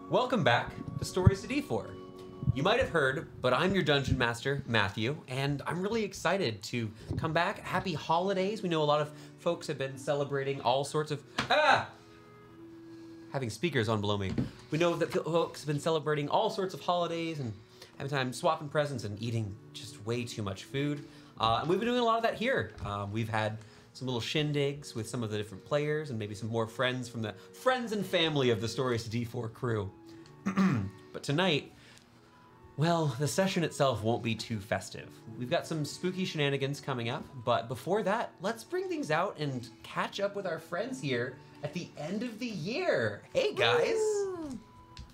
Welcome back to Stories to D4. You might have heard, but I'm your Dungeon Master, Matthew, and I'm really excited to come back. Happy holidays. We know a lot of folks have been celebrating all sorts of... Having speakers on below me. We know that folks have been celebrating all sorts of holidays and having time swapping presents and eating just way too much food. And we've been doing a lot of that here. We've had some little shindigs with some of the different players and maybe some more friends from the friends and family of the Stories to D4 crew. But tonight, well, the session itself won't be too festive. We've got some spooky shenanigans coming up, but before that, let's bring things out and catch up with our friends here at the end of the year. Hey, guys. Woo.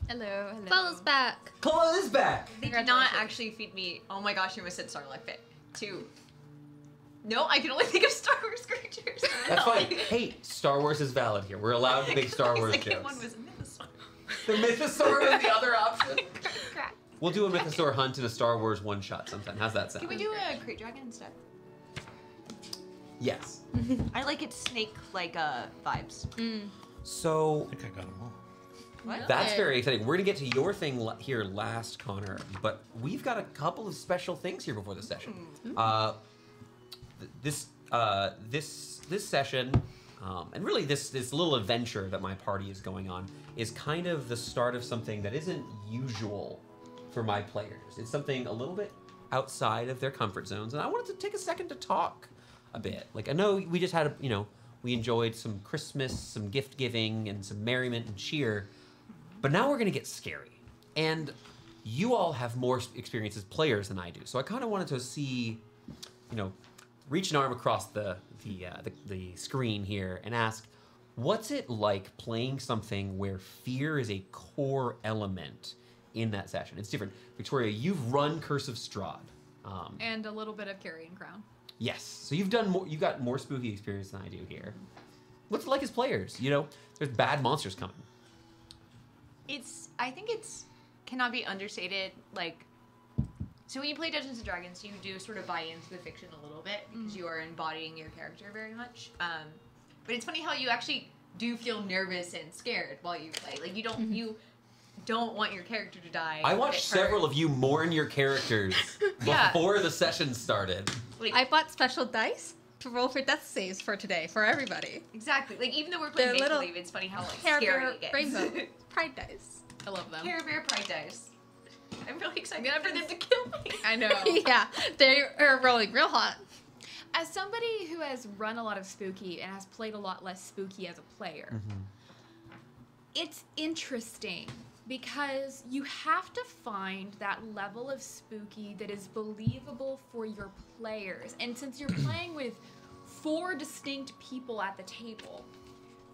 Hello, hello. Chloe's back. Chloe is back. They did not actually feed me. Oh my gosh, you almost said Starlight Fit. 2. No, I can only think of Star Wars creatures. That's fine. Hey, Star Wars is valid here. We're allowed to make Star Wars second jokes. one was a Mythosaur. The Mythosaur was the other option. Crap. We'll do a Mythosaur hunt and a Star Wars one-shot sometime. How's that sound? Can we do a Crate Dragon instead? Yes. I like its snake-like vibes. So... I think I got them all. What? That's very exciting. We're gonna get to your thing here last, Connor, but we've got a couple of special things here before the session. This session, and really this little adventure that my party is going on, is kind of the start of something that isn't usual for my players. It's something a little bit outside of their comfort zones, and I wanted to take a second to talk a bit. Like, I know we just had we enjoyed some Christmas, some gift giving, and some merriment and cheer. But now we're gonna get scary. And you all have more experience as players than I do. So I kind of wanted to see, reach an arm across the screen here and ask, what's it like playing something where fear is a core element in that session? It's different. Victoria, you've run Curse of Strahd. And a little bit of Carrion Crown. Yes, so you've got more spooky experience than I do here. What's it like as players? There's bad monsters coming. I think it's cannot be understated. So when you play Dungeons and Dragons, you do sort of buy into the fiction a little bit because you are embodying your character very much. But it's funny how you actually do feel nervous and scared while you play. Like you don't want your character to die. I watched several of you mourn your characters before the session started. I bought special dice to roll for death saves for today for everybody. Exactly. Even though we're playing Make Believe, it's funny how scary it gets. Rainbow Pride dice. I love them. Care Bear Pride dice. I'm really excited for them to kill me. I know. Yeah, they are rolling real hot. As somebody who has run a lot of spooky and has played a lot less spooky as a player, it's interesting because you have to find that level of spooky that is believable for your players. And since you're playing with 4 distinct people at the table,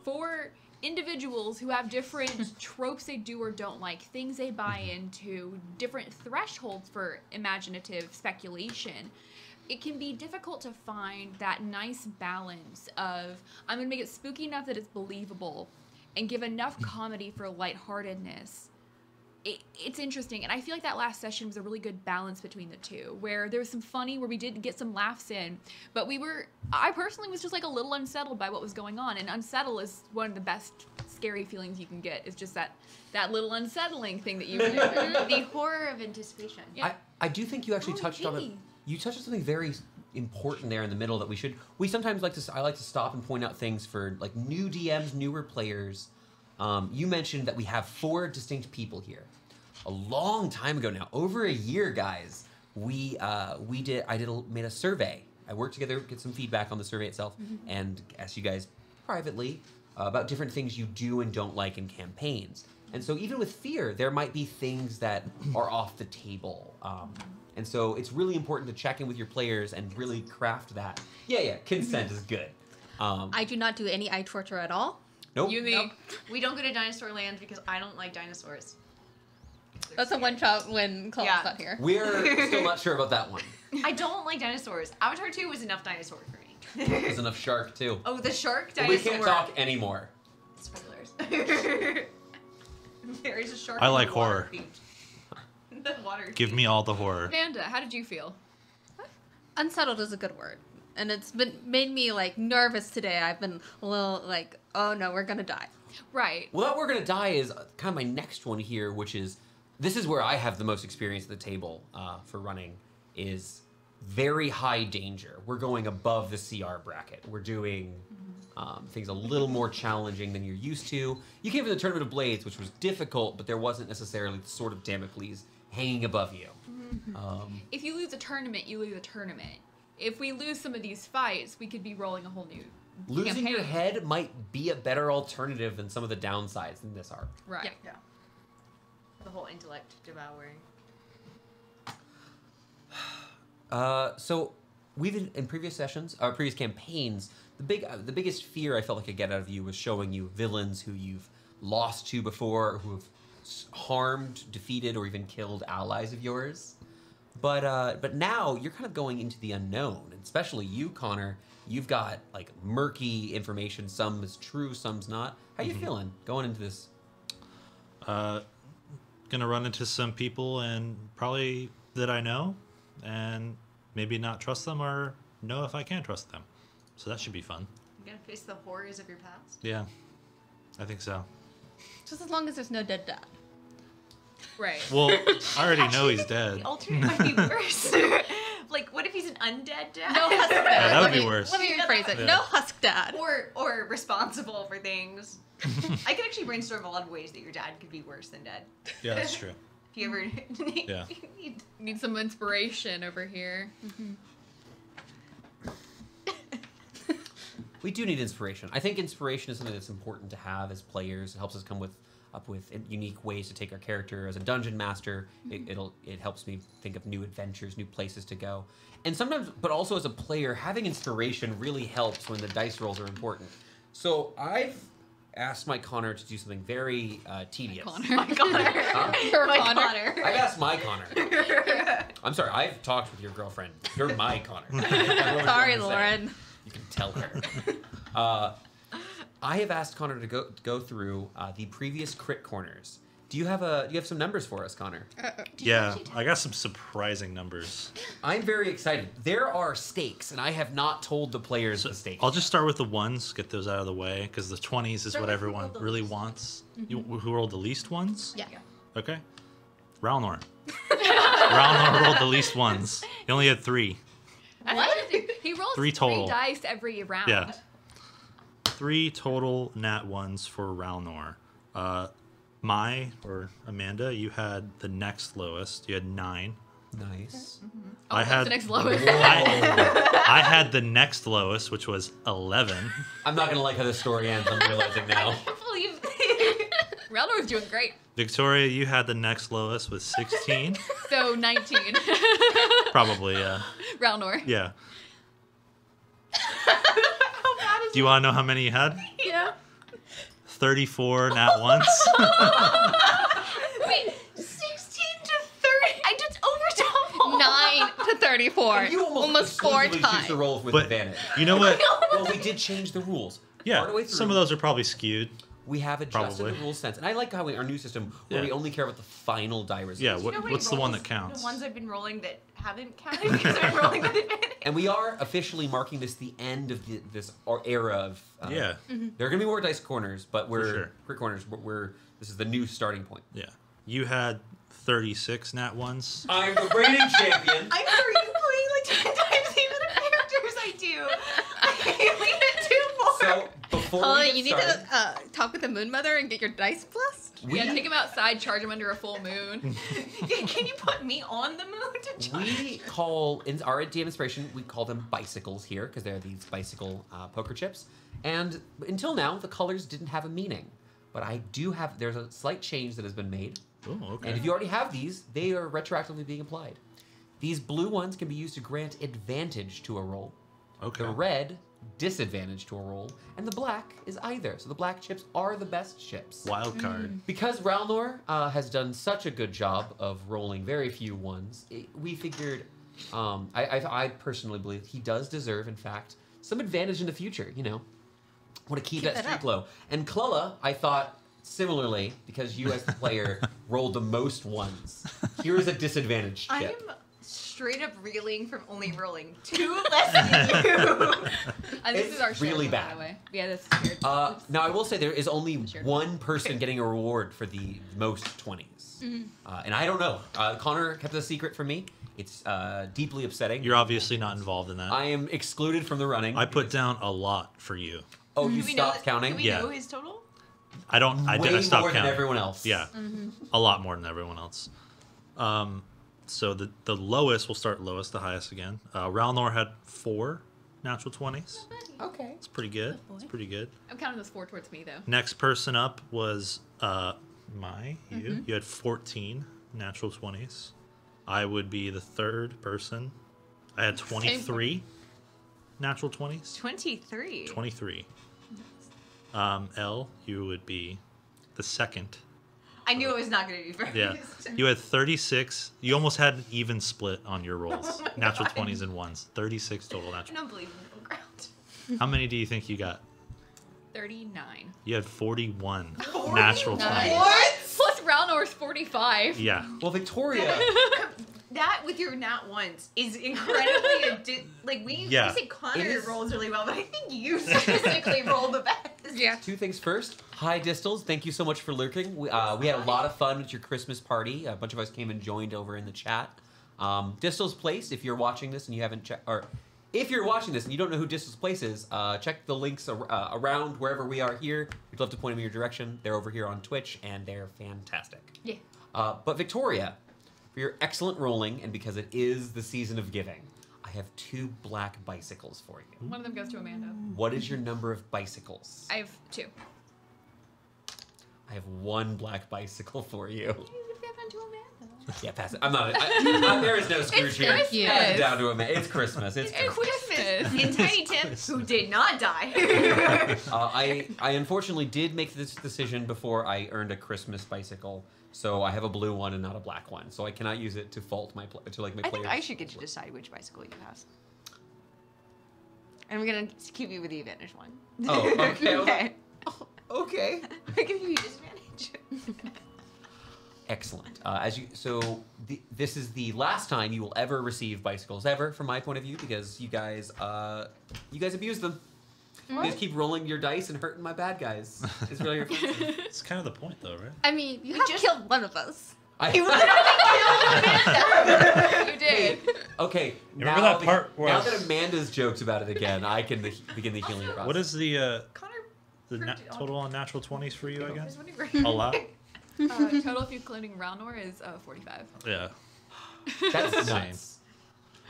4 individuals who have different tropes they do or don't like, things they buy into, different thresholds for imaginative speculation, it can be difficult to find that nice balance of, I'm going to make it spooky enough that it's believable and give enough comedy for lightheartedness. It's interesting, and I feel like that last session was a really good balance between the two, where there was some funny, where we did get some laughs in, but I personally was just like a little unsettled by what was going on, and unsettle is one of the best scary feelings you can get. It's just that little unsettling thing that you do. The horror of anticipation. Yeah. I do think you actually touched on it. You touched on something very important there in the middle that we sometimes I like to stop and point out things for like new DMs, newer players. You mentioned that we have 4 distinct people here. A long time ago now, over a year, guys, I made a survey. I worked together, get some feedback on the survey itself, and asked you guys privately about different things you do and don't like in campaigns. And so even with fear, there might be things that are off the table. And so it's really important to check in with your players and really craft that. Yeah, consent is good. I do not do any eye torture at all. Nope. Nope. We don't go to dinosaur land because I don't like dinosaurs. That's a one-shot when Chloe's not here. We're still not sure about that one. I don't like dinosaurs. Avatar 2 was enough dinosaur for me. There's enough shark, too. Oh, the shark dinosaur. We can't talk anymore. Spoilers. There is a shark. I like horror. The water. Give me all the horror. Vanda, how did you feel? Unsettled is a good word. And it's made me like nervous today. I've been a little like, oh no, we're gonna die. Right. Well, We're Gonna Die is kind of my next one here, which is, this is where I have the most experience at the table for running, is very high danger. We're going above the CR bracket. We're doing things a little more challenging than you're used to. You came from the Tournament of Blades, which was difficult, but there wasn't necessarily the sword of Damocles hanging above you. If you lose a tournament, you lose a tournament. If we lose some of these fights, we could be rolling a whole new Losing campaign. your head might be a better alternative than some of the downsides in this arc. Right. Yeah. The whole intellect devouring. So we've in previous sessions, or previous campaigns, the biggest fear I felt like I could get out of you was showing you villains who you've lost to before, who have harmed, defeated, or even killed allies of yours. But now you're kind of going into the unknown, and especially you, Connor. You've got like murky information. Some is true, some's not. How you feeling going into this? Gonna run into some people and probably that I know, and maybe not trust them or know if I can trust them. So that should be fun. You gonna face the horrors of your past? Yeah, I think so. Just as long as there's no dead dad. Right. Well, I already know he's dead. The alternate might be worse. Like, what if he's an undead dad? No husk dad. Yeah, that would be Let me- worse. Let me rephrase it. Yeah. No husk dad. Or responsible for things. I could actually brainstorm a lot of ways that your dad could be worse than dead. Yeah, that's true. If you ever Yeah. Need some inspiration over here. We do need inspiration. I think inspiration is something that's important to have as players. It helps us come up with unique ways to take our character. As a dungeon master, it helps me think of new adventures, new places to go. And sometimes, but also as a player, having inspiration really helps when the dice rolls are important. So I've asked my Connor to do something very tedious. My Connor. Your My Connor. Connor. I've asked my Connor. I'm sorry, I've talked with your girlfriend. You're my Connor. Sorry, Lauren. You can tell her. I have asked Connor to go through the previous crit corners. Do you have some numbers for us, Connor? Yeah, I got some surprising numbers. I'm very excited. There are stakes, and I have not told the players the stakes. I'll just start with the ones, get those out of the way, because the 20s is Start what with who everyone rolled the really least. wants. Who rolled the least ones? Yeah. Okay. Ralnor. Ralnor rolled the least ones. He only had 3. What? He rolls 3 total. 3 dice every round. Yeah. 3 total nat ones for Ralnor. Or Amanda, you had the next lowest. You had 9. Nice. I That's had the next lowest. I had the next lowest, which was 11. I'm not gonna like how this story ends. I'm realizing now. I can't believe Ralnor's doing great. Victoria, you had the next lowest with 16. So 19. Probably, yeah. Ralnor. Yeah. how bad is Do you want to know how many you had? Yeah. 34 nat ones. Wait, 16 to 30. I just over double. 9 to 34. You almost 4 exclusively choose times. to roll with But advantage. you know what? Well, we did change the rules. Part of the Yeah, way through, some of those are probably skewed. we have adjusted Probably. the rules since, and I like how our new system where Yeah. we only care about the final die results. Yeah, Do you know how many what's the one rolls- that counts? The ones I've been rolling that haven't counted because I've been rolling with advantage. And we are officially marking this the end of this era of. Yeah. There are gonna be more dice corners, but sure. crit corners. This is the new starting point. Yeah. You had 36 nat ones. I'm the reigning champion. I'm sorry, you play like 10 times the amount of characters I do. I only had 2 more. So before Oh, we get you need started, to talk with the Moon Mother and get your dice blessed? We- Yeah, take him outside, charge him under a full moon. Can you put me on the moon to try? we call in our DM inspiration. We call them bicycles here because they're these bicycle poker chips. And until now, the colors didn't have a meaning. But I do have. There's a slight change that has been made. Oh, okay. And if you already have these, they are retroactively being applied. These blue ones can be used to grant advantage to a roll. Okay. The red, disadvantage to a roll. And the black is either. So the black chips are the best chips. Wild card. Because Ralnor has done such a good job of rolling very few ones, we figured, I personally believe he does deserve, in fact, some advantage in the future, you know. Want to keep that that streak up. low. And Clulla, I thought, similarly, because you as the player rolled the most ones, here is a disadvantage chip. I'm straight up reeling from only rolling 2 less than you. This It's is our shared really one, bad. by the way. Yeah, this is shared. Now, I will say there is only Shared one person getting a reward for the most 20s. And I don't know. Connor kept it a secret from me. It's deeply upsetting. You're obviously not involved in that. I am excluded from the running. I put down a lot for you. Oh, you Do we know stopped counting? Do we Yeah. know his total? I don't. I Way did. I stopped more counting. than everyone else. Yeah, a lot more than everyone else. So the lowest, we'll start lowest to highest again. Ralnor had 4 natural 20s. Okay. It's pretty good. boy. It's pretty good. I'm counting those 4 towards me, though. Next person up was you. You had 14 natural 20s. I would be the third person. I had 23 natural 20s. 23. 23. Elle, you would be the second. I knew it was not going to be first. Yeah. You had 36. You almost had an even split on your rolls. Oh my Natural God. 20s and 1s. 36 total I natural. don't believe in middle ground. How many do you think you got? 39. You had 41 41? natural 20s. Nice. What? Plus Ralnor's 45. Yeah. Well, Victoria. That with your nat ones is incredibly we Yeah. say Connor It is- rolls really well, but I think you statistically roll the best. Yeah. Two things first. Hi, Distals. Thank you so much for lurking. We had a lot of fun with your Christmas party. A bunch of us came and joined over in the chat. Distal's Place, if you're watching this and you haven't checked, or if you're watching this and you don't know who Distal's Place is, check the links around wherever we are here. We'd love to point them in your direction. They're over here on Twitch, and they're fantastic. Yeah. But Victoria, for your excellent rolling, and because it is the season of giving, I have 2 black bicycles for you. One of them goes to Amanda. What is your number of bicycles? I have 2. I have 1 black bicycle for you. You give them to Amanda. Yeah, pass it. I'm not. There is no Scrooge here. Christmas. Pass it down to him. It's Christmas. It's Christmas. And Tiny Tim, who did not die. I unfortunately did make this decision before I earned a Christmas bicycle, so I have a blue one and not a black one. So I cannot use it to fault my my I players. think I should get to decide which bicycle you have. And I'm gonna keep you with the advantage one. Oh, okay. Okay. Okay. I'm gonna give you disadvantage. Excellent. This is the last time you will ever receive bicycles ever, from my point of view, because you guys abuse them. You just keep rolling your dice and hurting my bad guys. It's really offensive. It's kind of the point, though, right? I mean, you We have just- killed one of us. You literally killed Amanda. You did. Okay, Remember that part where now that Amanda's jokes about it again, I can begin the healing process. What is the Connor the proved it all. total on natural 20s for you again? Just wondering. A lot? Total, if you're including Ralnor, is 45. Yeah. That's Insane. nuts.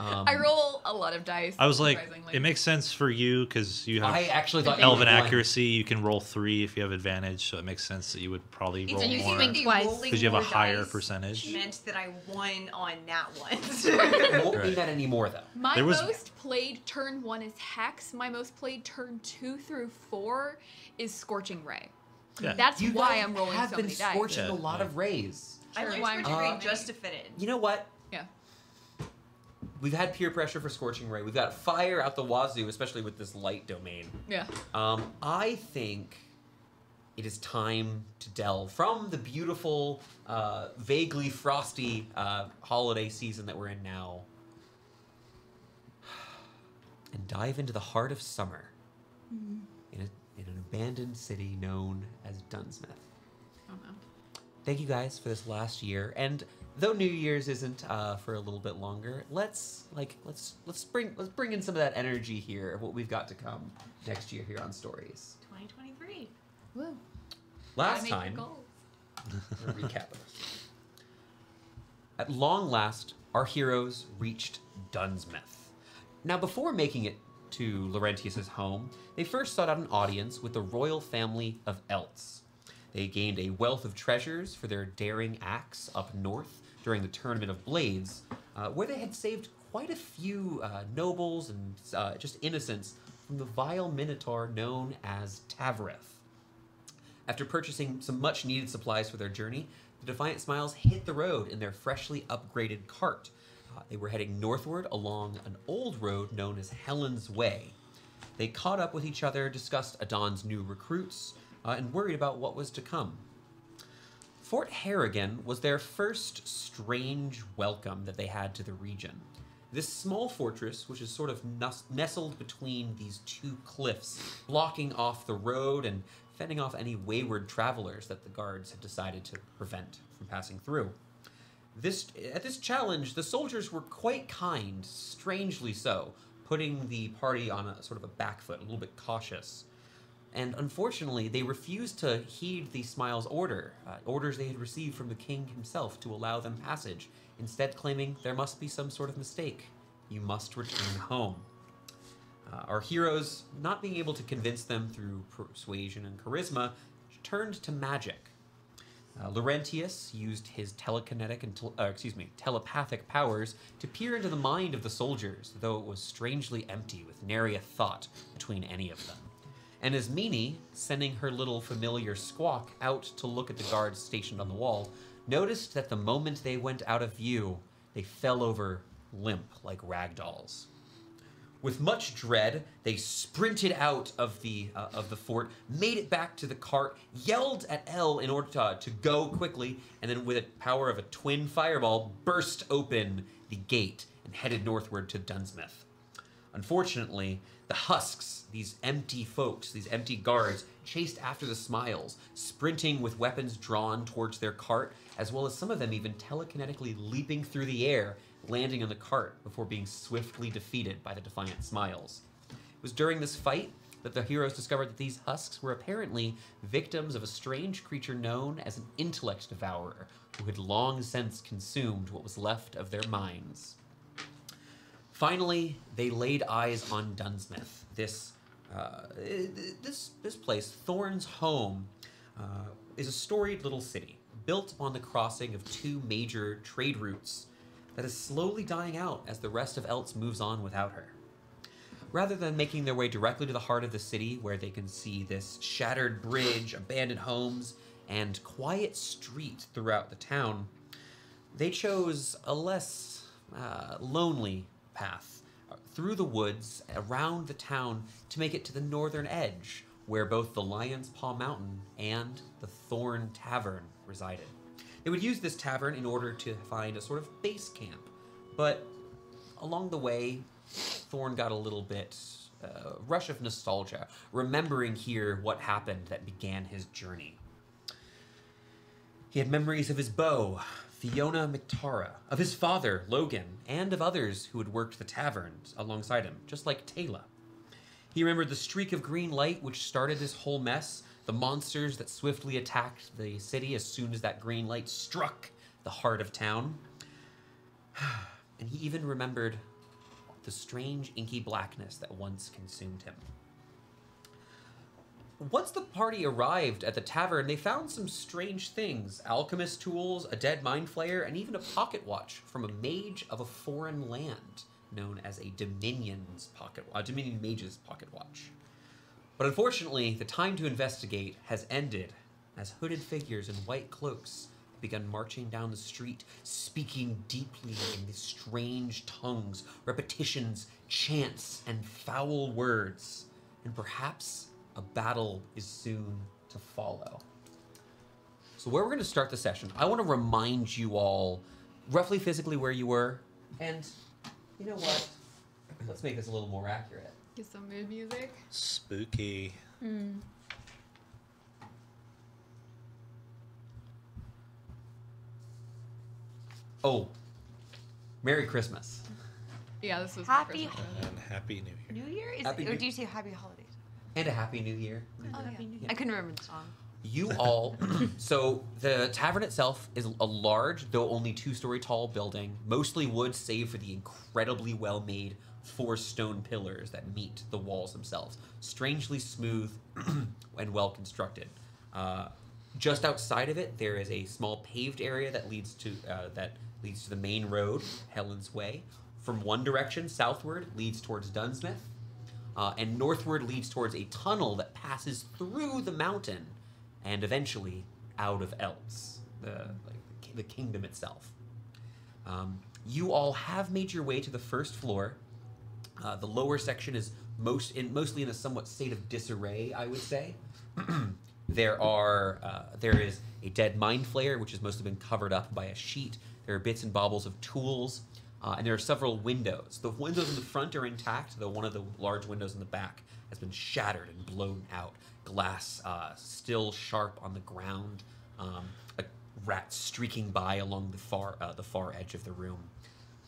I roll a lot of dice. I was like, surprisingly. it makes sense for you because you have I actually thought elven you were accuracy. You can roll 3 if you have advantage, so it makes sense that you would probably roll It's more usually twice. because you have a more higher dice percentage. meant that I won on nat ones. It won't be Right. that anymore, though. My There was- most played turn 1 is Hex. My most played turn 2 through 4 is Scorching Ray. Yeah. That's You why guys I'm rolling have so been many dice. scorching Yeah, a lot yeah. of rays. I Sure, learned why I'm Scorching Ray rolling just to many. fit in. You know what? Yeah. We've had peer pressure for Scorching Ray. We've got fire out the wazoo, especially with this light domain. Yeah. I think it is time to delve from the beautiful, vaguely frosty holiday season that we're in now and dive into the heart of summer in an abandoned city known as Dunsmith. Oh no. Thank you guys for this last year, and though New Year's isn't for a little bit longer, let's bring in some of that energy here of what we've got to come next year here on Stories. 2023. Woo. Last Gotta make time, your goals. a recap of this. At long last, our heroes reached Dunsmith. Now, before making it to Laurentius's home, they first sought out an audience with the royal family of Elts. They gained a wealth of treasures for their daring acts up north during the Tournament of Blades, where they had saved quite a few nobles and just innocents from the vile minotaur known as Tavareth. After purchasing some much-needed supplies for their journey, the Defiant Smiles hit the road in their freshly upgraded cart. They were heading northward along an old road known as Helen's Way. They caught up with each other, discussed Adon's new recruits, and worried about what was to come. Fort Harrigan was their first strange welcome that they had to the region. This small fortress, which is sort of nestled between these two cliffs, blocking off the road and fending off any wayward travelers that the guards had decided to prevent from passing through. At this challenge, the soldiers were quite kind, strangely so, putting the party on a sort of a back foot, a little bit cautious. And unfortunately, they refused to heed the Smiles' orders they had received from the king himself to allow them passage, instead claiming there must be some sort of mistake. You must return home. Our heroes, not being able to convince them through persuasion and charisma, turned to magic. Laurentius used his telekinetic and telepathic powers to peer into the mind of the soldiers, though it was strangely empty with nary a thought between any of them. And as Meanie, sending her little familiar Squawk out to look at the guards stationed on the wall, noticed that the moment they went out of view, they fell over limp like ragdolls. With much dread, they sprinted out of the fort, made it back to the cart, yelled at Elle in order to go quickly, and then with the power of a twin fireball, burst open the gate and headed northward to Dunsmith. Unfortunately, the husks, these empty folks, these empty guards, chased after the Smiles, sprinting with weapons drawn towards their cart, as well as some of them even telekinetically leaping through the air, landing on the cart before being swiftly defeated by the defiant Smiles. It was during this fight that the heroes discovered that these husks were apparently victims of a strange creature known as an intellect devourer, who had long since consumed what was left of their minds. Finally, they laid eyes on Dunsmith. This place, Thorne's home, is a storied little city, built upon the crossing of two major trade routes that is slowly dying out as the rest of Eltz moves on without her. Rather than making their way directly to the heart of the city, where they can see this shattered bridge, abandoned homes, and quiet street throughout the town, they chose a less lonely path through the woods around the town to make it to the northern edge, where both the Lion's Paw Mountain and the Thorne Tavern resided. They would use this tavern in order to find a sort of base camp, but along the way, Thorne got a little bit rush of nostalgia, remembering here what happened that began his journey. He had memories of his beau, Fiona McTara, of his father, Logan, and of others who had worked the taverns alongside him, just like Taylor. He remembered the streak of green light which started this whole mess, the monsters that swiftly attacked the city as soon as that green light struck the heart of town. And he even remembered the strange inky blackness that once consumed him. Once the party arrived at the tavern, they found some strange things. Alchemist tools, a dead mind flayer, and even a pocket watch from a mage of a foreign land known as a Dominion mage's pocket watch. But unfortunately, the time to investigate has ended as hooded figures in white cloaks begun marching down the street, speaking deeply in these strange tongues, repetitions, chants, and foul words. And perhaps a battle is soon to follow. So where we're going to start the session, I want to remind you all roughly physically where you were. And you know what? Let's make this a little more accurate. Get some mood music. Spooky. Oh, Merry Christmas. Yeah, this was Happy my Christmas present. And Happy New Year. New Year? Or do you say Happy Holidays? And a Happy New Year. Oh, Happy New Year. I couldn't remember the song. You all, so the tavern itself is a large, though only 2-story tall building, mostly wood save for the incredibly well-made 4 stone pillars that meet the walls themselves. Strangely smooth and well-constructed. Just outside of it, there is a small paved area that leads to the main road, Helen's Way. From one direction, southward, leads towards Dunsmith, and northward leads towards a tunnel that passes through the mountain and eventually out of Eltz, the kingdom itself. You all have made your way to the first floor. The lower section is mostly in a somewhat state of disarray, I would say. There is a dead mind flayer, which has mostly been covered up by a sheet. There are bits and baubles of tools, and there are several windows. The windows in the front are intact, though one of the large windows in the back has been shattered and blown out. Glass still sharp on the ground. A rat streaking by along the far edge of the room.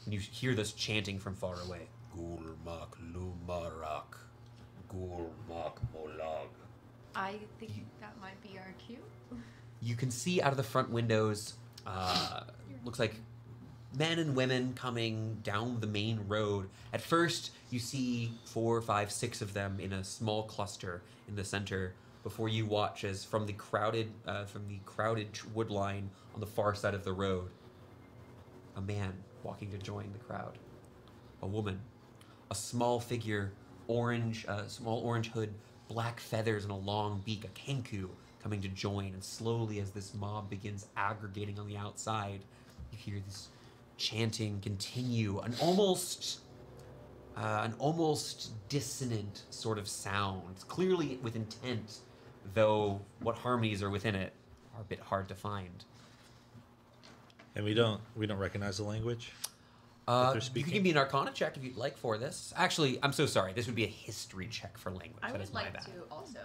And you hear this chanting from far away. Gulmak Lumarak. Gulmak Molag. I think that might be our cue. You can see out of the front windows, looks like men and women coming down the main road. At first, you see 4, 5, 6 of them in a small cluster in the center, before you watch as from the crowded wood line on the far side of the road, a man walking to join the crowd. A woman, a small figure, small orange hood, black feathers and a long beak, a kenku, coming to join. And slowly, as this mob begins aggregating on the outside, you hear this chanting continue, an almost dissonant sort of sound, clearly with intent, though what harmonies are within it are a bit hard to find. And we don't recognize the language that they're You speaking? can give me an Arcana check if you'd like for this. Actually, I'm so sorry. This would be a history check for language. I That would is my like bad. to also.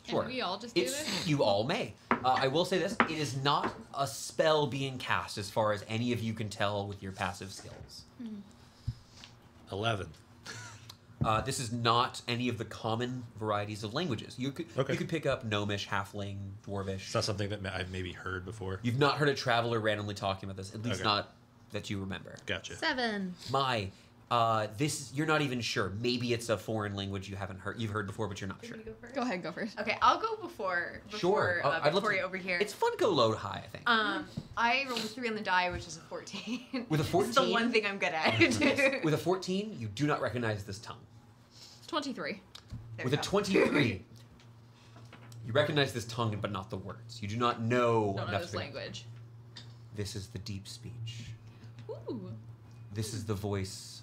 Sure. Can we all just do this? You all may. I will say this: it is not a spell being cast, as far as any of you can tell with your passive skills. 11. This is not any of the common varieties of languages. You could pick up Gnomish, Halfling, Dwarvish. It's not something that I've maybe heard before. You've not heard a traveler randomly talking about this, at least Okay. not that you remember. Gotcha. 7. This you're not even sure. Maybe it's a foreign language you've heard before, but you're not sure. Go ahead, go first. Okay, I'll go before Sure. I'd love Victoria to- over here. It's fun to go load high, I think. I rolled a 3 on the die, which is a 14. With a It's the 14? one thing I'm good at. With a 14, you do not recognize this tongue. 23. There With we a go. 23, you recognize this tongue, but not the words. You do not know Don't know enough this to- language. This is the deep speech. Ooh. This is the voice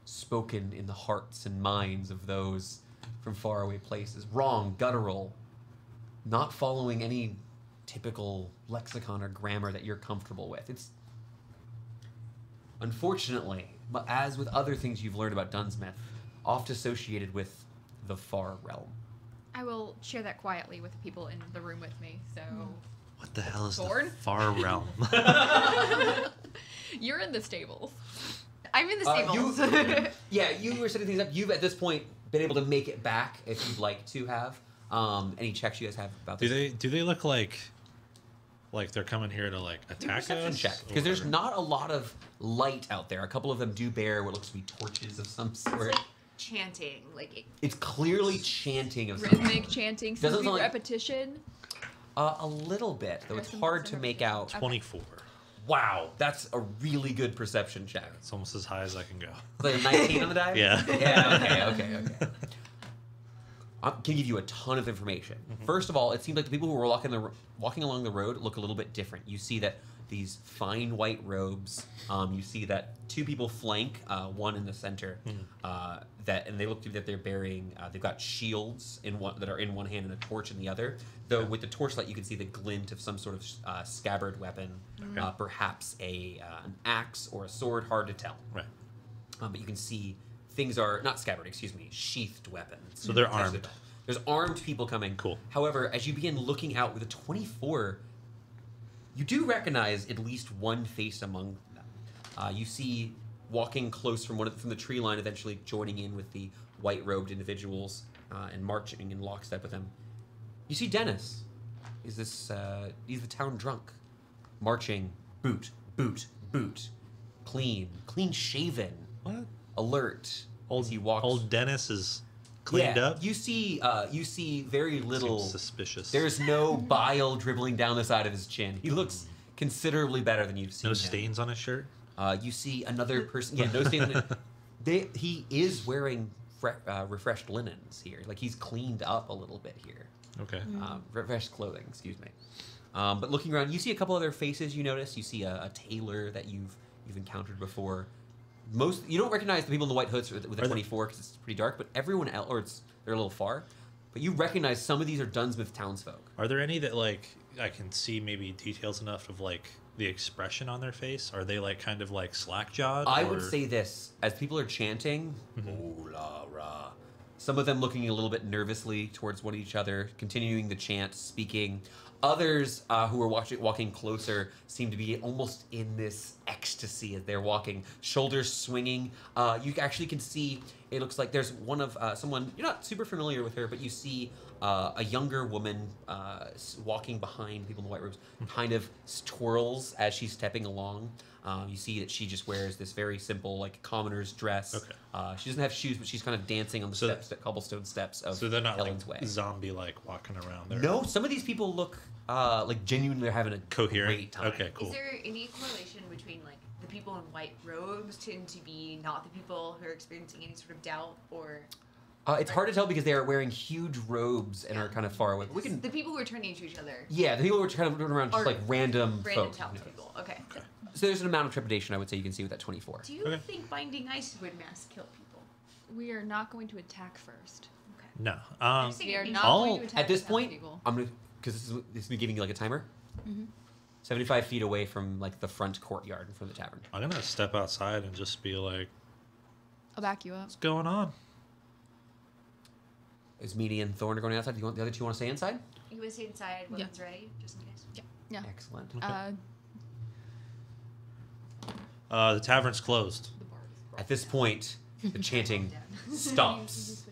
spoken in the hearts and minds of those from faraway places. Wrong, guttural, not following any typical lexicon or grammar that you're comfortable with. It's unfortunately, but as with other things you've learned about Dunsmith, oft associated with the far realm. I will share that quietly with the people in the room with me. So What the hell is Thorne? the far realm? you're in the stables. I'm in the stables. You were setting things up. You've at this point been able to make it back if you'd like to have. Any checks you guys have about this? Do they look like they're coming here to attack Perception us? check, because there's Or- not a lot of light out there. A couple of them do bear what looks to be torches of some It's sort. like chanting. It's clearly chanting of some Rhythmic chanting, Doesn't sloopy sound like- repetition. a little bit, though it's hard to make out. 24. Wow, that's a really good perception check. It's almost as high as I can go. Like a 19 on the die? Yeah. Yeah, okay. I can give you a ton of information. First of all, it seems like the people who were walking along the road look a little bit different. You see that these fine white robes. You see that 2 people flank, one in the center. And they look to be that they're bearing. They've got shields that are in one hand and a torch in the other. Though with the torchlight, you can see the glint of some sort of scabbard weapon, perhaps an axe or a sword. Hard to tell. Right. But you can see things are not scabbard. Excuse me, sheathed weapons. So they're armed. There's armed people coming. Cool. However, as you begin looking out with a 24, you do recognize at least one face among them. You see walking close from the tree line, eventually joining in with the white-robed individuals and marching in lockstep with them. You see Dennis. He's the town drunk, marching boot, boot, boot, clean shaven, What? alert. As he walks. Old Dennis is cleaned up? You see very little. Seems suspicious. There's no bile dribbling down the side of his chin. He looks considerably better than you've seen. No him. stains on his shirt? You see another person. Yeah, no stains on it. He is wearing refreshed linens here. Like he's cleaned up a little bit here. Okay. Refreshed clothing, excuse me. But looking around, you see a couple other faces. You notice. You see a tailor that you've encountered before. You don't recognize the people in the white hoods with the 24 because it's pretty dark. But everyone else, they're a little far. But you recognize some of these are Dunsmith townsfolk. Are there any that like I can see maybe details enough of like the expression on their face? Are they like kind of like slack-jawed? I would say this, as people are chanting, "Ooh la ra," some of them looking a little bit nervously towards one each other, continuing the chant, speaking. Others who are walking closer seem to be almost in this ecstasy as they're walking, shoulders swinging. You actually can see, it looks like there's one of someone, you're not super familiar with her, but you see a younger woman walking behind people in the white robes, kind of twirls as she's stepping along. You see that she just wears this very simple, like, commoner's dress. Okay. She doesn't have shoes, but she's kind of dancing on the steps, the cobblestone steps of So they're not Ellen's like Way. zombie-like walking around there. No, some of these people look like genuinely having a Coherent. great time. Okay, cool. Is there any correlation between like the people in white robes tend to be not the people who are experiencing any sort of doubt, or It's hard to tell because they are wearing huge robes and are kind of far away. We can, the people who are turning to each other? yeah, the people who are kind of running around just Are like random folk. townspeople. Okay. So there's an amount of trepidation I would say you can see with that 24. Do you Okay. think binding ice would mass kill people? We are not going to attack first. Okay. No. I'm just We are thinking not I'll- going to attack At this the point, people. I'm gonna because this is me giving you like a timer. Mm-hmm. 75 feet away from like the front courtyard in front of the tavern. I'm gonna step outside and just be like, I'll back you up. "What's going on?" Is Meaty and Thorne going outside? Do you want the other two want to stay inside? You would stay inside when Yeah. it's ready, just in case. Yeah. Excellent. The tavern's closed. At this point, the chanting stops.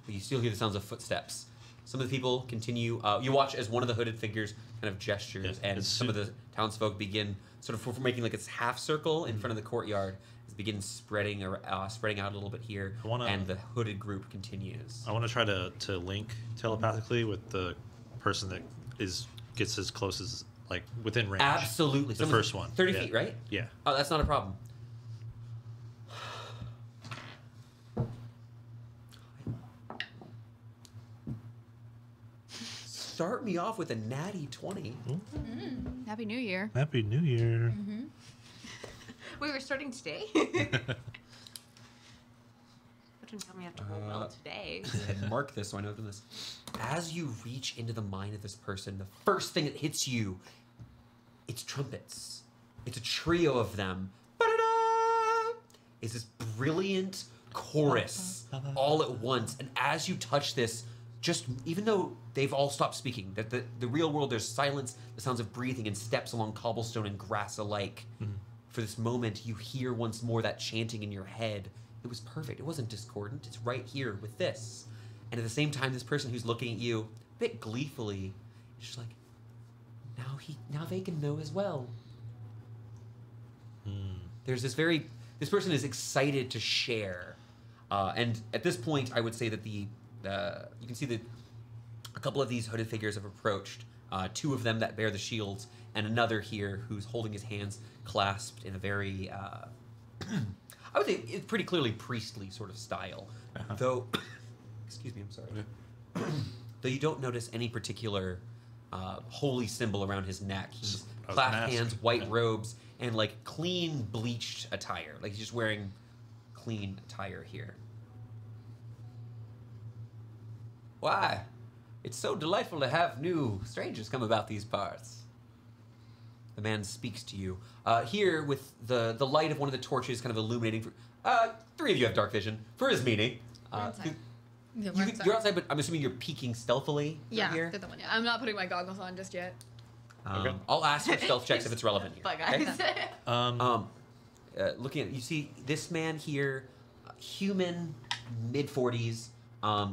But you still hear the sounds of footsteps. Some of the people continue. You watch as one of the hooded figures kind of gestures, Yeah, and it's some of the townsfolk begin sort of making like its half circle in front of the courtyard. It begins spreading out a little bit here, and the hooded group continues. I want to try to link telepathically with the person that gets as close as like within range. Absolutely, The first one. 30 Yeah. feet, right? Yeah. Oh, that's not a problem. Start me off with a natty 20. Happy New Year. Happy New Year. We were starting today. That didn't tell me I have to roll well today. And mark this so I know this. As you reach into the mind of this person, the first thing that hits you, it's trumpets. It's a trio of them. Ba-da-da! It's this brilliant chorus all at once. And as you touch this, just even though they've all stopped speaking, that the real world, there's silence, the sounds of breathing and steps along cobblestone and grass alike. For this moment, you hear once more that chanting in your head. It was perfect. It wasn't discordant. It's right here with this. And at the same time, this person who's looking at you a bit gleefully is just like, now they can know as well. There's this person is excited to share. And at this point, I would say that you can see that a couple of these hooded figures have approached. Two of them that bear the shields, and another here who's holding his hands clasped in a very, I would say, it's pretty clearly priestly sort of style. Though, excuse me, I'm sorry. Though you don't notice any particular holy symbol around his neck. He's clasped hands, white robes, and like clean bleached attire. Like he's just wearing clean attire here. Why? It's so delightful to have new strangers come about these parts. The man speaks to you. Here, with the light of one of the torches kind of illuminating. Three of you have dark vision. For his meaning. You're outside, but I'm assuming you're peeking stealthily Yeah, here? they're the one. Yeah. I'm not putting my goggles on just yet. Okay. I'll ask for stealth checks if it's relevant here. Bye, okay? guys. Looking at, you see this man here, human, mid-40s.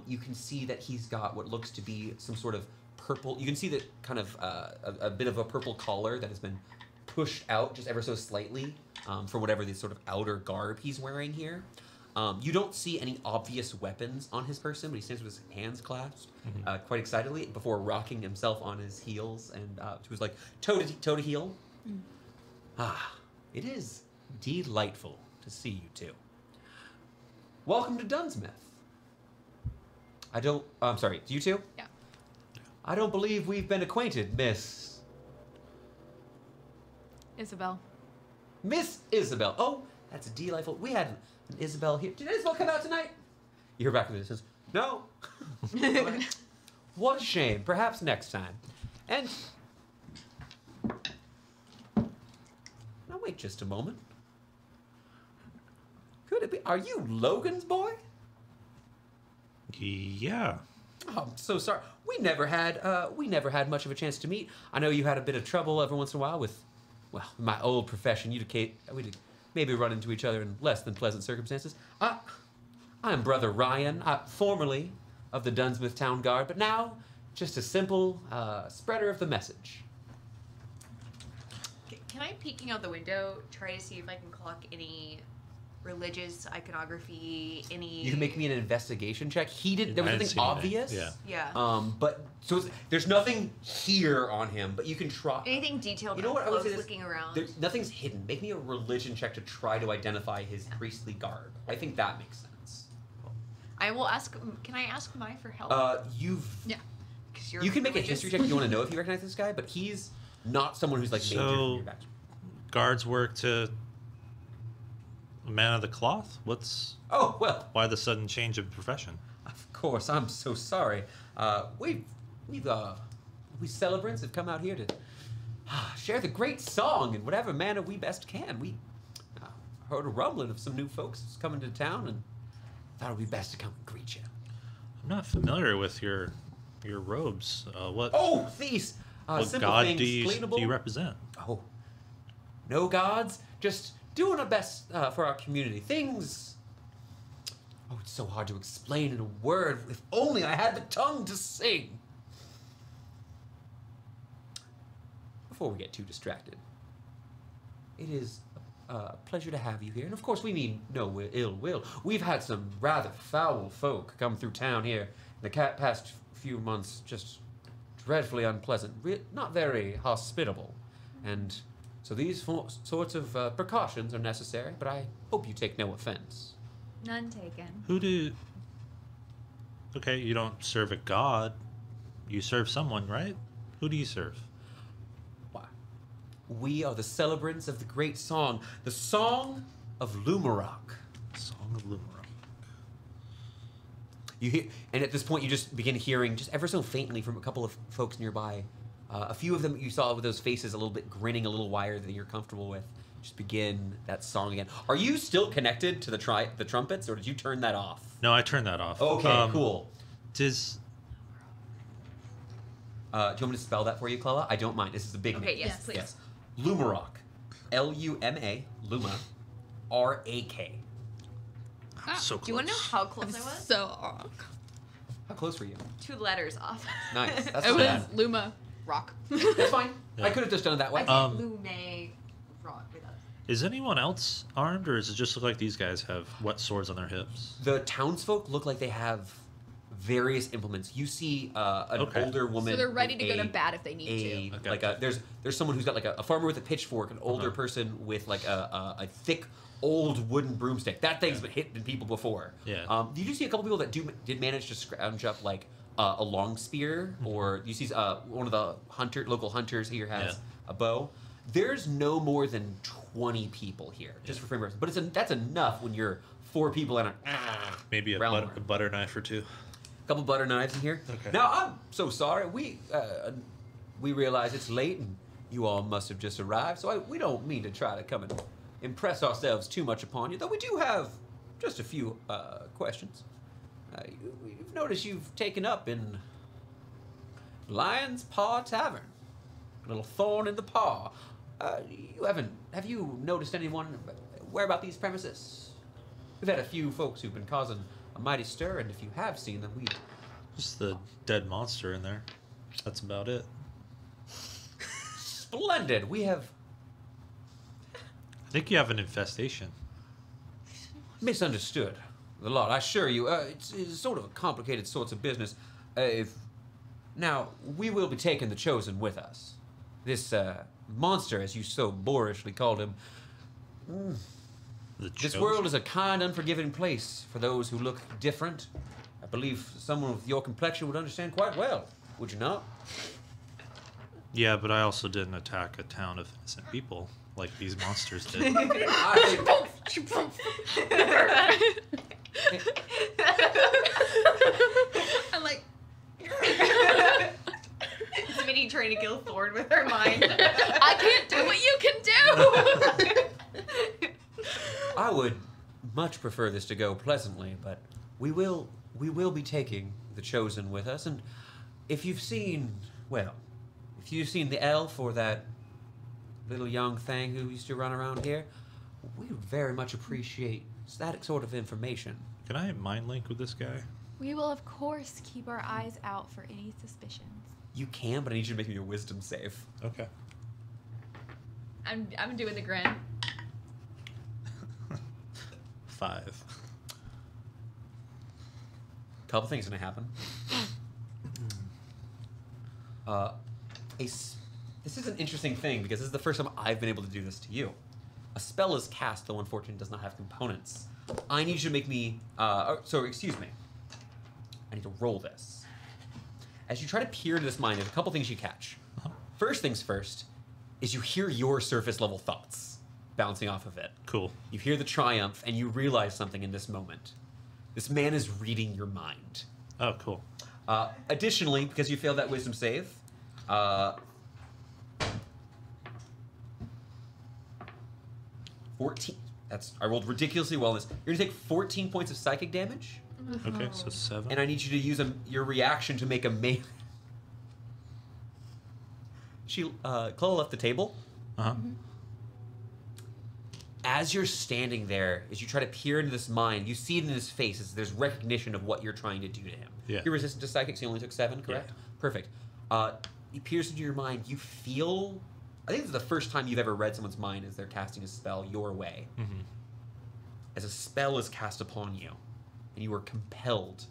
You can see that he's got what looks to be some sort of purple. You can see that kind of a bit of a purple collar that has been pushed out just ever so slightly for whatever this sort of outer garb he's wearing here. You don't see any obvious weapons on his person, but he stands with his hands clasped quite excitedly before rocking himself on his heels and he was like toe to heel. It is delightful to see you two. Welcome to Dunsmith. I'm sorry, you two? Yeah. I don't believe we've been acquainted, Miss Isabel. Isabel. Oh, that's delightful. We had an Isabel here. Did Isabel come out tonight? You hear back in the distance. No. What a shame. Perhaps next time. And now wait just a moment. Could it be? Are you Logan's boy? Yeah. Oh, I'm so sorry. We never had much of a chance to meet. I know you had a bit of trouble every once in a while with, well, my old profession. We'd maybe run into each other in less than pleasant circumstances. I'm Brother Ryan, formerly of the Dunsmouth Town Guard, but now just a simple spreader of the message. Can I, peeking out the window, try to see if I can clock any religious iconography, any... You can make me an investigation check. There was nothing obvious. Yeah. But, there's nothing here on him, but you can try. Anything detailed, you know what I would say looking around. Nothing's hidden. Make me a religion check to try to identify his priestly garb. I think that makes sense. I will ask, can I ask Mai for help? Yeah. You can make a history check if you want to know if you recognize this guy, but he's not someone who's like major from your batch. Guards work to a man of the cloth? Oh, well. Why the sudden change of profession? Of course, I'm so sorry. We celebrants have come out here to share the great song in whatever manner we best can. We heard a rumbling of some new folks coming to town and thought it would be best to come and greet you. I'm not familiar with your robes. What? Oh, these what simple god things, do you cleanable. represent? Oh, no gods, just doing our best for our community. Things. Oh, it's so hard to explain in a word. If only I had the tongue to sing. Before we get too distracted, it is a pleasure to have you here. And of course, we mean no ill will. We've had some rather foul folk come through town here in the past few months, just dreadfully unpleasant, not very hospitable. And so these sorts of precautions are necessary, but I hope you take no offense. None taken. Okay, you don't serve a god. You serve someone, right? Who do you serve? Why? We are the celebrants of the great song, the Song of Lumarok. Song of Lumarok. You hear, and at this point, you just begin hearing, just ever so faintly, from a couple of folks nearby. A few of them you saw with those faces a little bit grinning, a little wider than you're comfortable with. Just begin that song again. Are you still connected to the trumpets, or did you turn that off? No, I turned that off. Okay, cool. Do you want me to spell that for you, Clella? I don't mind. This is a big name. Okay, yes, please. Yes. Lumarok. L-U-M-A, Luma, R-A-K. so close. Do you want to know how close I was? So wrong. How close were you? 2 letters off. Nice. That's It not was bad. Luma Rock. That's fine. Yeah. I could have just done it that way. I did Lume rock with us. Is anyone else armed, or does it just look like these guys have wet swords on their hips? The townsfolk look like they have various implements. You see an older woman. So they're ready with to go to bat if they need to. Like there's someone who's got like a farmer with a pitchfork, an older person with like a thick old wooden broomstick. That thing's been hitting people before. Yeah. You do see a couple people that did manage to scrounge up like a long spear, or you see one of the local hunters here has a bow. There's no more than 20 people here, just for frame reference. But that's enough when you're 4 people and maybe a butter knife or 2. Couple butter knives in here. Okay. Now I'm so sorry. We realize it's late and you all must have just arrived. So we don't mean to try to come and impress ourselves too much upon you. Though we do have just a few questions. We've noticed you've taken up in Lion's Paw Tavern, a little thorn in the paw. Have you noticed anyone where about these premises? We've had a few folks who've been causing a mighty stir, and if you have seen them, Just the dead monster in there. That's about it. Splendid. We have I think you have an infestation. misunderstood the lot. I assure you, it's sort of a complicated sorts of business. Now, we will be taking the Chosen with us. This monster, as you so boorishly called him. This world is a kind, unforgiving place for those who look different. I believe someone with your complexion would understand quite well, would you not? Yeah, but I also didn't attack a town of innocent people like these monsters did. I'm like, Is Minnie trying to kill Thorne with her mind? I can't do what you can do. I would much prefer this to go pleasantly, but we will be taking the Chosen with us, and if you've seen the elf or that little young thing who used to run around here, we would very much appreciate that sort of information. Can I mind link with this guy? We will, of course, keep our eyes out for any suspicions. You can, but I need you to make me a wisdom save. Okay. I'm doing the grin. 5. Couple things gonna happen. This is an interesting thing because this is the first time I've been able to do this to you. A spell is cast, though unfortunately does not have components. I need you to make me. Excuse me. I need to roll this. As you try to peer into this mind, there's a couple things you catch. First things first is you hear your surface level thoughts bouncing off of it. Cool. You hear the triumph, and you realize something in this moment. This man is reading your mind. Oh, cool. Additionally, because you failed that wisdom save, 14. I rolled ridiculously well on this. You're gonna take 14 points of psychic damage, Okay, so 7. and I need you to use your reaction to make a melee. Chloe left the table. Uh-huh. As you're standing there, as you try to peer into this mind, you see it in his face as there's recognition of what you're trying to do to him. Yeah. You're resistant to psychic, so you only took 7, correct? Yeah. Perfect. He peers into your mind. You feel... I think this is the first time you've ever read someone's mind as they're casting a spell your way. Mm-hmm. As a spell is cast upon you, and you are compelled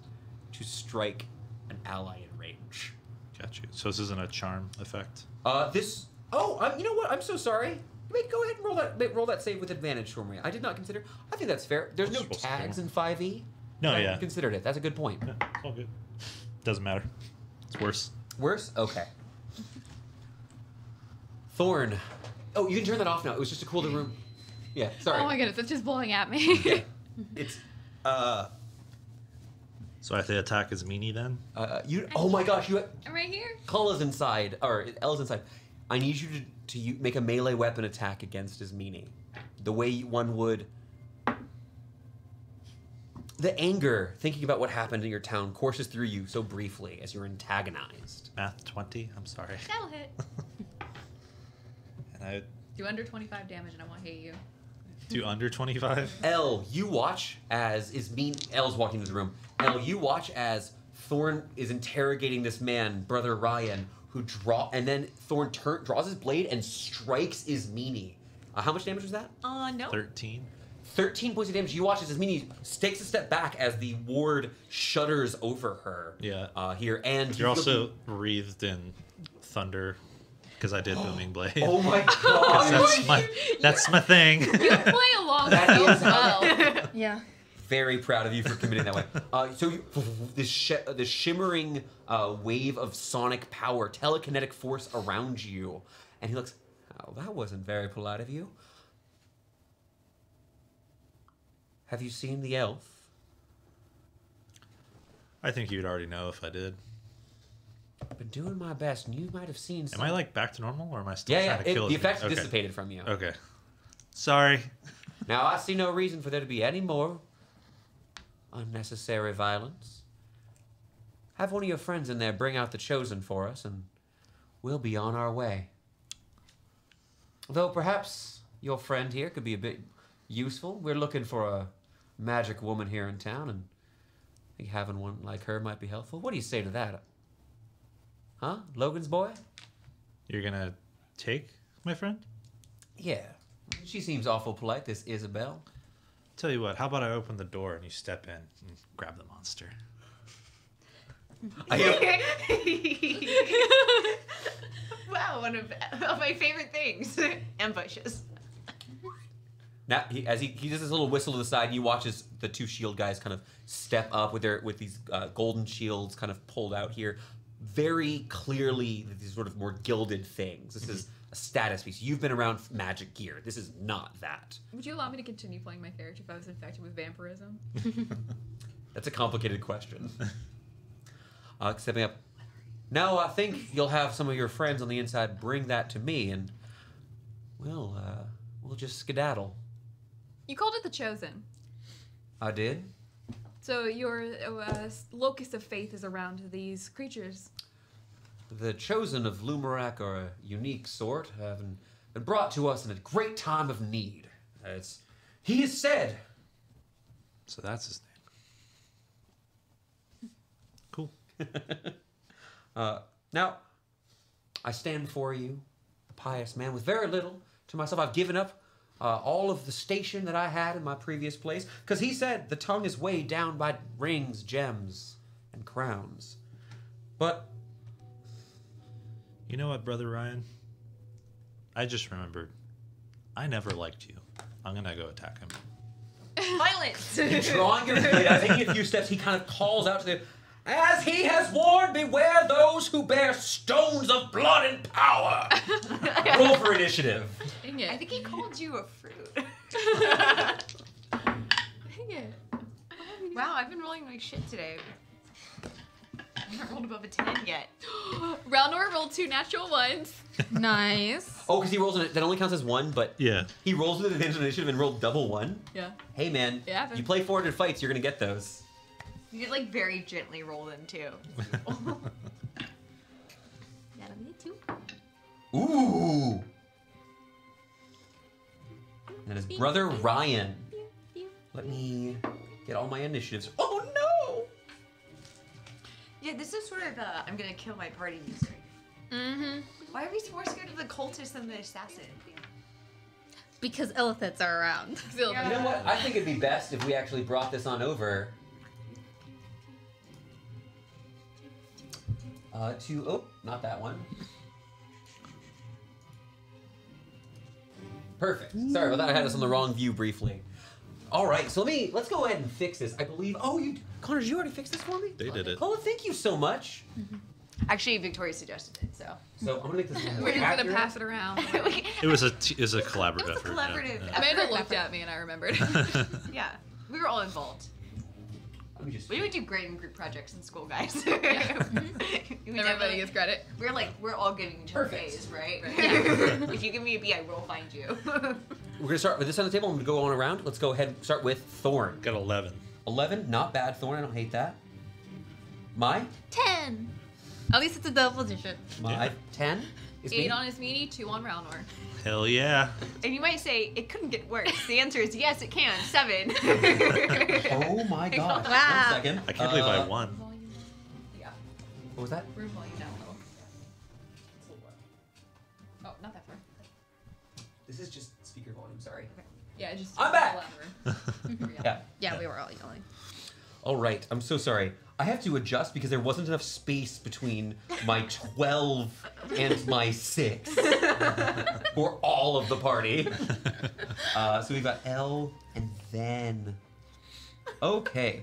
to strike an ally in range. Got you. So this isn't a charm effect? You know what? I'm so sorry. Go ahead and roll that save with advantage for me. I did not consider. I think that's fair. There's no tags in 5e. No, I yeah. hadn't considered it. That's a good point. Yeah, it's all good. Doesn't matter. It's worse. Worse? Okay. Thorne. Oh, you can turn that off now. It was just to cool the room. Yeah, sorry. Oh my goodness, it's just blowing at me. Yeah. It's, So I have to attack as meanie then? oh my gosh, I'm right here. Culla's inside, or Ella's inside. I need you to make a melee weapon attack against his meanie. The way one would... The anger, thinking about what happened in your town, courses through you so briefly as you're antagonized. Math 20? I'm sorry. That'll hit. And I Do under 25 damage and I won't hit you. do under 25? Elle, you watch as Elle's walking into the room. Elle, you watch as Thorne is interrogating this man, Brother Ryan, and then Thorne draws his blade and strikes his meanie. How much damage was that? No. 13. 13 points of damage. You watch as his meanie takes a step back as the ward shudders over her. Yeah. Here, and You're also wreathed in thunder because I did Booming Blade. Oh my god! That's my thing. You play along That so is- well. Yeah. Very proud of you for committing that way. This shimmering wave of sonic power, telekinetic force around you, and he looks. Oh, that wasn't very polite of you. Have you seen the elf? I think you'd already know if I did. I've been doing my best, and you might have seen. Am I like back to normal, or am I still trying to kill the his effects okay. dissipated from you. Okay. Sorry. Now I see no reason for there to be any more unnecessary violence. Have one of your friends in there bring out the Chosen for us, and we'll be on our way. Though perhaps your friend here could be a bit useful. We're looking for a magic woman here in town, and I think having one like her might be helpful. What do you say to that? Huh? Logan's boy? You're gonna take my friend? Yeah. She seems awful polite, this Isabel. Tell you what, how about I open the door and you step in and grab the monster? Wow, one of my favorite things. Ambushes. Now, he does this little whistle to the side, and you watch as the two shield guys kind of step up with these golden shields kind of pulled out here. Very clearly, these sort of more gilded things. This is a status piece. You've been around magic gear. This is not that. Would you allow me to continue playing my character if I was infected with vampirism? That's a complicated question. Stepping up. Now I think you'll have some of your friends on the inside bring that to me, and we'll just skedaddle. You called it the Chosen. I did? So your locus of faith is around these creatures. The Chosen of Lumerak are a unique sort, having been brought to us in a great time of need. He has said. So that's his name. Cool. Now, I stand before you, a pious man with very little to myself. I've given up all of the station that I had in my previous place, because he said the tongue is weighed down by rings, gems, and crowns. But you know what, Brother Ryan? I just remembered. I never liked you. I'm gonna go attack him. Violence! drawing your blade, taking a few steps, he kind of calls out to them, "As he has warned, beware those who bear stones of blood and power." Roll for initiative. Dang it. I think he called you a fruit. Dang it. Wow, I've been rolling like shit today. I haven't rolled above a 10 yet. Ralnor rolled 2 natural ones. Nice. Oh, because he rolls it. That only counts as 1, but Yeah. he rolls with advantage initiative and rolled double 1. Yeah. Hey, man, Yeah, you play 400 fights, you're going to get those. You could like very gently roll them too. That'll be it too. Ooh. And his brother Ryan. Let me get all my initiatives. Oh no! Yeah, this is sort of I'm gonna kill my party music. Mm-hmm. Why are we more scared of the cultist than the assassin? Because Illithids are around. You know what? I think it'd be best if we actually brought this on over to, oh, not that one. Perfect. Sorry about that. I had us on the wrong view briefly. All right, so let's go ahead and fix this. I believe. Oh, Connor, did you already fix this for me? They did it. Oh, thank you so much. Actually, Victoria suggested it, so. So I'm gonna make this. We're just gonna pass it around. It was a collaborative It was a effort. collaborative Yeah. effort. Amanda looked at me and I remembered. Yeah, we were all involved. Let me just. We would do great in group projects in school, guys. Everybody gets credit. We're all giving each other Perfect. A's, right? Yeah. If you give me a B, I will find you. We're gonna start with this on the table. I'm gonna go on around. Let's go ahead and start with Thorne. Got 11. 11, not bad. Thorne, I don't hate that. My 10. At least it's a double digit. my 10 is 8 me. on his meaty, 2 on Ralnor. Hell yeah. And you might say, it couldn't get worse. The answer is yes, it can. 7. Oh my gosh! Wow. 1 second. I can't believe I won. Volume. Yeah. What was that? Room volume down a little. Oh, not that far. This is just speaker volume. Sorry. Yeah, just. I'm back! Yeah. Yeah, we were all yelling. All right. I'm so sorry. I have to adjust because there wasn't enough space between my 12 and my 6 for all of the party. So we've got L and then. Okay.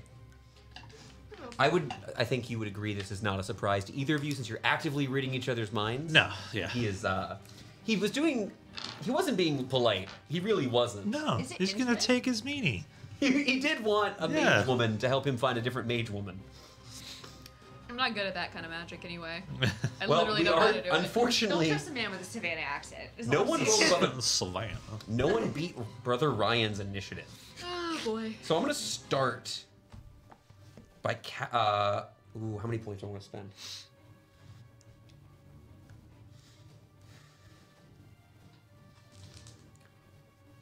I think you would agree this is not a surprise to either of you since you're actively reading each other's minds. No, yeah. He is, he wasn't being polite. He really wasn't. No, Is it he's gonna instant? take his meanie. He did want a Yeah. mage woman to help him find a different mage woman. I'm not good at that kind of magic anyway. I Well, literally we don't know are, how to do it. unfortunately, Don't trust a man with a Savannah accent. is No all I'm one saying. rolled above Savannah. no one beat Brother Ryan's initiative. Oh boy. So I'm gonna start by ooh, how many points do I want to spend?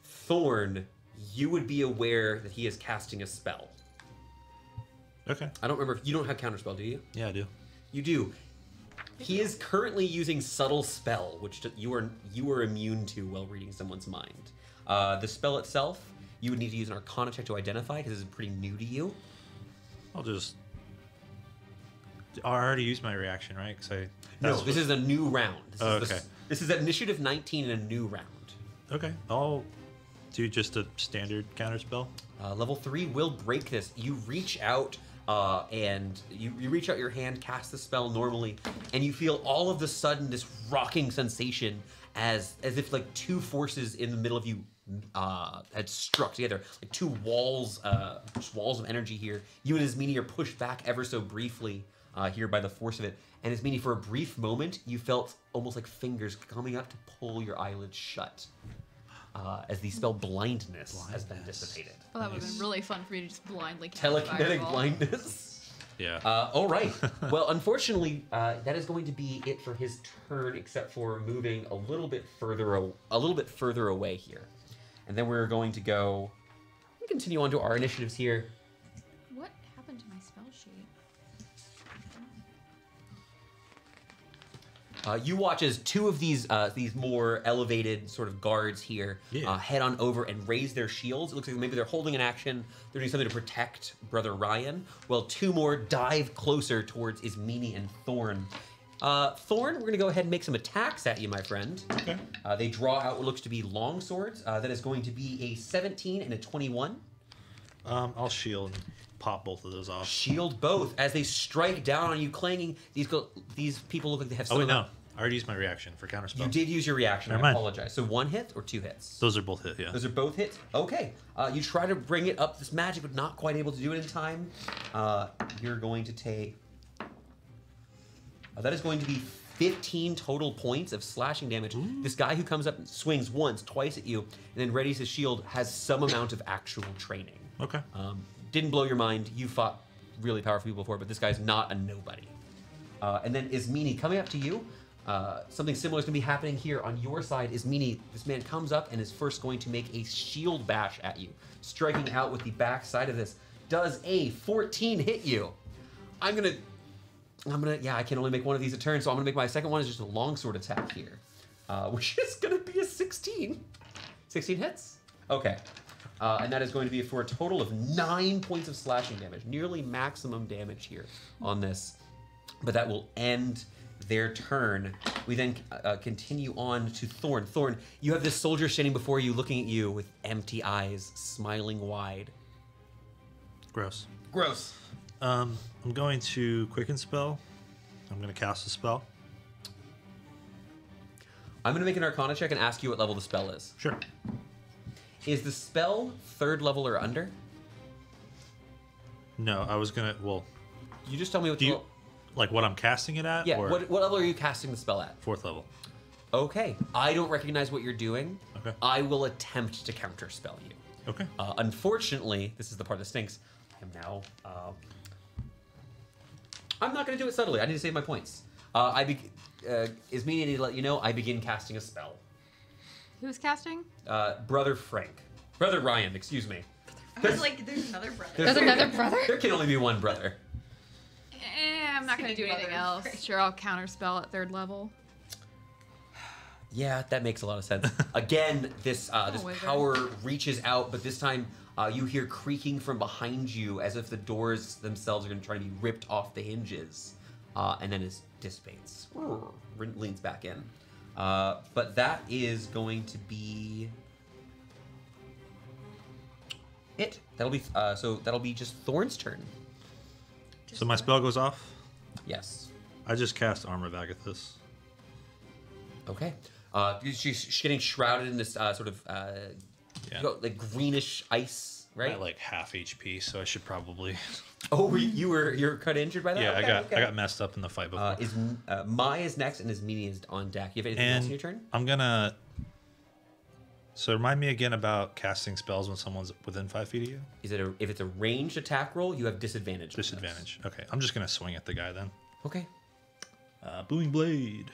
Thorne, you would be aware that he is casting a spell. Okay. I don't remember if you don't have counterspell, do you? Yeah, I do. You do. He is currently using subtle spell, which you are immune to while reading someone's mind. The spell itself, you would need to use an Arcana check to identify because this is pretty new to you. I'll just. I already used my reaction, right? No, this is a new round. This is initiative 19 in a new round. Okay. I'll do just a standard counterspell. Level 3 will break this. You reach out and you reach out your hand, cast the spell normally, and you feel all of the sudden this rocking sensation as if like two forces in the middle of you had struck together, like two walls, just walls of energy here. You and Ismini are pushed back ever so briefly here by the force of it. And Ismini, for a brief moment, you felt almost like fingers coming up to pull your eyelids shut. As the spell blindness has been dissipated. Well, that would have been really fun for you to just blindly cast Telekinetic Fireball. blindness. Yeah. All right. Well, unfortunately, that is going to be it for his turn, except for moving a little bit further away here, and then we're going to go. We continue on to our initiatives here. What happened to my spell sheet? You watch as two of these more elevated sort of guards here head on over and raise their shields. It looks like maybe they're holding an action. They're doing something to protect Brother Ryan. While two more dive closer towards Ismini and Thorne. Thorne, we're going to go ahead and make some attacks at you, my friend. Okay. They draw out what looks to be long swords. That is going to be a 17 and a 21. I'll shield and pop both of those off. Shield both as they strike down on you, clanging. These people look like they have. Oh wait, no. I already used my reaction for counterspell. You did use your reaction. Never I mind. apologize. So one hit or two hits? Those are both hit, yeah. Those are both hits? Okay. You try to bring it up this magic, but not quite able to do it in time. You're going to take... that is going to be 15 total points of slashing damage. Ooh. This guy who comes up and swings once, twice at you, and then readies his shield has some amount of actual training. Okay. Didn't blow your mind. You fought really powerful people before, but this guy's not a nobody. And then Ismini, coming up to you, something similar is going to be happening here on your side. Ismini, this man comes up and is first going to make a shield bash at you, striking out with the back side of this. Does a 14 hit you? Yeah, I can only make one of these a turn, so I'm gonna make my second one is just a longsword attack here, which is gonna be a 16. 16 hits? Okay. And that is going to be for a total of 9 points of slashing damage, nearly maximum damage here on this. But that will end their turn. We then continue on to Thorne. Thorne, you have this soldier standing before you, looking at you with empty eyes, smiling wide. Gross. Gross. I'm going to quicken spell. I'm going to cast a spell. I'm going to make an Arcana check and ask you what level the spell is. Sure. Is the spell 3rd level or under? No, I was going to... Well... You just tell me what do you, like what I'm casting it at? Yeah, or what level are you casting the spell at? 4th level. Okay. I don't recognize what you're doing. Okay. I will attempt to counterspell you. Okay. Unfortunately, this is the part that stinks. I am now... I'm not going to do it subtly. I need to save my points. Is meaning to let you know I begin casting a spell. Who's casting? Brother Ryan, excuse me. I was like, there's another brother. There's another brother? There can only be one brother. I'm not going to do anything else. Sure, I'll counterspell at 3rd level. Yeah, that makes a lot of sense. Again, this power reaches out, but this time you hear creaking from behind you as if the doors themselves are going to try to be ripped off the hinges. And then it dissipates. Leans back in. But that is going to be it. That'll be so that'll be just Thorne's turn. So my spell goes off? Yes. I just cast Armor of Agathis. Okay. She's getting shrouded in this sort of like greenish ice, right? I'm at like half HP, so I should probably. Oh, you're kind of injured by that? Yeah, Okay, I got messed up in the fight before. Mai is next, and Ismini is on deck. You have anything else in your turn? I'm gonna. So remind me again about casting spells when someone's within 5 feet of you. If it's a ranged attack roll, you have disadvantage. Disadvantage. Okay, I'm just gonna swing at the guy then. Okay. Booming blade.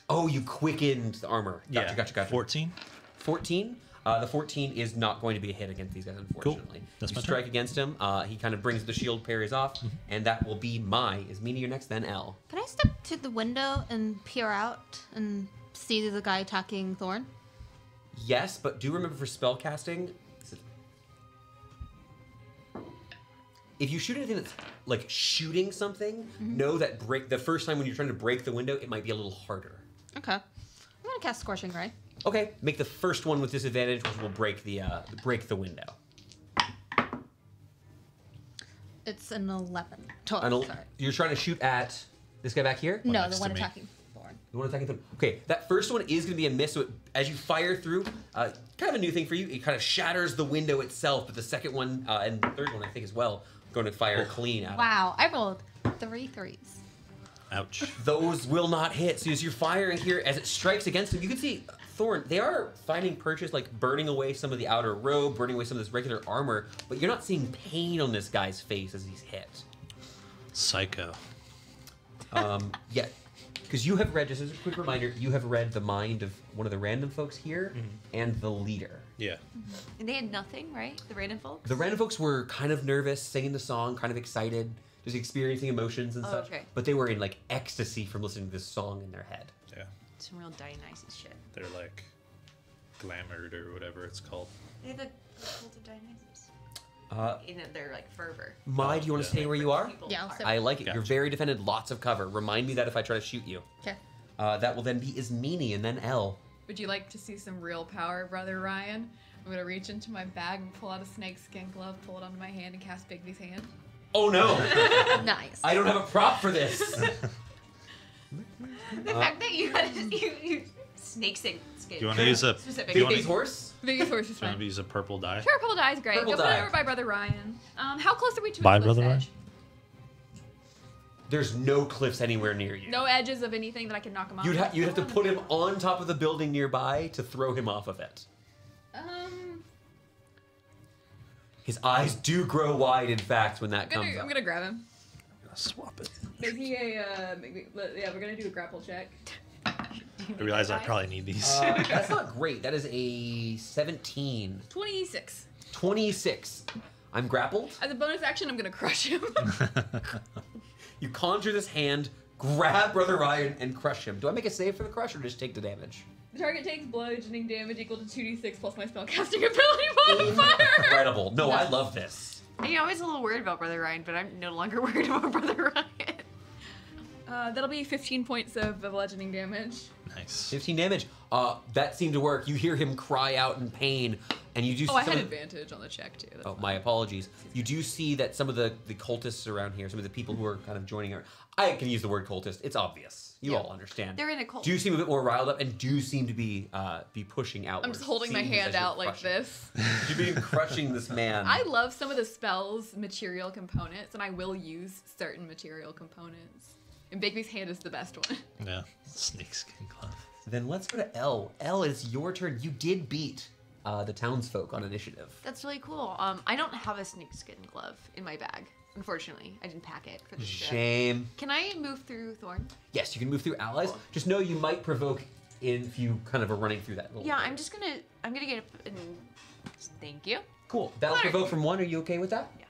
Oh, you quickened the armor. Gotcha. 14. 14. The 14 is not going to be a hit against these guys, unfortunately. Cool. That's you my strike turn. against him. He kind of brings the shield, parries off, and that will be Mai. Ismini, you're next, then L. Can I step to the window and peer out and see the guy attacking Thorne? Yes, but do remember for spell casting, if you shoot anything that's like shooting something, know that the first time when you're trying to break the window, it might be a little harder. Okay. I'm gonna cast Scorching Ray. Okay, make the first one with disadvantage, which will break the window. It's an 11 total. Sorry. You're trying to shoot at this guy back here? No, next the one to me. attacking Thorne. The one attacking Thorne. Okay, that first one is going to be a miss. So as you fire through, kind of a new thing for you. It kind of shatters the window itself. But the second one and the third one, I think, as well, going to fire clean out. Wow, I rolled 3 3s. Ouch. Those will not hit. So as you're firing here, as it strikes against them, you can see Thorne. They are finding purchase, like burning away some of the outer robe, burning away some of this regular armor. But you're not seeing pain on this guy's face as he's hit. Psycho. Yeah, because you have read, just as a quick reminder, you have read the mind of one of the random folks here and the leader. Yeah. And they had nothing, right? The random folks? The random folks were kind of nervous, singing the song, kind of excited, just experiencing emotions and such. Okay. But they were in like ecstasy from listening to this song in their head. Yeah. Some real Dionysus shit. They're like glamored or whatever it's called. They're the cult of Dionysus. In their like fervor. Mai, do you want to yeah. stay where you are? People Yeah, I'll are. stay- I like it. Gotcha. You're very defended, lots of cover. Remind me that if I try to shoot you. Okay. That will then be Ismini and then L. Would you like to see some real power, Brother Ryan? I'm gonna reach into my bag and pull out a snakeskin glove, pull it onto my hand, and cast Bigby's hand. Oh no! Nice. I don't have a prop for this. The fact that you had you snake skin. Do you want to use a? Specific. Do you want Bigby's to horse? Bigby's horse is fine. use a purple die? Sure, purple die is great. Purple Go put die. it over by Brother Ryan. How close are we to Bye, a cliff's Brother edge? There's no cliffs anywhere near you. No edges of anything that I can knock him off. You'd have to put him on top of the building nearby to throw him off of it. His eyes do grow wide, in fact, when that comes I'm up. gonna grab him. Swap it. Make me a yeah. We're gonna do a grapple check. I realize I probably need these. That's not great. That is a 17. 26. 26. I'm grappled. As a bonus action, I'm gonna crush him. You conjure this hand, grab Brother Ryan, and crush him. Do I make a save for the crush or just take the damage? The target takes bludgeoning damage equal to 2d6 plus my spellcasting ability modifier. Incredible. No, I love this. You know, I was a little worried about Brother Ryan, but I'm no longer worried about Brother Ryan. That'll be 15 points of bludgeoning damage. Nice. 15 damage. That seemed to work. You hear him cry out in pain, and you do see Oh, I some had of- advantage on the check too. That's Oh, fine. my apologies. You do see that some of the cultists around here, some of the people who are kind of joining our... I can use the word cultist. It's obvious. You Yeah. all understand. They're in a cult. Do seem a bit more riled up and do seem to be pushing out. I'm just holding my hand out like this. You've been crushing this man. I love some of the spells' material components, and I will use certain material components. And Bigby's hand is the best one. Yeah. Snakeskin glove. Then let's go to L. L, it's your turn. You did beat the townsfolk on initiative. That's really cool. I don't have a snakeskin glove in my bag. Unfortunately, I didn't pack it for this trip. Shame. Can I move through Thorne? Yes, you can move through allies. Just know you might provoke if you kind of are running through that little Yeah, area. I'm gonna get up and thank you. Cool. That'll Flutter. provoke from 1. Are you okay with that? Yeah.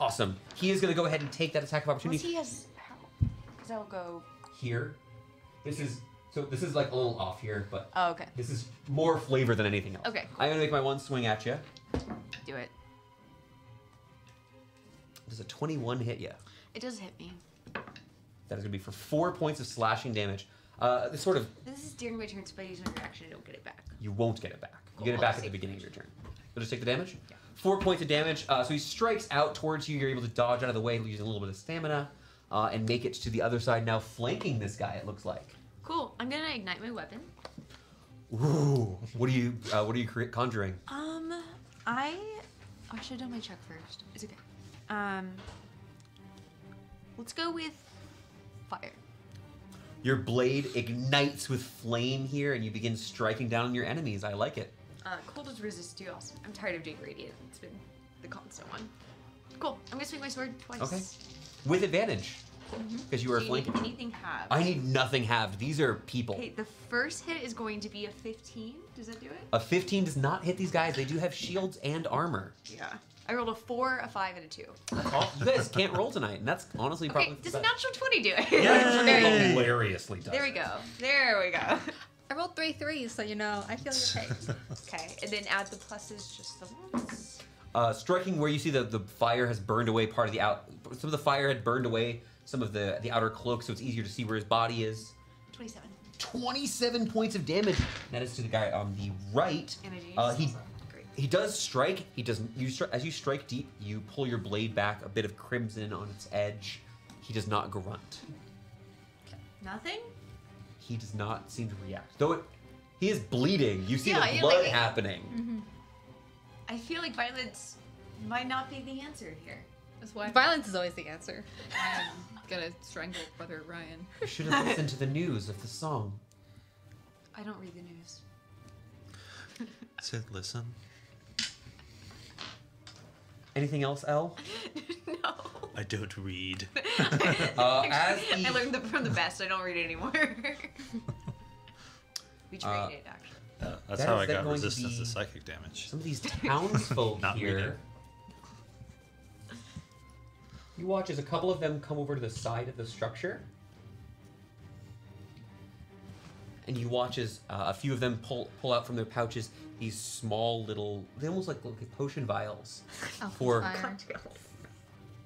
Awesome. He is going to go ahead and take that attack of Unless opportunity he has power. Because I'll go. here. This is like a little off here, but Oh, okay. this is more flavor than anything else. Okay, cool. I'm going to make my one swing at you. Do it. Does a 21 hit you? It does hit me. That is going to be for 4 points of slashing damage. This sort of, This is during my turn, so if I use my reaction, I don't get it back. you won't get it back. You Cool, get it I'll back just at the take beginning of damage. your turn. You'll just take the damage? Yeah. 4 points of damage. So he strikes out towards you. You're able to dodge out of the way using a little bit of stamina and make it to the other side, now flanking this guy, it looks like. Cool. I'm gonna ignite my weapon. Ooh. What are you conjuring? I should have done my check first. It's okay. Let's go with fire. Your blade ignites with flame here, and you begin striking down on your enemies. I like it. Cold is resist too. Also, I'm tired of doing radiant. It's been the constant one. Cool. I'm gonna swing my sword twice. Okay. With advantage, because you are Do you need flanking. anything halved? I need nothing halved. These are people. Okay, the first hit is going to be a 15. Does that do it? A 15 does not hit these guys. They do have shields and armor. Yeah. I rolled a 4, a 5, and a 2. You guys can't roll tonight, and that's honestly probably Okay, does the a best. natural 20 do it? Yeah, There- it hilariously does. There we go. There we go. I rolled 3 3s, so you know, I feel your pain. Okay, and then add the pluses just the once. Striking where you see the fire has burned away part of the out. Some of the fire had burned away some of the outer cloak, so it's easier to see where his body is. 27. 27 points of damage. That is to the guy on the right. And I do He Great. He does strike. He doesn't. As you strike deep, you pull your blade back. A bit of crimson on its edge. He does not grunt. Nothing? He does not seem to react. Though he is bleeding. You see Yeah, the blood like- happening. I feel like violence might not be the answer here. That's why Violence is always the answer. I'm gonna strangle Brother Ryan. You should have listened to the news of the song. I don't read the news. Said, listen. Anything else, Elle? No. I don't read. As I the, learned from the best. I don't read it anymore. We trade it, actually. That's That how is I then got going to resistance to be- psychic damage. some of these townsfolk Not here. reading. You watch as a couple of them come over to the side of the structure. And you watch as a few of them pull out from their pouches these small little, they almost look like potion vials for Fire.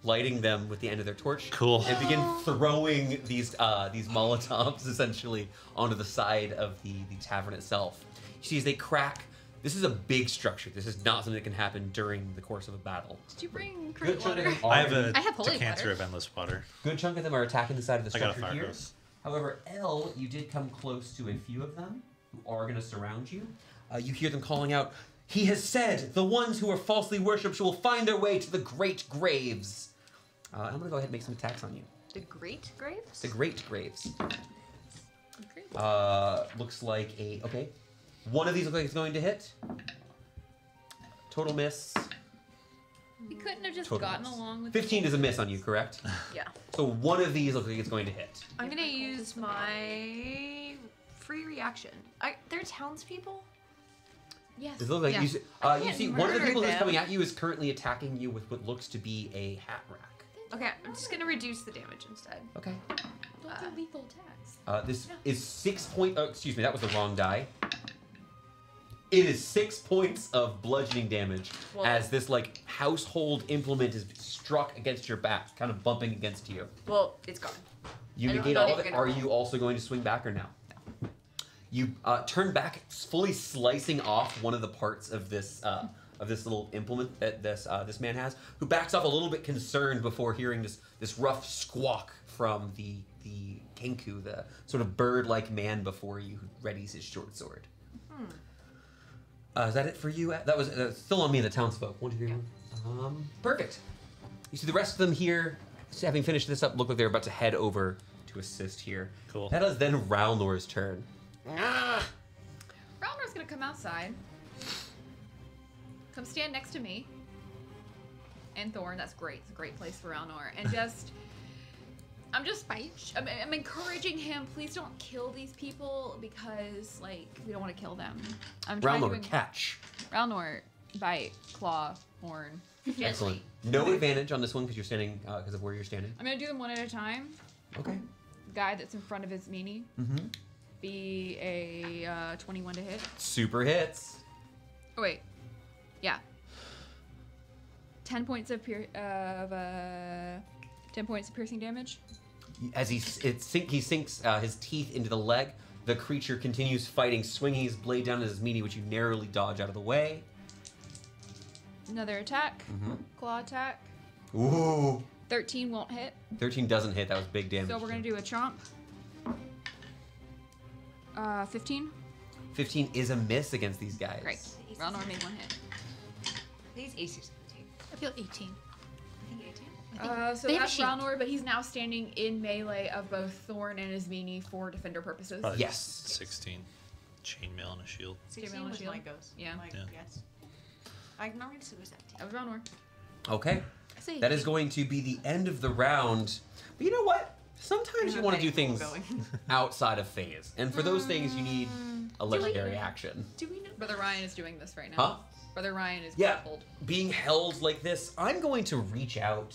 lighting them with the end of their torch. Cool. And begin throwing these Molotovs essentially onto the side of the tavern itself. You see as they crack. This is a big structure. This is not something that can happen during the course of a battle. Did you bring Good crate chunk of water? them I have already- a I have holy decanter water. of endless water. good chunk of them are attacking the side of the I got a structure fire here. hose. However, Elle, you did come close to a few of them who are going to surround you. You hear them calling out, "He has said, the ones who are falsely worshipped will find their way to the great graves." I'm going to go ahead and make some attacks on you. The Great Graves? The great graves. Great. Looks like okay. One of these looks like it's going to hit. Total miss. We couldn't have just Total gotten miss. along with 15 is a miss on you, correct? Yeah. So one of these looks like it's going to hit. I'm gonna use my free reaction. They're townspeople? Yes. Does it look like Yeah. you can't see one of the murder people that's them. coming at you is currently attacking you with what looks to be a hat rack. Okay, I'm just gonna reduce the damage instead. Okay. Don't do lethal attacks. This is 6 points. Oh, excuse me, that was the wrong die. It is 6 points of bludgeoning damage Whoa. as this like household implement is struck against your back, kind of bumping against you. Well, it's gone. You I'm negate not all of even it. gonna Are roll. you also going to swing back or no? You turn back, fully slicing off one of the parts of this little implement that this man has, who backs off a little bit concerned before hearing this rough squawk from the Kenku, the sort of bird-like man before you who readies his short sword. Is that it for you? That was still on me and the townsfolk. 1, 2, 3, 1. Perfect. You see the rest of them here, having finished this up, look like they're about to head over to assist here. Cool. That is then Ralnor's turn. Ralnor's gonna come outside. Come stand next to me. And Thorne, that's great. It's a great place for Ralnor. And I'm encouraging him, please don't kill these people because, like, we don't want to kill them. I'm trying Ralnor, to... catch. Ralnor, bite, claw, horn. Excellent. No advantage on this one because you're standing, because of where you're standing. I'm gonna do them one at a time. Okay. Guy that's in front of his meanie. Mm-hmm. Be a 21 to hit. Super hits. Oh wait, yeah. 10 points of 10 points of piercing damage. As he sinks his teeth into the leg, the creature continues fighting, swinging his blade down at his meaty, which you narrowly dodge out of the way. Another attack, Mhm. claw attack. Ooh. 13 won't hit, 13 doesn't hit. That was big damage. so we're gonna do a chomp. 15. 15 is a miss against these guys. Great. Ralnor made one hit. These AC 17. I feel 18. I think 18. So They have a that's shield. Ralnor, but he's now standing in melee of both Thorne and his meanie for defender purposes. Probably Yes. 16. Chainmail and a shield. 16 on the was shield? my ghost. Yeah. My Yeah. guess. I ignored it, so it was 17. That was Ralnor. Okay. I say That is going to be the end of the round. But you know what? Sometimes you want to do things outside of phase. And for those things, you need a legendary action. Do we know? Brother Ryan is doing this right now. Huh? Brother Ryan is Yeah. grappled. Being held like this, I'm going to reach out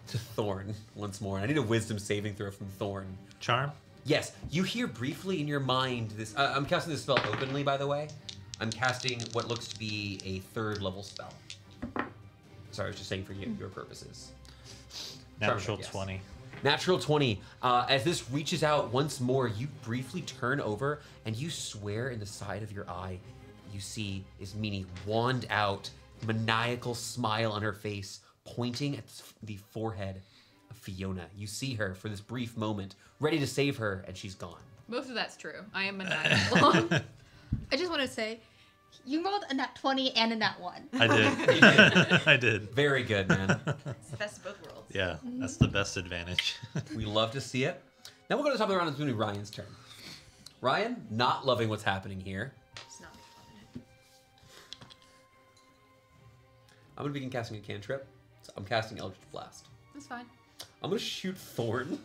to Thorne once more. I need a wisdom saving throw from Thorne. Charm? Yes, you hear briefly in your mind this. I'm casting this spell openly, by the way. I'm casting what looks to be a 3rd level spell. Sorry, I was just saying for your purposes. Natural Yes. 20. Natural 20. As this reaches out once more, you briefly turn over and you swear in the side of your eye, you see is Meanie wand out, maniacal smile on her face, pointing at the forehead of Fiona. You see her for this brief moment, ready to save her, and she's gone. Most of that's true. I am maniacal. I just want to say, you rolled a nat 20 and a nat 1. I did. You did. I did. Very good, man. It's the best of both worlds. Yeah, that's the best advantage. We love to see it. Now we'll go to the top of the round. It's going to be Ryan's turn. Ryan, not loving what's happening here. It's not I'm going to begin casting a cantrip. So I'm casting Eldritch Blast. That's fine. I'm going to shoot Thorne.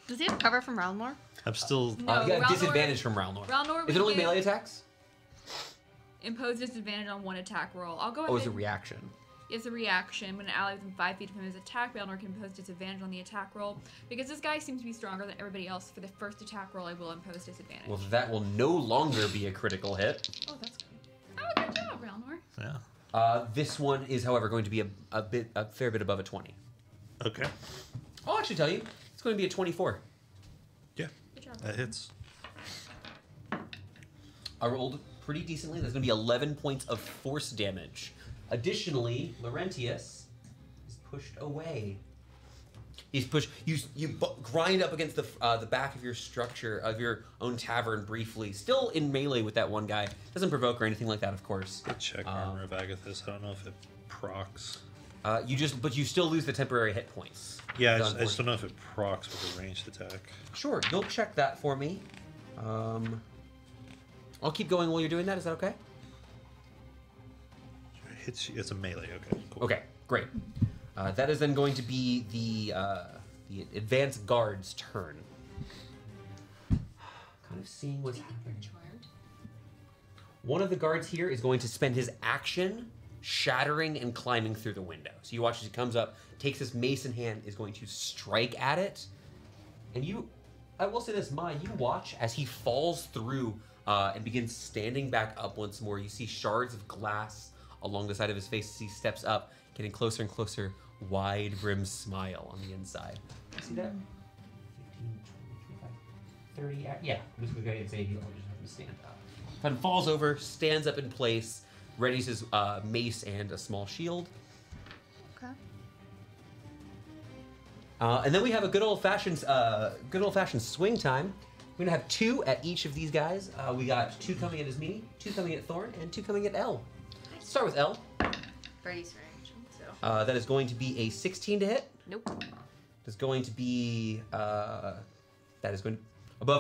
Does he have cover from Roundmore? I'm still. No, You got Ralnor- disadvantage from Ralnor. Ralnor Is it only would melee get- attacks? Impose disadvantage on one attack roll. I'll go ahead. Oh, it's a reaction. It's a reaction. When an ally within 5 feet of him is attacked, Balnor can impose disadvantage on the attack roll. Because this guy seems to be stronger than everybody else, for the first attack roll, I will impose disadvantage. Well, that will no longer be a critical hit. Oh, that's good. Oh, good job, Balnor. Yeah. This one is, however, going to be a fair bit above a 20. Okay. I'll actually tell you, it's going to be a 24. Yeah. Good job. That hits. I rolled pretty decently. There's going to be 11 points of force damage. Additionally, Laurentius is pushed away. He's pushed. You grind up against the back of your structure of your own tavern briefly. Still in melee with that one guy. Doesn't provoke or anything like that, of course. Good check armor of Agathis. I don't know if it procs. But you still lose the temporary hit points. Yeah, I just don't know if it procs with a ranged attack. Sure, you'll check that for me. I'll keep going while you're doing that. Is that okay? It hits you. It's a melee. Okay. Cool. Okay, great. That is then going to be the advanced guard's turn. Kind of seeing what's happening. One of the guards here is going to spend his action shattering and climbing through the window. So you watch as he comes up, takes his mace in hand, is going to strike at it. And I will say this, Mai, you watch as he falls through and begins standing back up once more. You see shards of glass along the side of his face as he steps up, getting closer and closer, wide brim smile on the inside. You see that? 15, 20, 25, 30, yeah. I'm just going to say he'll just have to stand up. Then falls over, stands up in place, readies his mace and a small shield. Okay. And then we have a good old fashioned swing time. We're gonna have 2 at each of these guys. We got 2 coming at Ismini, 2 coming at Thorne, and 2 coming at L. Start with L. Brady's range. So. That is going to be a 16 to hit. Nope. That's going to be above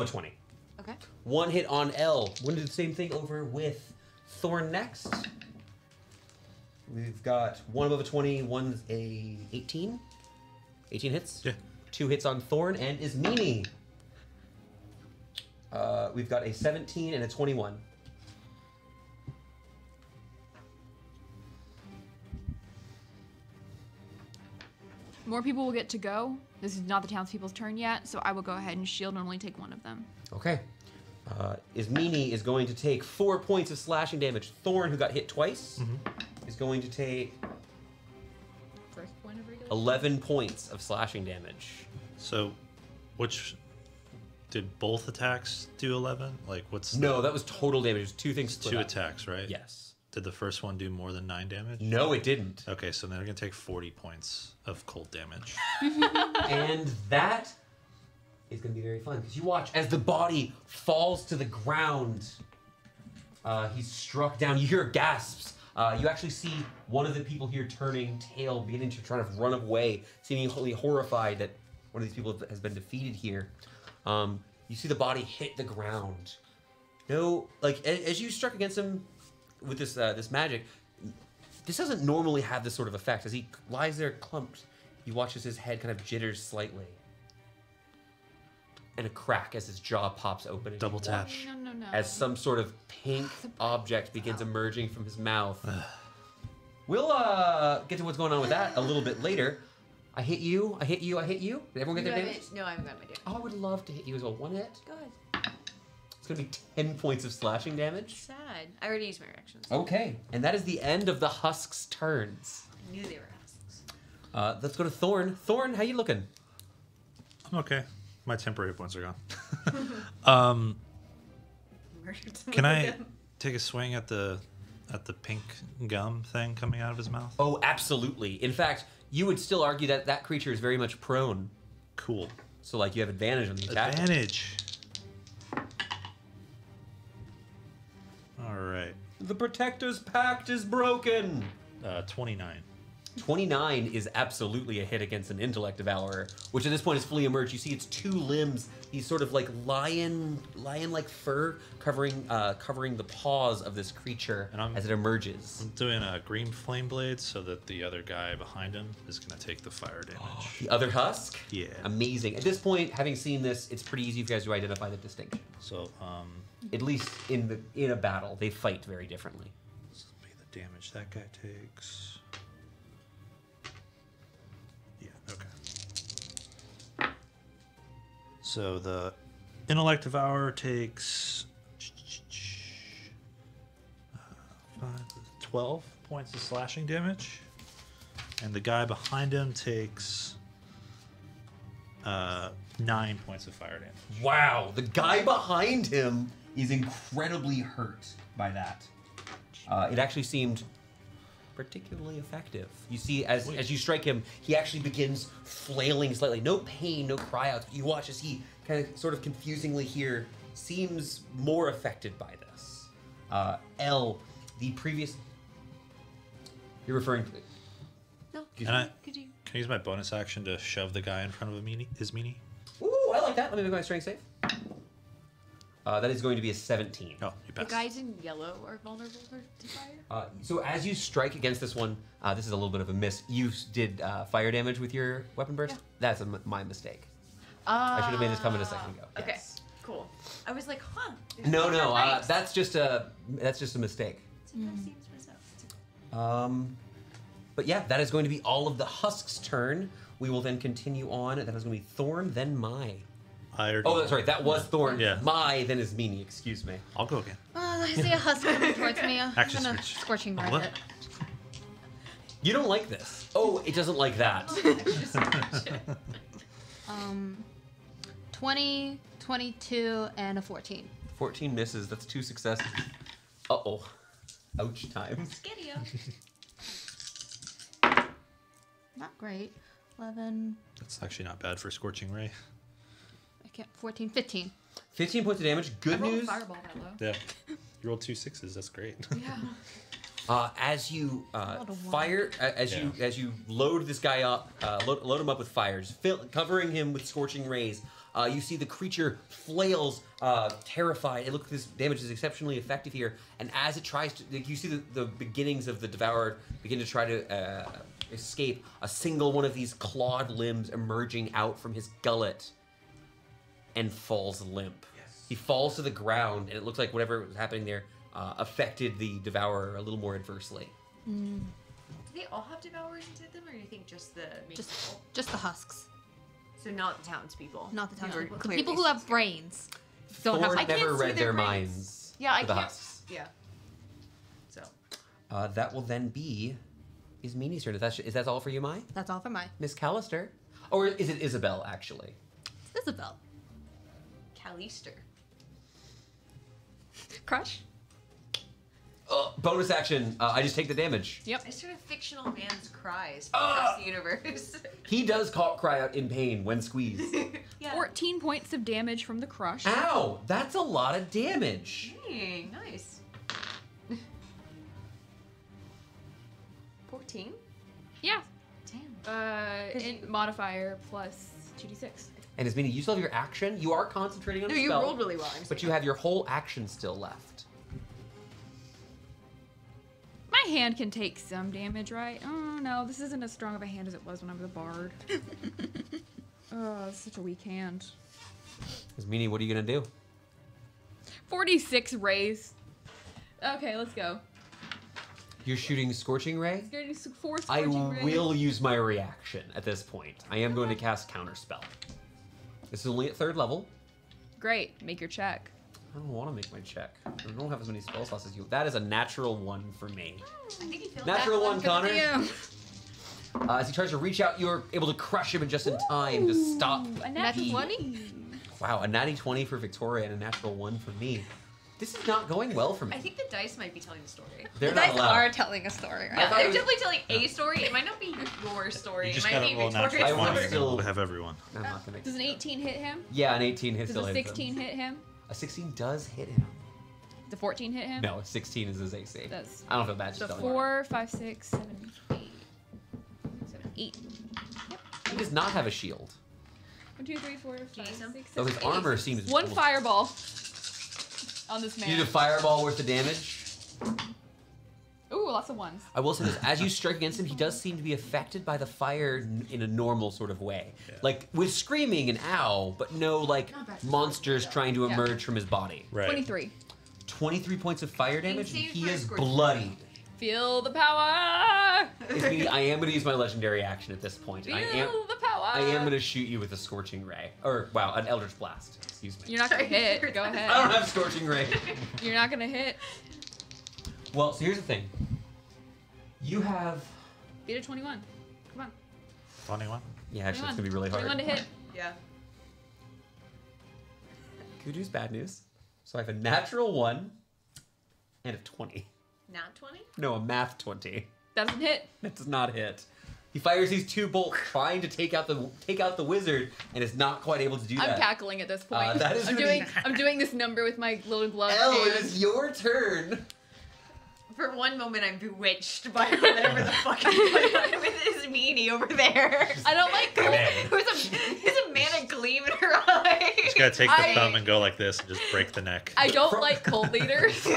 a 20. Okay. 1 hit on L. We're gonna do the same thing over with Thorne next. We've got 1 above a 20, 1's a 18. 18 hits. Yeah. 2 hits on Thorne and Ismini. We've got a 17 and a 21. More people will get to go. This is not the townspeople's turn yet, so I will go ahead and shield and only take one of them. Okay. Ismini is going to take 4 points of slashing damage. Thorne, who got hit twice, is going to take First point of regulation. 11 points of slashing damage. So, did both attacks do 11? Like, what's No, that was total damage. It was 2 things the, split 2 up. attacks, right? Yes. Did the first one do more than 9 damage? No, it didn't. Okay, so they're gonna take 40 points of cold damage. And that is going to be very fun because you watch as the body falls to the ground. He's struck down. You hear gasps. You actually see one of the people here turning tail, beginning to try to run away, seemingly horrified that one of these people has been defeated here. You see the body hit the ground. No, like as you struck against him with this magic, this doesn't normally have this sort of effect. As he lies there clumped, you watch as his head kind of jitters slightly. And a crack as his jaw pops open. And Double you tap. watch No. as some sort of pink object begins emerging from his mouth. We'll get to what's going on with that a little bit later. I hit you. Did everyone get their damage? No, I haven't got my damage. Oh, I would love to hit you as well. 1 hit. Good. It's going to be 10 points of slashing damage. Sad. I already used my reactions. Okay, and that is the end of the Husk's turns. I knew they were husks. Let's go to Thorne. Thorne, how you looking? I'm okay. My temporary points are gone. I'm murdered someone. Can I with him. take a swing at the pink gum thing coming out of his mouth? Oh, absolutely. In fact, you would still argue that that creature is very much prone. Cool. So, like, you have advantage on the attack. Advantage. All right. The Protector's Pact is broken. 29. 29 is absolutely a hit against an Intellect Devourer, which at this point is fully emerged. You see its two limbs, these sort of like lion-like fur covering the paws of this creature And as it emerges. I'm doing a green flame blade so that the other guy behind him is going to take the fire damage. The other husk? Yeah. Amazing. At this point, having seen this, it's pretty easy for you guys to identify the distinction. So, At least in a battle, they fight very differently. this will be the damage that guy takes. Yeah, okay. So the Intellect Devourer takes 12 points of slashing damage, and the guy behind him takes 9 points of fire damage. Wow, the guy behind him is incredibly hurt by that. It actually seemed particularly effective. You see, as you strike him, he actually begins flailing slightly. No pain, no cry outs. You watch as he kind of sort of confusingly here seems more affected by this. L, the previous... You're referring to... No. And I, Could you? can I use my bonus action to shove the guy in front of his meanie? Ooh, I like that. Let me make my strength save. That is going to be a 17. Oh, you The passed. guys in yellow are vulnerable to fire. So as you strike against this one, this is a little bit of a miss. You did fire damage with your weapon burst? Yeah. That's my mistake. I should have made this comment a second ago. Okay, Yes. cool. I was like, huh. No, these are no, right. that's just a mistake. Sometimes seems myself. But yeah, that is going to be all of the Husk's turn. We will then continue on. That is going to be Thorne, then Mai. Oh, that's right. That was Thorne. Yeah. Mai, then is Meanie. Excuse me. I'll go again. I see a husk coming towards me. I'm Action gonna switch. scorching ray What? it. You don't like this. Oh, it doesn't like that. 20, 22, and a 14. 14 misses. That's 2 successes. Uh-oh. Ouch time. Skiddy. Not great. 11, That's actually not bad for Scorching Ray. I can't, 14, 15. 15 points of damage. I Good rolled a news. fireball that low. Yeah. You rolled 2 6s. That's great. Yeah. As you rolled a one. fire, as you load this guy up, load him up with fires, covering him with scorching rays. You see the creature flails, terrified. It looks like this damage is exceptionally effective here. And as it tries to, you see the beginnings of the devourer begin to try to escape. A single one of these clawed limbs emerging out from his gullet, and falls limp. Yes. He falls to the ground, and it looks like whatever was happening there affected the devourer a little more adversely. Do they all have devourers inside them, or do you think just the main people? Just the husks, So not the townspeople. not the You were townspeople. The clearly people who have brains don't have Thorne husks. can't never see read their their brains. minds. Yeah, I for the can't. husks. Yeah. So. That will then be is Meanie's turn. Is that all for you, Mai? That's all for my Miss Callister, or is it Isabel actually? Isabel. Callister. Crush. Bonus action. I just take the damage. Yep. I sort of fictional man's cries across the universe. He does cry out in pain when squeezed. Yeah. 14 points of damage from the crush. Ow! That's a lot of damage. Dang, nice. 14? Yeah. Damn. In modifier plus 2d6. And as Meanie, you still have your action. You are concentrating on No, a you spell, rolled really well. I'm but saying. you have your whole action still left. My hand can take some damage, right? Oh no, this isn't as strong of a hand as it was when I was a bard. Oh, it's such a weak hand. As Meanie, what are you gonna do? 46 rays. Okay, let's go. You're shooting Scorching Ray? Getting 4 I scorching rays. will use my reaction at this point. I am going to cast Counterspell. This is only at 3rd level. Great, make your check. I don't want to make my check. I don't have as many spell slots as you. That is a natural 1 for me. I think you feel Natural that 1, Good for Connor. you. As he tries to reach out, you're able to crush him in just in time to stop. A Natural natty 20? Wow, a natty 20 for Victoria and a natural 1 for me. This is not going well for me. I think the dice might be telling the story. They're The not dice allowed. are telling a story, right? Yeah, thought they're it was- definitely telling a story. It might not be your story. You It just might gotta be roll natural Victoria's I want 20 story. still- to have everyone. I'm not gonna. Does an 18 hit him? Yeah, an 18 hit Does still a hits 16 him. hit him? A 16 does hit him. Does a 14 hit him? No, a 16 is his AC. Does. I don't feel bad. So just 4, 5, 6, 7, 8. 7, 8. He does not have a shield. 1, 2, 3, 4, 5, you use 6, them? 7, So his 8. armor seems. One almost- fireball on this You man. did a fireball worth of damage. Ooh, lots of ones. I will say this: as you strike against him, he does seem to be affected by the fire in a normal sort of way, like with screaming and ow, but no like monsters trying to Yeah. emerge from his body. Right. 23. 23 points of fire damage, and Insane he for a is scorching bloodied. Feel the power! I am going to use my legendary action at this point. Feel and the power! I am going to shoot you with a scorching ray, or wow, an eldritch blast. Excuse me. You're not gonna Sorry, hit. Go I don't ahead. have scorching ray. You're not gonna hit. Well, so here's the thing. You have. Beat a 21. Come on. 21. Yeah, actually, it's 21. going to be really hard. 21 to hit. Yeah. Good news, bad news. So I have a natural 1 and a 20. Nat 20? No, a math 20. That doesn't hit. That does not hit. He fires these 2 bolts, trying to take out the wizard, and is not quite able to do that. I'm cackling at this point. That is I'm gonna doing. be- I'm doing this number with my little glove. Elle, hand. it is your turn. For one moment, I'm bewitched by whatever the fuck he's putting on with his meanie over there. I don't like cold. There's a manic gleam in her eye. Just gotta take the I- thumb and go like this and just break the neck. I don't like cold leaders.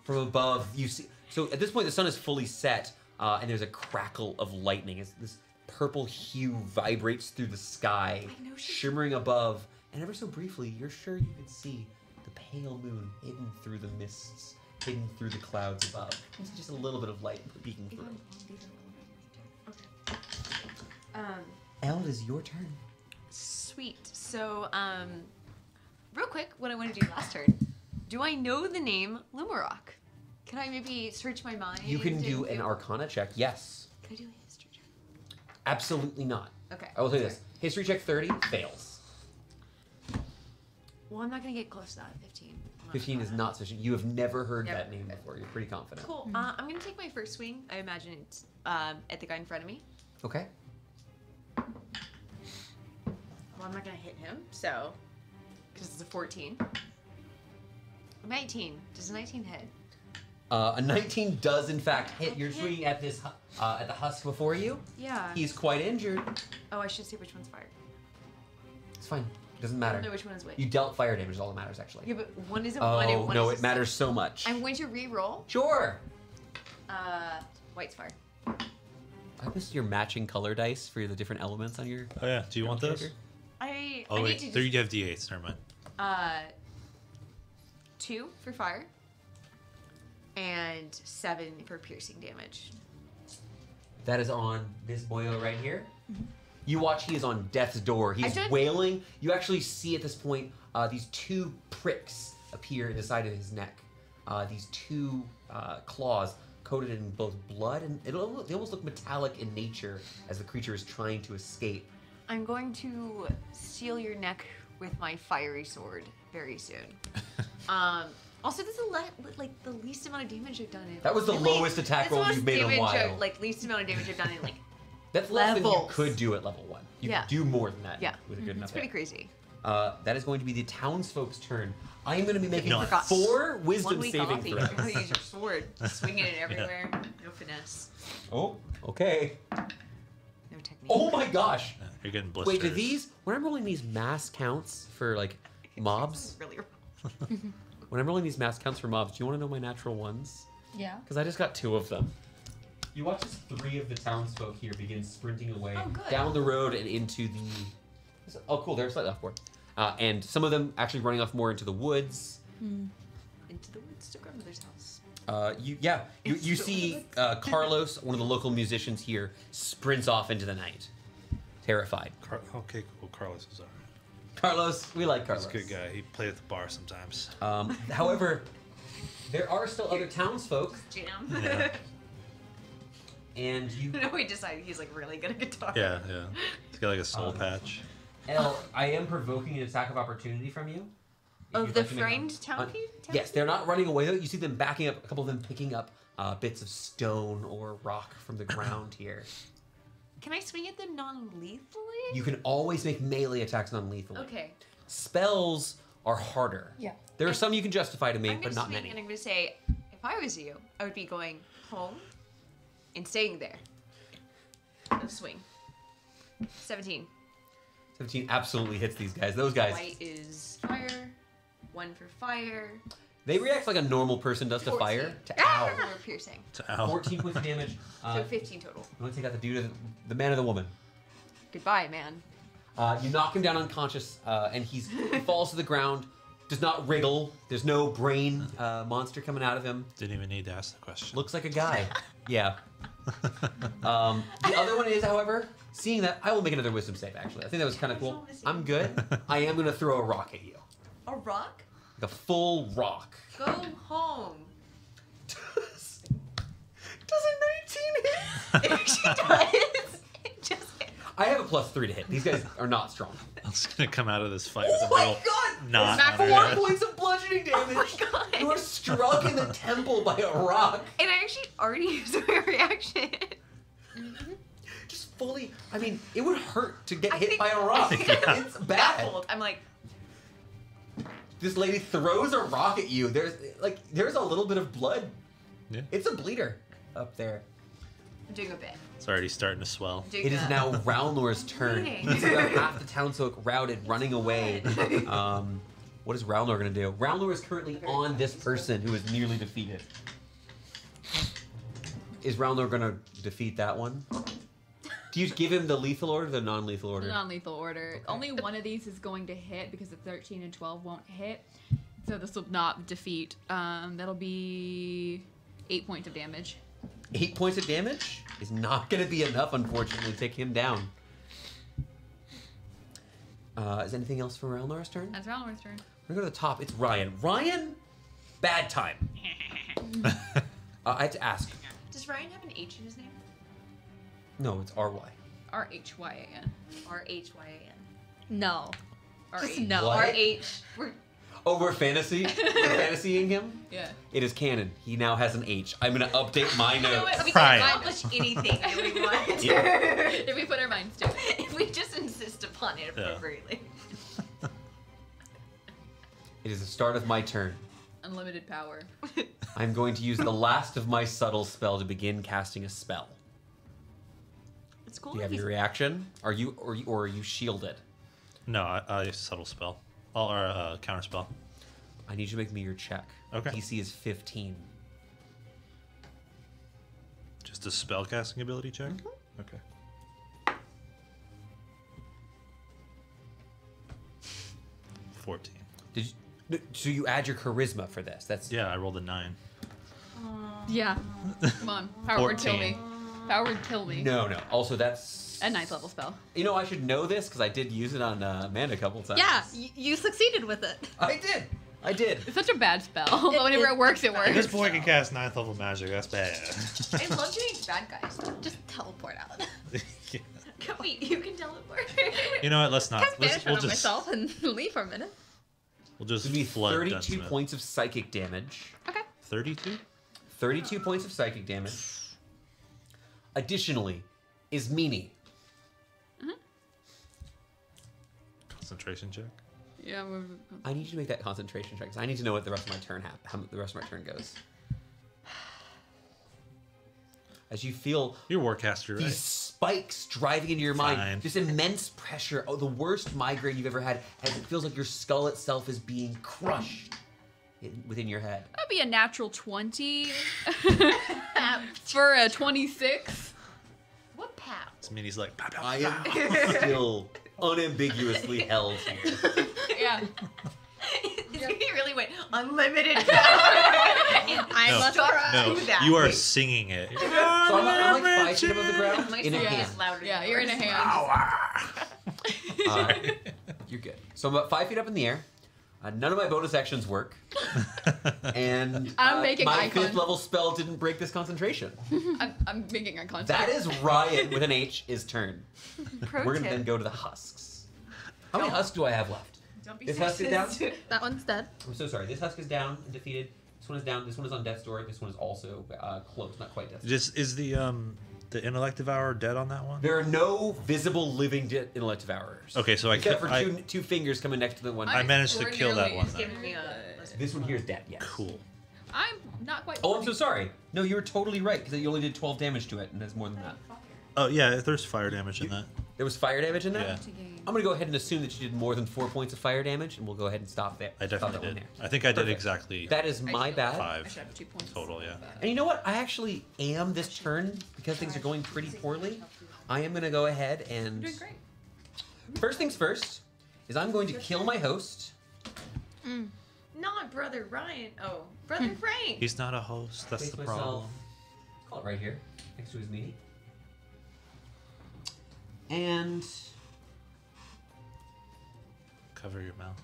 From above, you see. So at this point, the sun is fully set, and there's a crackle of lightning as this purple hue vibrates through the sky, shimmering above. And ever so briefly, you're sure you can see the pale moon hidden through the mists, hidden through the clouds above. You see just a little bit of light peeking through. Elle, it is your turn. Sweet. So, real quick, what I want to do last turn. Do I know the name Lumarok? Can I maybe search my mind? You can and do an Arcana check. Yes. Can I do a history check? Absolutely not. Okay. I will say this: history check 30 fails. Well, I'm not gonna get close to that. 15. 15 is not sufficient. You have never heard Never. that name before. You're pretty confident. Cool. I'm gonna take my first swing. I imagine it's at the guy in front of me. Okay. Well, I'm not gonna hit him, so because it's a 14. 19. Does a 19 hit? A 19 does in fact hit. You're swinging at this at the husk before you. Yeah. He's quite injured. Oh, I should say which one's fired. It's fine. Doesn't I matter. don't know which one is which. You dealt fire damage. Is all that matters actually. Yeah, but one is a 1 and Oh one no, is it matters so much. I'm going to re-roll. Sure. White's fire. I missed your matching color dice for the different elements on your. Oh yeah, do you want those? character. I Oh need wait, to there you have d8s. Never mind. 2 for fire and 7 for piercing damage. That is on this boyo right here. You watch, he is on death's door. He's I've done- wailing. You actually see at this point these 2 pricks appear in the side of his neck. These 2 claws coated in both blood and they almost look metallic in nature as the creature is trying to escape. I'm going to seal your neck with my fiery sword very soon. Also, this is like the least amount of damage I've done in. That was the lowest attack that's the roll most you've made in a damage while. least amount of damage I've done in like. That's less than you levels. could do at level 1. You Yeah. could do more than that Yeah. with a good enough It's pretty hit. crazy. That is going to be the townsfolk's turn. I am going to be making No. 4 1 wisdom week saving off, you throws. can use your sword, swinging it everywhere. No finesse, Oh, okay. no technique. Oh my gosh. Yeah, you're getting blisters. Wait, do these, when I'm rolling these mass counts for like mobs, Really. when I'm rolling these mass counts for mobs, do you want to know my natural ones? Yeah. Because I just got 2 of them. You watch as 3 of the townsfolk here begin sprinting away Oh, good. down the road and into the. Oh, cool! They're slightly off board, and some of them actually running off more into the woods. Into the woods to grandmother's house. You see Carlos, one of the local musicians here, sprints off into the night, terrified. Okay, cool. Carlos is alright. Carlos, we like Carlos. He's a good guy. He played at the bar sometimes. However, there are still other townsfolk, Jam. Yeah. and you. No, he decided he's like really good at guitar. Yeah, yeah. He's got like a soul patch. Elle, I am provoking an attack of opportunity from you. Of you'd the like to make- framed town people? Yes, they're not running away though. You see them backing up. A couple of them picking up bits of stone or rock from the ground here. Can I swing at them non-lethally? You can always make melee attacks non-lethally. Okay. Spells are harder. Yeah. There are some you can justify to me, I'm but gonna not swing many. and I'm gonna say, if I was you, I would be going home and staying there. No swing. 17. 17 absolutely hits these guys. Those guys, White is fire. 1 for fire. they react like a normal person does to 14. fire. To Ah! ow. Or piercing. To ow. 14 points of damage. So 15 total. You want to take out the dude, the man or the woman. Goodbye, man. You knock him down unconscious, and he falls to the ground. Does not wriggle. There's no brain monster coming out of him. Didn't even need to ask the question. Looks like a guy. Yeah. The other one is, however, seeing that, I will make another wisdom save, actually. I think that was kind of cool. I'm good. I am going to throw a rock at you. A rock? Like a full rock. Go home. Does a 19 hit? It actually does. It just I have a +3 to hit. These guys are not strong. I'm just gonna come out of this fight Oh with a my little god! knot Smack on her 4 head. points of bludgeoning damage. Oh my god. You are struck in the temple by a rock. And I actually already used my reaction. Just fully. I mean, it would hurt to get I hit think- by a rock. Yeah. It's bad. Baffled. I'm like, This lady throws a rock at you. There's a little bit of blood. Yeah. It's a bleeder up there. I'm doing a bit. It's already starting to swell. I'm doing It is a- now Ralnor's turn. Bleeding. You see half the townsfolk routed, running away. What is Ralnor going to do? Ralnor is currently on this person who is nearly defeated. Is Ralnor going to defeat that one? Do you give him the lethal order or the non-lethal order? Non-lethal order. Only one of these is going to hit because the 13 and 12 won't hit. So this will not defeat. That'll be 8 points of damage. 8 points of damage is not going to be enough, unfortunately, to take him down. Is anything else for Ralnor's turn? That's Ralnor's turn. We're going to go to the top. It's Ryan. Ryan, bad time. I have to ask. Does Ryan have an H in his name? No, it's RY. R-H-Y-A-N. R-H-Y-A-N. No. R-H. Just no. What? R-H. Oh, we're fantasying him? Yeah. It is canon. He now has an H. I'm going to update my You know what? notes. We Ryan. can accomplish anything that we want. If we put our minds to it. If we just insist upon it Yeah. appropriately. It is the start of my turn. Unlimited power. I'm going to use the last of my subtle spell to begin casting a spell. It's cool. Do you have that your he's- reaction? Are you shielded? No, I subtle spell. Or counter spell. I need you to make me your check. Okay. DC is 15. Just a spell casting ability check? Okay. So you add your charisma for this. That's Yeah, I rolled a 9. Yeah. Come on. Power word kill 14. me. Power word kill me. no. Also, that's A 9th level spell. You know, I should know this because I did use it on Amanda a couple times. Yeah, you succeeded with it. I did. It's such a bad spell. But whenever it works, it works. This boy can cast 9th level magic. That's bad. I love doing bad guys. Just teleport out. Yeah. Wait, you can teleport. You know what? Let's not. Cast We'll banishment on just myself and leave for a minute. we'll just It'd be flood 32 Dunsmith. points of psychic damage. Okay. 32? 32 points of psychic damage. Additionally, is Meanie. Concentration check. Yeah. I need you to make that concentration check because I need to know what the rest of my turn how the rest of my turn goes. As you feel You're Warcaster, these right? spikes driving into your Fine. mind, this immense pressure, the worst migraine you've ever had, as it feels like your skull itself is being crushed within your head. That'd be a natural 20 for a 26. What pow? So Minnie's like, pow, pow, I pow. am still unambiguously held here. Yeah. He really went unlimited power. I No. must Stuck cry. to that. You are singing it. So I'm like 5 feet above the ground My in a song hand. is louder. Yeah, than you're in a yours. hand. You're good. So I'm about 5 feet up in the air. None of my bonus actions work. And I'm making my eye 5th con- level spell didn't break this concentration. I'm making eye contact. That is Ryan with an H, his turn. Pro We're going to tip. then go to the husks. How many husks do I have left? Don't be This husk is down? sexist. That one's dead. I'm so sorry. This husk is down and defeated. This one is down. This one is on death's door. This one is also close, not quite death's door. Is the intellect devourer dead on that one? There are no visible living intellect devourers. Okay, so except for two fingers coming next to the one. I managed to kill that one. Give me a- This one here is dead. Yes. Cool. I'm not quite. Oh, I'm so sorry. No, you were totally right because you only did 12 damage to it, and there's more than that. Oh yeah, there's fire damage in that. There was fire damage in that. Yeah. I'm gonna go ahead and assume that you did more than 4 points of fire damage, and we'll go ahead and stop there. I Stop that definitely one did. there. I think I did Perfect. exactly That is my bad. I 5 should have 2 points. total. Yeah. And you know what? I actually am this turn because things are going pretty poorly. I am gonna go ahead and You're doing great. first things first is I'm going to kill my host. Not Brother Ryan. Oh, Brother Frank. He's not a host. That's Place the myself- problem. Call it right here, next to his meaty. And Cover your mouth.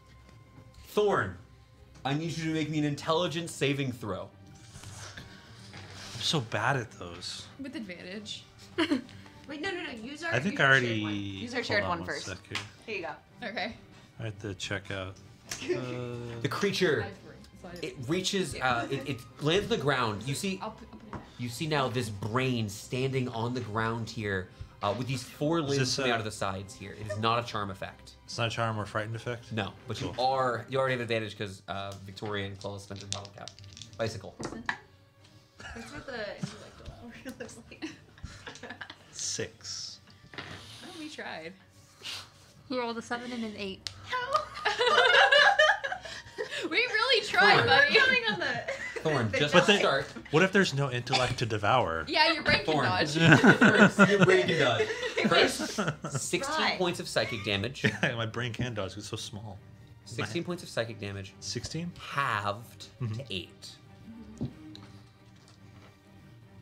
Thorne, I need you to make me an intelligence saving throw. I'm so bad at those. With advantage. Wait, no. Use our. I think use I our already. shared one. Use our hold shared on one one first. sec here. Here you go. Okay. I have to check out. The creature, it reaches, it lands on the ground. You see, I'll put it back. you see now this brain standing on the ground here, with these 4 limbs this, coming out of the sides here. It is not a charm effect. It's not a charm or frightened effect. No, but you Cool. already have advantage because Victoria and Claudia spent their bottle cap. Bicycle. That's what the intellect looks like. 6. Oh, we tried. He rolled a 7 and an 8. We really tried, Thorne. buddy. Coming on the. Thorne, just But to then- start. What if there's no intellect to devour? Yeah, your brain can Thorne. dodge. First, your brain can dodge. First, 16 Right. points of psychic damage. My brain can dodge. It's so small. 16 points of psychic damage, 16. halved to 8.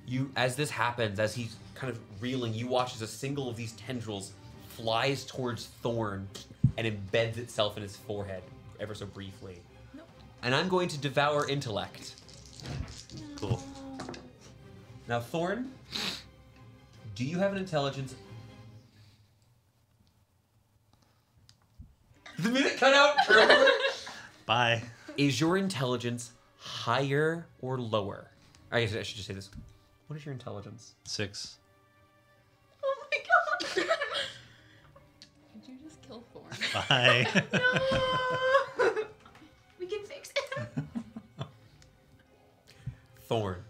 You, as this happens, as he's kind of reeling, you watch as a single of these tendrils flies towards Thorne and embeds itself in his forehead ever so briefly. Nope. And I'm going to devour intellect. Cool. Now, Thorne, do you have an intelligence? The minute cut out. Bye. Is your intelligence higher or lower? I guess I should just say this. What is your intelligence? 6. Oh my god. Did you just kill Thorne? Bye. No. We can fix it. Thorne,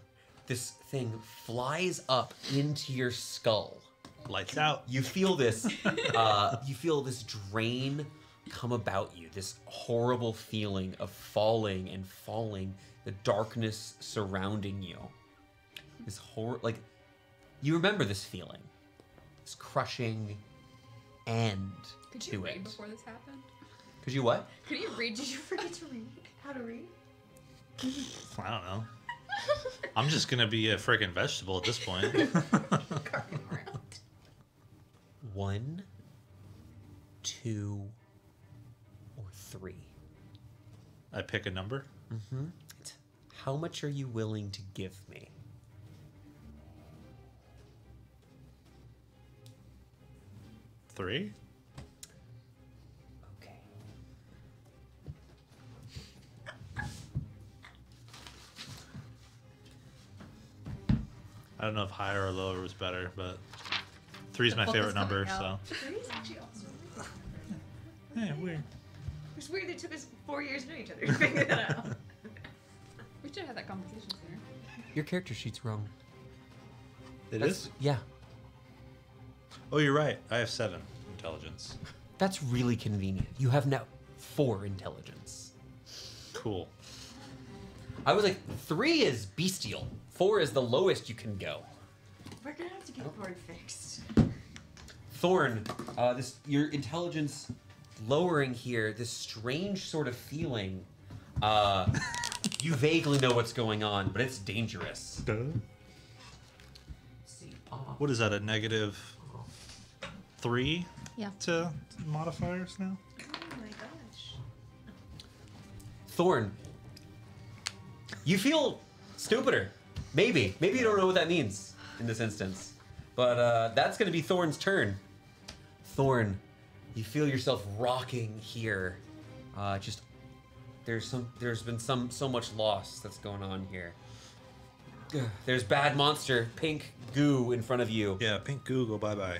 this thing flies up into your skull. Lights out. You feel this. You feel this drain come about you. This horrible feeling of falling and falling. The darkness surrounding you. This horror, like, you remember this feeling. This crushing end Could to you read it. before this happened? Could you what? Could you read? Did you forget to read? How to read? I don't know. I'm just gonna be a freaking vegetable at this point. Carving around. 1, 2, or 3. I pick a number. It's how much are you willing to give me? 3. Okay. I don't know if higher or lower was better, but 3 is The my book favorite is coming number. out. So Three's actually awesome. yeah, weird. It's weird it took us 4 years to know each other to figure that out. We should have had that conversation sooner. Your character sheet's wrong. It That's- is. Yeah. Oh, you're right. I have 7 intelligence. That's really convenient. You have now 4 intelligence. Cool. I was like, 3 is bestial. 4 is the lowest you can go. We're gonna have to get Thorne fixed. Thorne, your intelligence lowering here, this strange sort of feeling. You vaguely know what's going on, but it's dangerous. Duh. See, What is that? A negative 3 Yeah. to modifiers now? Oh my gosh. Thorne, you feel stupider. Maybe you don't know what that means in this instance, but that's going to be Thorne's turn. Thorne, you feel yourself rocking here, Just there's been so much loss that's going on here. There's bad monster, pink goo in front of you. Yeah, pink goo, go bye-bye.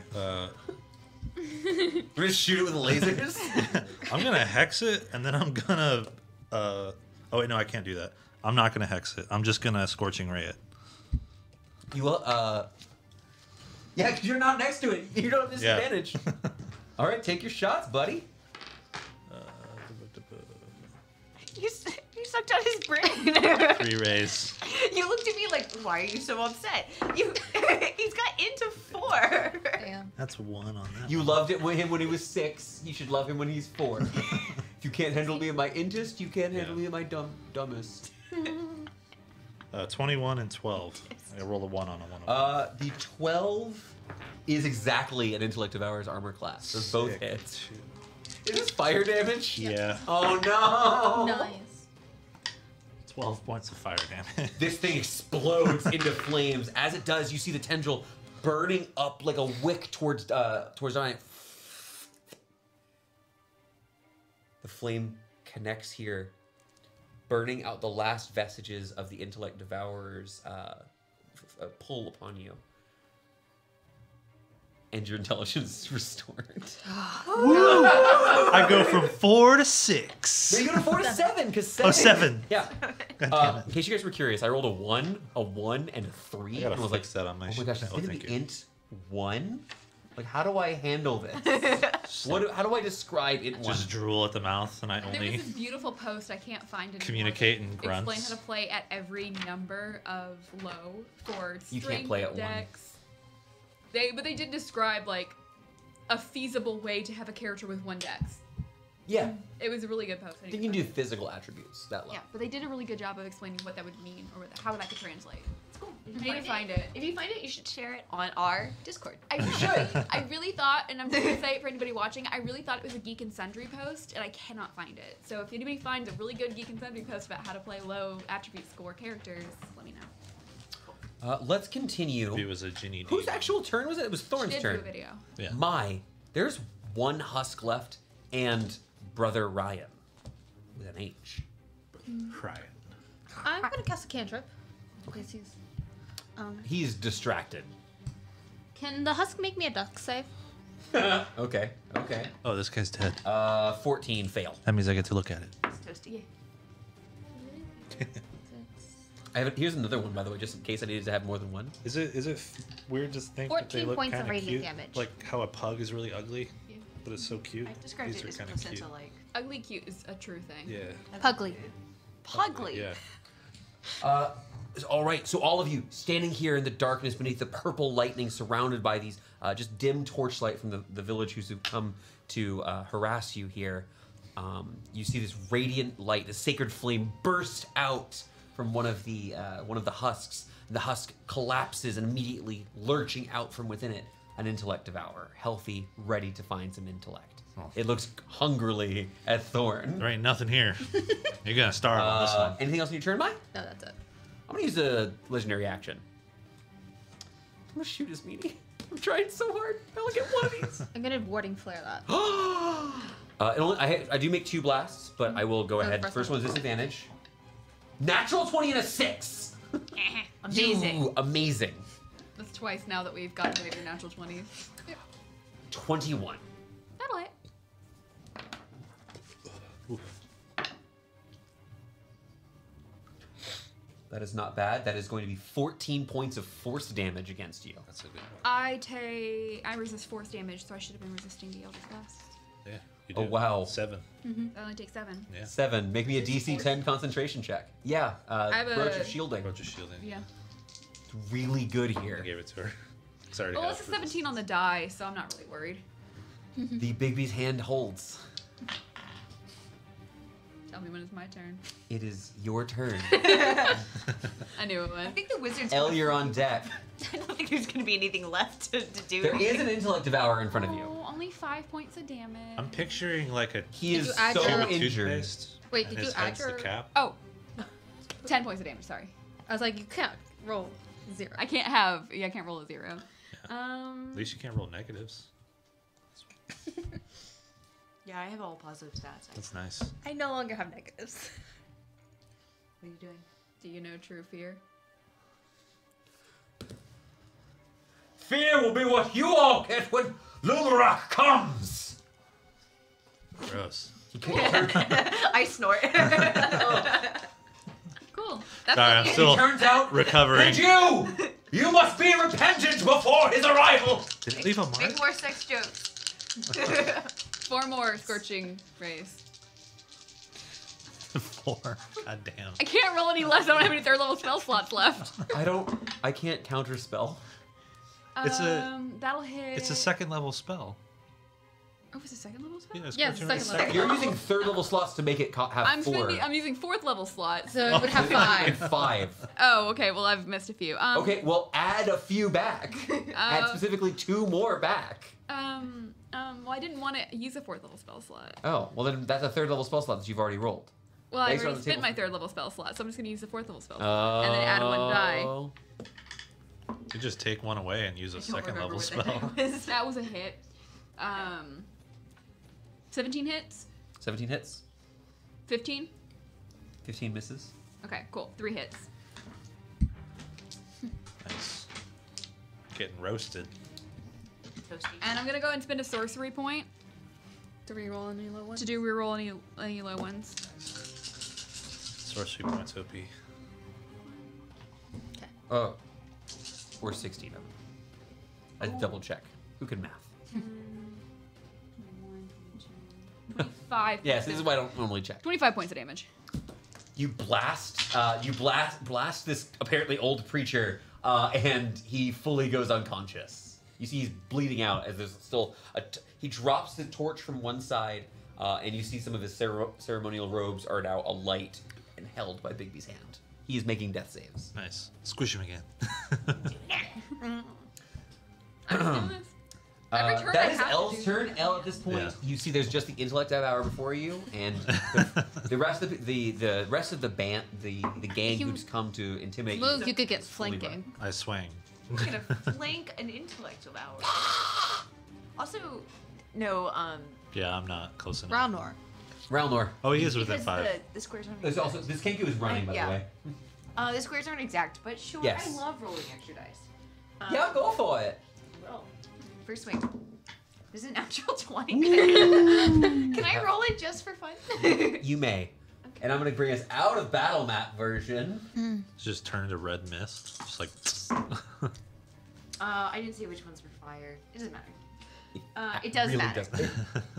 We're gonna shoot it with lasers. I'm gonna hex it, and then I'm gonna. Oh wait, no, I can't do that. I'm not gonna hex it. I'm just gonna scorching ray it. You will. Yeah, because you're not next to it. You don't have disadvantage. Yeah. All right, take your shots, buddy. You sucked out his brain. 3 rays. You looked at me like, why are you so upset? He's got into 4. Damn. That's 1 on that. You loved it with him when he was 6. You should love him when he's 4. If you can't handle me at my intest, you can't handle me at my dumbest. 21 and 12. I rolled a 1 on a 1. On The 12 is exactly an Intellect Devourer's armor class. So both Sick. hits. Is this fire damage? Yeah. Oh no! Nice. 12 points of fire damage. This thing explodes into flames. As it does, you see the tendril burning up like a wick towards Giant. The flame connects here, burning out the last vestiges of the Intellect Devourer's pull upon you. And your intelligence is restored. I go from 4 to 6. No, you go to 4 to 7 because 7. Oh, 7. Yeah. God damn it. In case you guys were curious, I rolled a 1, and a 3. I gotta and was fix that on my oh my gosh, sheet. it's gonna thank be you. int 1. Like, how do I handle this? How do I describe int 1? Just drool at the mouth, and I There was only this beautiful post I can't find anymore. communicate in Explain grunts. how to play at every number of low for You can't strength, play at 1. dex. But they did describe like a feasible way to have a character with 1 dex. Yeah. It was a really good post. I think you can do physical attributes that level. Yeah, but they did a really good job of explaining what that would mean or how that could translate. It's cool. I need to find it. If you find it, you should share it on our Discord. I really thought, and I'm just gonna say it for anybody watching, I really thought it was a Geek and Sundry post, and I cannot find it. So if anybody finds a really good Geek and Sundry post about how to play low attribute score characters, let me know. Let's continue. If it was a Ginny D. Whose actual turn was it? It was She Thorne's did do a turn. video. Yeah. There's 1 husk left, and Brother Ryan with an H. Ryan. I'm gonna cast a cantrip. Okay, He's distracted. can the husk make me a duck save? Okay. Oh, this guy's dead. 14 fail. That means I get to look at it. It's toasty. Here's another one, by the way, just in case I needed to have more than one. Is it weird to think that they 14 look points of kind of radiant cute? damage. Like how a pug is really ugly, Yeah. but it's so cute. I described These it are as kind of cute. placenta-like. Ugly cute is a true thing. Yeah. Pugly. Pugly. Yeah. All right, so all of you standing here in the darkness beneath the purple lightning, surrounded by these just dim torchlight from the villagers who've come to harass you here. You see this radiant light, the sacred flame burst out from one of the husks. The husk collapses and immediately lurching out from within it, an intellect devourer, healthy, ready to find some intellect. Oh. It looks hungrily at Thorne. There ain't nothing here. You're gonna starve on this one. Anything else on your turn, Mike? No, that's it. I'm gonna use a legendary action. I'm gonna shoot his meanie. I'm trying so hard. I only get one of these. I'm gonna warding flare that. I do make 2 blasts, but I will go the ahead. first First one. one's disadvantage. Natural 20 and a 6. Amazing. You, amazing. That's twice now that we've gotten rid of your natural 20s. 21. That'll hit. That is not bad. That is going to be 14 points of force damage against you. That's a good one. I resist force damage, so I should have been resisting the Eldritch Blast. Yeah. You Oh, do. wow. 7. That only takes 7. Yeah. 7. Make me a DC 10 concentration check. Yeah. have Approach a- of shielding. Approach of shielding. Yeah. It's really good I here. gave it to her. Sorry. Well, it's a 17 on the die, so I'm not really worried. The Bigby's hand holds. Tell me when it's my turn. It is your turn. I knew it I was. think the wizard's. Elle, you're on deck. I don't think there's going to be anything left to do. There is an intellect devourer in front of you. Oh, only 5 points of damage. I'm picturing like a He Did is you add so your- injured. toothpaste. Wait, and did his you add head's your- the cap. Oh, 10 points of damage, sorry. I was like, you can't roll 0. I can't roll a 0. At least you can't roll negatives. Yeah, I have all positive stats. That's nice. I no longer have negatives. What are you doing? Do you know true fear? Fear will be what you all get when Lumarak comes. Gross. I snort. Cool. That's Sorry, I'm what still Turns out recovering. that you must be repentant before his arrival. Did it leave a mark? Make more sex jokes. 4 more scorching rays. 4. God damn. I can't roll any less. I don't have any 3rd level spell slots left. I can't counter spell. It's that'll hit. It's a 2nd level spell. Oh, it's a 2nd level spell? Yeah, it's Yeah, it's Scorching second Ray. level. You're using 3rd level slots to make it have I'm 4. I'm using 4th level slot, so it would have And 5. 5. Oh, okay. Well, I've missed a few. Okay, well, add a few back. Add specifically 2 more back. Well, I didn't want to use a 4th level spell slot. Oh, well then that's a 3rd level spell slot that you've already rolled. Well, I Based on already the spent table. my 3rd level spell slot, so I'm just gonna use the 4th level spell slot, and then add 1 die. You just take one away and use a 2nd level spell. That was a hit. 17 hits. 17 hits. 15. 15 misses. Okay, cool. 3 hits. Nice. Getting roasted. And I'm gonna go and spend a sorcery point To reroll any low ones? to do reroll any low ones. Sorcery points OP. Oh. Or 16 of them. I double check. Who can math? 25. Yes, this is why I don't normally check. 25 points of damage. You blast this apparently old preacher, and he fully goes unconscious. You see he's bleeding out as there's still he drops the torch from one side, and you see some of his ceremonial robes are now alight and held by Bigby's hand. He is making death saves. Nice. Squish him again. I'm doing this. Every turn I That is have to Elle's do turn. something. Elle, at this point, Yeah. you see there's just the intellect hour before you, and the rest of the rest of the band, the gang You who's come to intimidate Move, you. you could get Fully flanking. I swing. I'm gonna flank an intellectual hour. Also, no, Yeah, I'm not close enough. Roundor. Ralnor. Oh, he is within because 5. the squares aren't There's exact. also this Kenku is running, by Yeah. the way. The squares aren't exact, but sure, Yes. I love rolling extra dice. Yeah, go for it. Well, first swing. This is a natural 20. Can I roll it just for fun? You may. And I'm gonna bring us out of battle map version. Just turn into red mist. Just like. I didn't see which ones were fire. It doesn't matter. It does matter.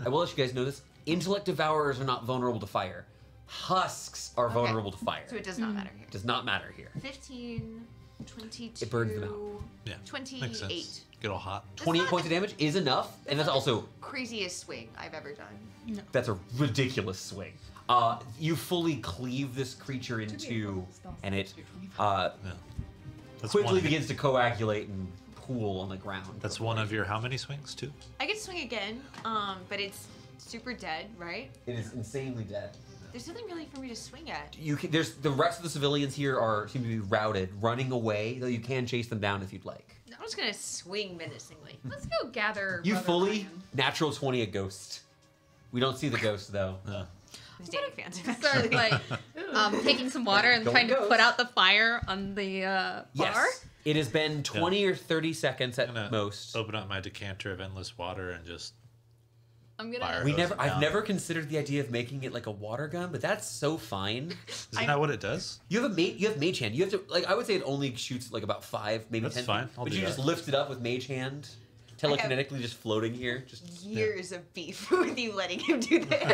I will let you guys know this. Intellect devourers are not vulnerable to fire. Husks are vulnerable to fire. So it does not matter here. Does not matter here. 15, 22, It burns them out. Yeah. 28. Makes sense. Get all hot. 28 not points of damage is enough, and that's also Craziest swing I've ever done. that's a ridiculous swing. You fully cleave this creature in two, and it Yeah. That's quickly one. begins to coagulate and pool on the ground. That's one of your how many swings? 2? I get to swing again, but it's super dead, right? It is insanely dead. There's nothing really for me to swing at. There's the rest of the civilians here seem to be routed, running away. Though you can chase them down if you'd like. I'm just gonna swing menacingly. Let's go gather. You Brother fully Ryan. natural 20 a ghost. We don't see the ghost though. Yeah. I'm standing fancy. Start like taking some water and Don't trying to go. put out the fire on the bar. Yes. It has been 20 or 30 seconds at I'm gonna most. open up my decanter of endless water and just. I'm gonna. Fire. I've down. never considered the idea of making it like a water gun, but that's so fine. Isn't that what it does? You have mage hand. You have to I would say it only shoots like about 5, maybe That's 10. fine. I'll But do you that. just lift it up with mage hand, telekinetically just floating here. Just Years of beef with you letting him do this,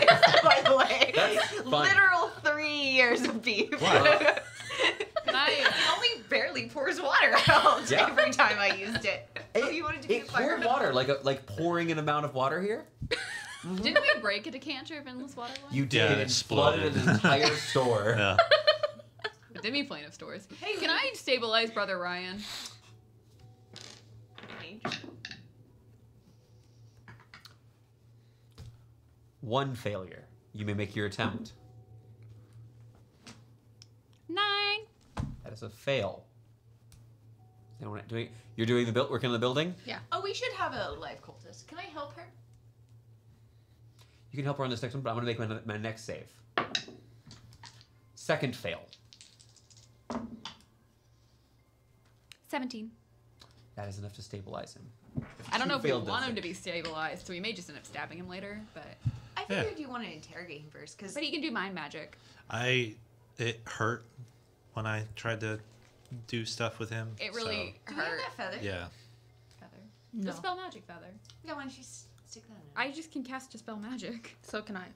by the way. That's fine. Literal 3 years of beef. Why? It only barely pours water out Yeah. every time I used it. Oh, you wanted to be a It poured fireman? water like pouring an amount of water here. Didn't we break a decanter of endless water? Once? You did. Yeah, and it flooded exploded. an entire store. Yeah. A demi-plane of stores. Hey, Can I stabilize Brother Ryan? One failure. You may make your attempt. 9. That is a fail. Is anyone you're doing the working on the building? Oh, we should have a live cultist. Can I help her? You can help her on this next one, but I'm going to make my next save. Second fail. 17. That is enough to stabilize him. I don't know if we Failed want does him it. to be stabilized, so we may just end up stabbing him later. But I figured you want to interrogate him first, because he can do mind magic. It hurt when I tried to do stuff with him. It really do we have hurt. that feather? Yeah. Feather. No. Dispel magic feather. Yeah, why don't you stick that in? I just can cast dispel magic. So can I.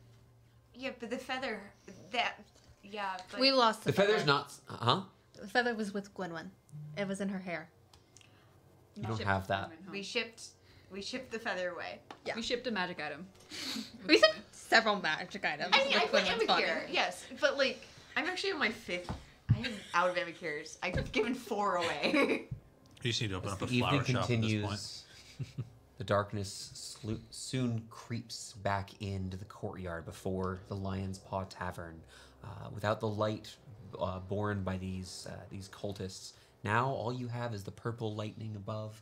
Yeah, but the feather, yeah. But We lost The feather's not... Huh? The feather was with Gwynwen. It was in her hair. You don't have that. we shipped the feather away. Yeah. We shipped a magic item. We took several magic items. I mean, I with put Gwynwen's body. Emicure, yes, but like, I'm actually on my 5th. I am out of Emicures. I've given 4 away. You just need to open up a The flower evening shop at this point. continues. The darkness soon creeps back into the courtyard before the Lion's Paw Tavern. Without the light borne by these cultists, now all you have is the purple lightning above,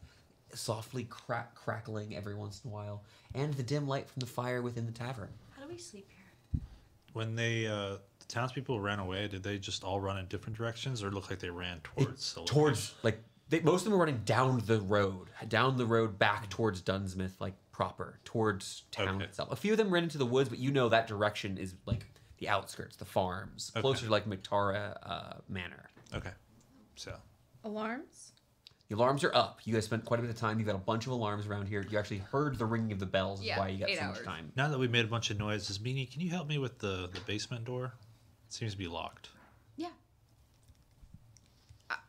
softly crackling every once in a while, and the dim light from the fire within the tavern. How do we sleep here? When the townspeople ran away, did they just all run in different directions, or look like they ran towards the Towards, like, most of them were running down the road back towards Dunsmith, like, proper, towards town Okay. itself. A few of them ran into the woods, but you know that direction is, like, the outskirts, the farms, Okay. closer to, like, Mactara Manor. Okay. So. Alarms? The alarms are up. You guys spent quite a bit of time. You've got a bunch of alarms around here. You actually heard the ringing of the bells, is Yeah, why you got 8 so much hours. time. Now that we made a bunch of noises, Meanie, can you help me with the basement door? It seems to be locked. Yeah.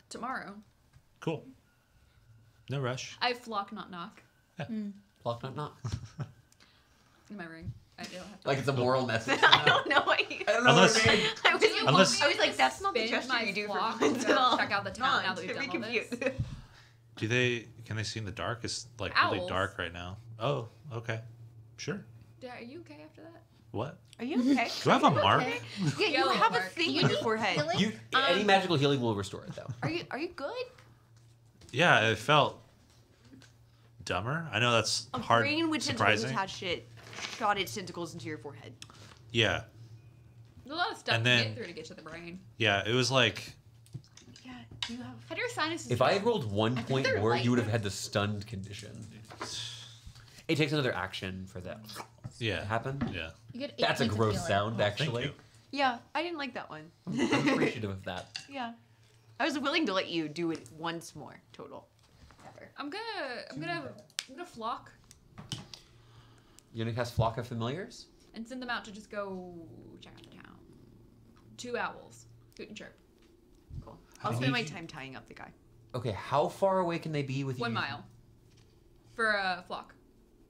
Tomorrow. Cool. No rush. I have flock, not knock Lock, knock. in my ring. I don't have to. Like it's a moral message. I don't know what you. I don't know Unless- what I mean. Unless- I was like, that's not the Spin gesture my you do for flock once. to go check out the town now that we've Very done all this. confused. Can they see in the dark? It's like really Owls. dark right now. Oh, okay. Sure. Yeah, are you okay after that? What? Are you okay? Do I have a mark? Yeah, you Yellow have a mark. thing on your forehead. You, any magical healing will restore it, though. Are you good? Yeah, it felt dumber. I know that's A hard. brain with tentacles surprising. attached to it shot its tentacles into your forehead. Yeah, There's a lot of stuff And to then- get through to get to the brain. yeah. It was like Yeah, you have. How do your sinuses? If I had rolled 1 think point they're more, light. you would have had the stunned condition. It takes another action for that yeah, to happen. yeah. You get 8 That's a points of gross healing. sound, Thank actually. you. Yeah, I didn't like that one. I'm appreciative of that. Yeah, I was willing to let you do it once more total. I'm gonna flock You're gonna cast Flock of Familiars? and send them out to just go check out the town. 2 owls. Hoot and chirp. Cool. I'll I spend my need you- time tying up the guy. Okay, how far away can they be with 1 you? mile. For a flock,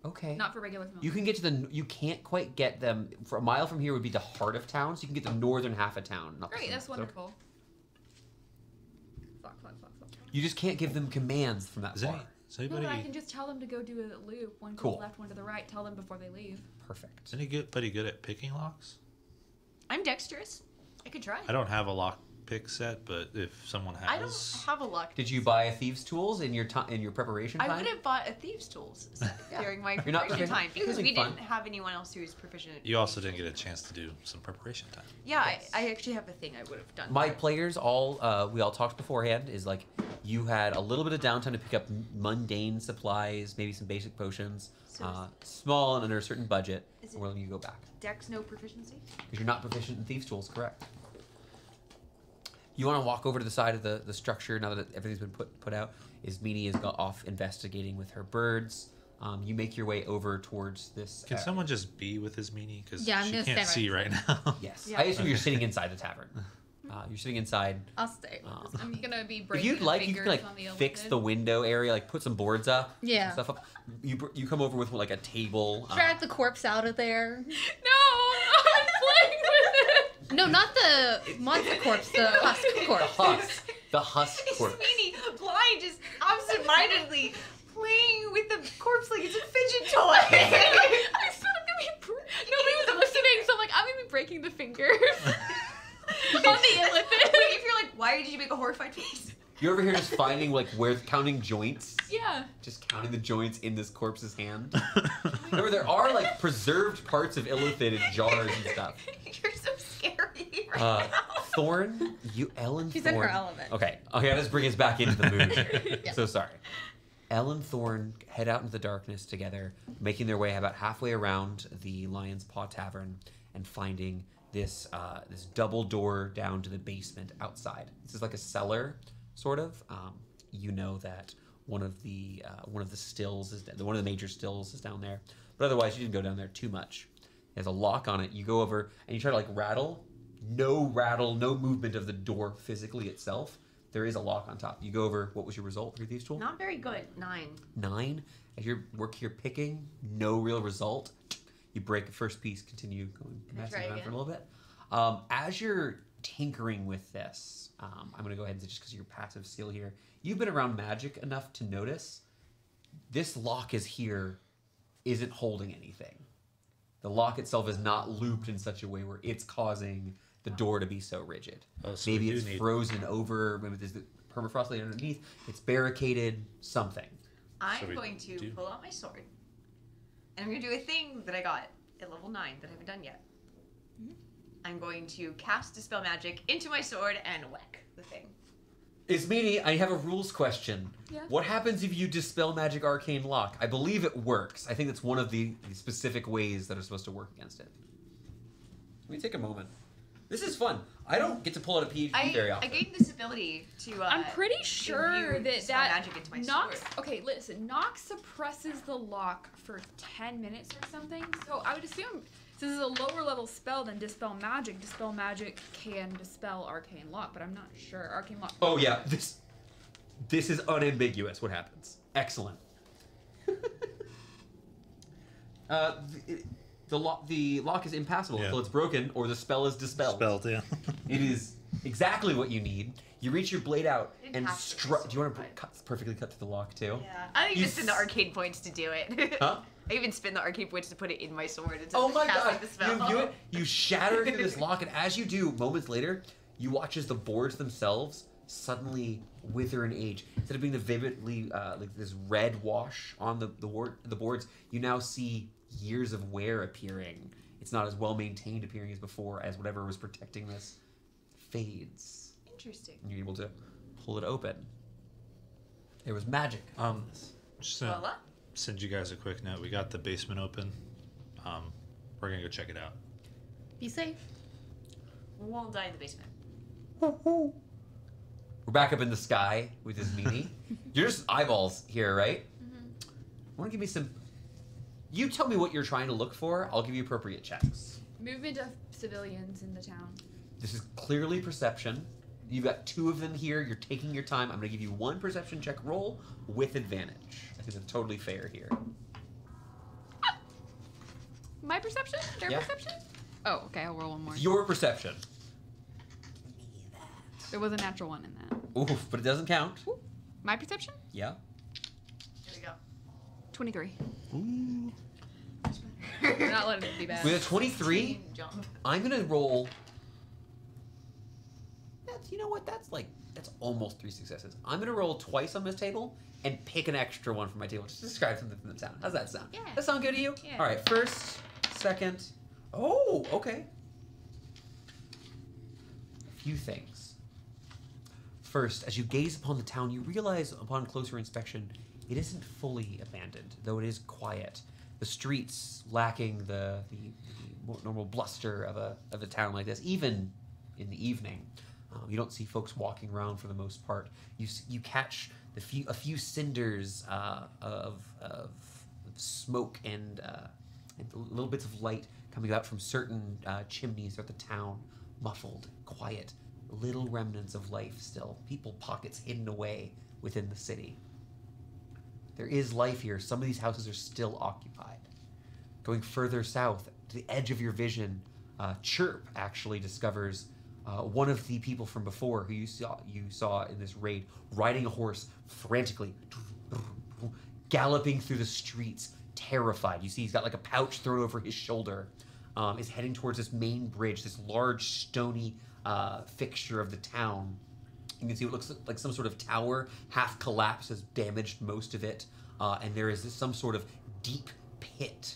Okay. not for regular familiar. You can get to you can't quite get them. For a mile from here would be the heart of town, so you can get the northern half of town. Not the Great, that's south. wonderful. Flock. You just can't give them commands from that Is, far. is No, anybody but I can just tell them to go do a loop. One to Cool. the left, one to the right. Tell them before they leave. Perfect. anybody good at picking locks? I'm dexterous. I could try. I don't have a lock pick set, but if someone has, I don't have a luck. Did you buy a thieves' tools in your preparation time? I would have bought a thieves' tools during my You're not preparation proficient? time because we Something fun. didn't have anyone else who was proficient. You also didn't get a chance to do some preparation time. Yeah, I actually have a thing I would have done. My players all we all talked beforehand is like you had a little bit of downtime to pick up mundane supplies, maybe some basic potions, So small and under a certain budget. Is And when you go back, Dex no proficiency? because you're not proficient in thieves' tools, correct? You want to walk over to the side of the structure now that everything's been put out. Is Meanie is off investigating with her birds. You make your way over towards this. Can someone just be with his meanie? Because Yeah, I'm she gonna can't stand see right now. Yes, Yeah. I assume you're sitting inside the tavern. You're sitting inside. I'll stay. I'm gonna be If breaking you'd like, you fingers can like on the fix elephant. the window area, like put some boards up, Yeah. and stuff up. You come over with like a table. Drag the corpse out of there. No, I'm playing with it. No, not the monster corpse, the husk corpse. The husk corpse. Meanie blind, just absentmindedly playing with the corpse like it's a fidget toy. I'm still gonna be. Nobody was listening, so I'm like, I'm gonna be breaking the fingers on the elephant. Wait, if you're like, why did you make a horrified face? You're over here just finding like where counting joints. Yeah. Just counting the joints in this corpse's hand. Remember, there are like preserved parts of Illithid in jars and stuff. You're so scary right now. Thorne, Ellen She's Thorne. in her element. Okay, let's bring us back into the mood here. So sorry. Ellen Thorne head out into the darkness together, making their way about halfway around the Lion's Paw Tavern and finding this this double door down to the basement outside. This is like a cellar, sort of. You know that one of the stills is one of the major stills is down there, but otherwise you didn't go down there too much. There's a lock on it. You go over and you try to like rattle. No movement of the door physically itself. There is a lock on top. You go over. What was your result for these tools? Not very good. 9. 9. As your work here picking, no real result. You break the first piece. Continue going messing around for a little bit. As you're tinkering with this, I'm going to go ahead and say, just because of your passive skill here, you've been around magic enough to notice this lock is here, isn't holding anything. The lock itself is not looped in such a way where it's causing the door to be so rigid. Oh, so maybe it's frozen over. Maybe there's the permafrost layer underneath. It's barricaded. Something. I'm going to pull out my sword, and I'm going to do a thing that I got at level 9 that I haven't done yet. I'm going to cast Dispel Magic into my sword and whack the thing. Ismini, I have a rules question. Yeah. What happens if you dispel magic arcane lock? I believe it works. I think that's one of the specific ways that are supposed to work against it. Let me take a moment. This is fun. I don't get to pull out a PhD very often. I gained this ability to. I'm pretty sure imbue that Dispel magic into my Nox. sword. Okay, listen. Nox suppresses the lock for 10 minutes or something. So I would assume since it's a lower level spell than Dispel Magic can dispel Arcane Lock, but I'm not sure. Arcane Lock. Oh yeah, this is unambiguous. What happens? Excellent. The lock is impassable until it's broken or the spell is dispelled. Spelled, yeah. It is exactly what you need. You reach your blade out and strike. Do you want to perfectly cut through the lock too? Yeah. I even spin the arcane points to do it. Huh? I even spin the arcane points to put it in my sword. Oh my god! The spell. You do it. You shatter through this lock, and as you do, moments later, you watch as the boards themselves suddenly wither and age. Instead of being the vividly like this red wash on the boards, you now see years of wear appearing. It's not as well maintained appearing as before, as whatever was protecting this fades. Interesting. And you're able to pull it open. There was magic. Just Voila. send you guys a quick note. We got the basement open. We're gonna go check it out. Be safe. We'll die in the basement. We're back up in the sky with this meanie. You're just eyeballs here, right? Want to give me some... You tell me what you're trying to look for. I'll give you appropriate checks. Movement of civilians in the town. This is clearly perception. You've got 2 of them here. You're taking your time. I'm going to give you 1 perception check roll with advantage. I think that's totally fair here. My perception? Their perception? Oh, okay. I'll roll one more. Your perception. There was a natural 1 in that. Oof, but it doesn't count. Ooh. My perception? Yeah. Here we go. 23. Ooh. We're not letting it be bad. With a 23, Jump. I'm going to roll... You know what? That's almost 3 successes. I'm going to roll twice on this table and pick an extra one from my table. Just describe something from the town. How's that sound? Yeah. That sound good to you? Yeah. All right. First, second. Oh, okay. A few things. First, as you gaze upon the town, you realize upon closer inspection, it isn't fully abandoned, though it is quiet. The streets lacking the more normal bluster of a town like this, even in the evening. You don't see folks walking around for the most part. You catch a few cinders of smoke and little bits of light coming out from certain chimneys throughout the town, muffled, quiet, little remnants of life still. People pockets hidden away within the city. There is life here. Some of these houses are still occupied. Going further south, to the edge of your vision, Chirp actually discovers one of the people from before who you saw in this raid riding a horse frantically, galloping through the streets, terrified. You see he's got like a pouch thrown over his shoulder, is heading towards this main bridge, this large stony fixture of the town. You can see what looks like some sort of tower, half collapsed, has damaged most of it, and there is some sort of deep pit,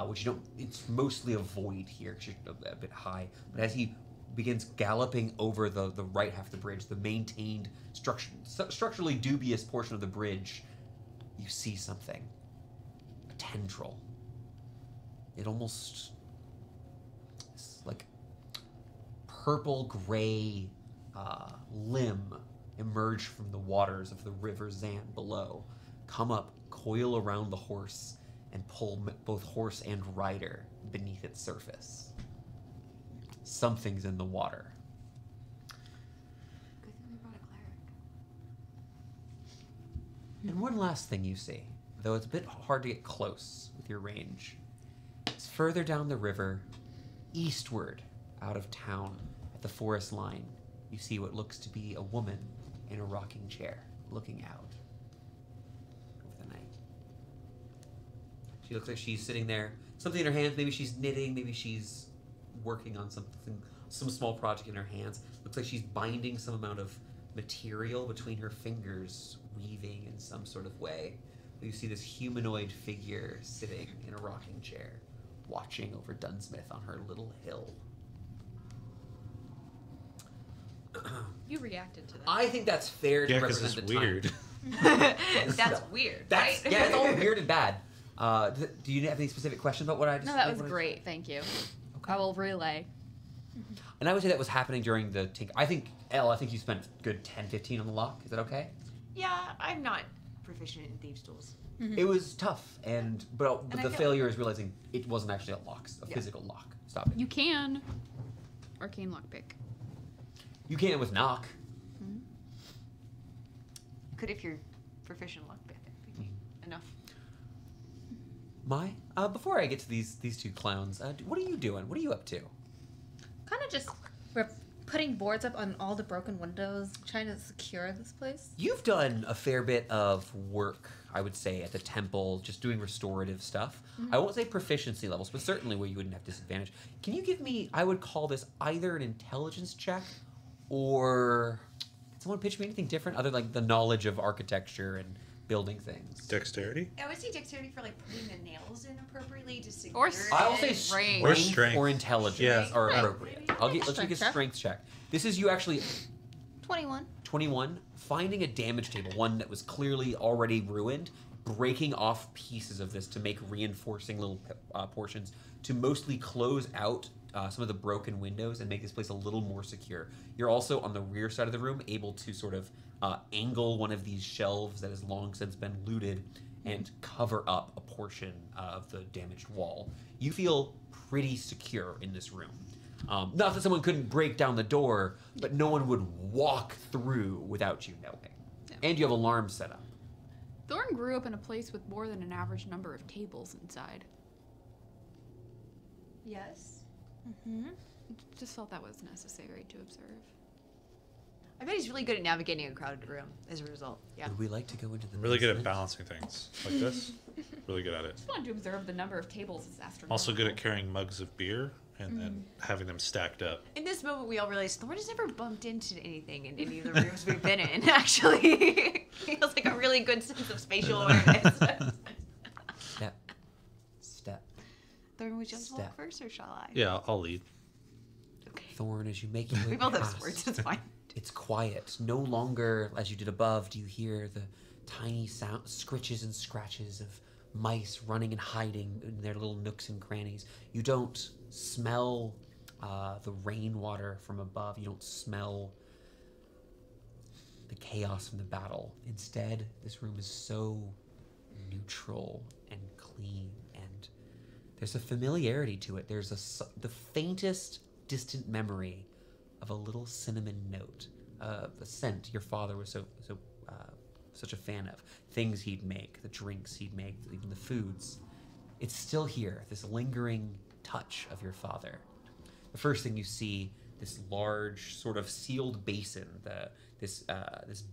which you don't. It's mostly a void here because you're a bit high. But as he begins galloping over the right half of the bridge, the maintained structurally dubious portion of the bridge, you see something. A tendril. It almost, it's like purple gray limb emerge from the waters of the river Zan below, come up, coil around the horse, and pull both horse and rider beneath its surface. Something's in the water. Good thing we brought a cleric. And one last thing you see, though it's a bit hard to get close with your range, is further down the river, eastward out of town at the forest line, you see what looks to be a woman in a rocking chair looking out over the night. She looks like she's sitting there, something in her hands. Maybe she's knitting, maybe she's working on something, some small project in her hands. Looks like she's binding some amount of material between her fingers, weaving in some sort of way. You see this humanoid figure sitting in a rocking chair, watching over Dunsmith on her little hill. You reacted to that. I think that's fair to Yeah, because represent it's the weird. That's weird, That's, right? yeah, it's all weird and bad. Do you have any specific questions about what I just? No, that was what I- great. Thank you. I will relay. And I would say that was happening during the Tink. I think, Elle, I think you spent a good 10, 15 on the lock. Is that okay? Yeah, I'm not proficient in thieves' tools. It was tough, but And the I feel- failure is realizing it wasn't actually a lock, a Yeah. physical lock. Stop it. You can. Arcane lockpick. You can with knock. Could if you're proficient in lockpick. Enough. Before I get to these two clowns, what are you doing? What are you up to? Kind of just we're putting boards up on all the broken windows, trying to secure this place. You've done a fair bit of work, I would say, at the temple, just doing restorative stuff. I won't say proficiency levels, but certainly where you wouldn't have disadvantage. Can you give me, I would call this either an intelligence check or, can someone pitch me anything different other than like the knowledge of architecture and building things? Dexterity? I would say dexterity for like putting the nails in appropriately to secure Or it. I will say Range. strength Or strength. or intelligence Yeah. are Right. appropriate. Let's make a Strength check. strength check. This is you actually 21. 21, finding a damage table, one that was clearly already ruined, breaking off pieces of this to make reinforcing little portions to mostly close out some of the broken windows and make this place a little more secure. You're also on the rear side of the room able to sort of angle one of these shelves that has long since been looted and cover up a portion of the damaged wall. You feel pretty secure in this room. Not that someone couldn't break down the door, but no one would walk through without you knowing. Yeah. And you have alarms set up. Thorne grew up in a place with more than an average number of tables inside. Yes. Just felt that was necessary to observe. I bet he's really good at navigating a crowded room as a result. Yeah. Would we like to go into the I'm really good at basement? balancing things like this. Really good at it. Just wanted to observe the number of tables is astronomical. Also good at carrying mugs of beer and then having them stacked up. In this moment, we all realized Thorne has never bumped into anything in any of the rooms we've been in, actually. He has like a really good sense of spatial awareness. Step. Thorne, would you Step. walk first or shall I? Yeah, I'll lead. Okay. Thorne, as you make your way We both have past, swords, it's fine. it's quiet. No longer, as you did above, do you hear the tiny sound, scritches and scratches of mice running and hiding in their little nooks and crannies. You don't smell the rainwater from above. You don't smell the chaos from the battle. Instead, this room is so neutral and clean, and there's a familiarity to it. There's the faintest distant memory of a little cinnamon note, a scent your father was such a fan of. Things he'd make, the drinks he'd make, even the foods. It's still here, this lingering touch of your father. The first thing you see, this large sort of sealed basin, this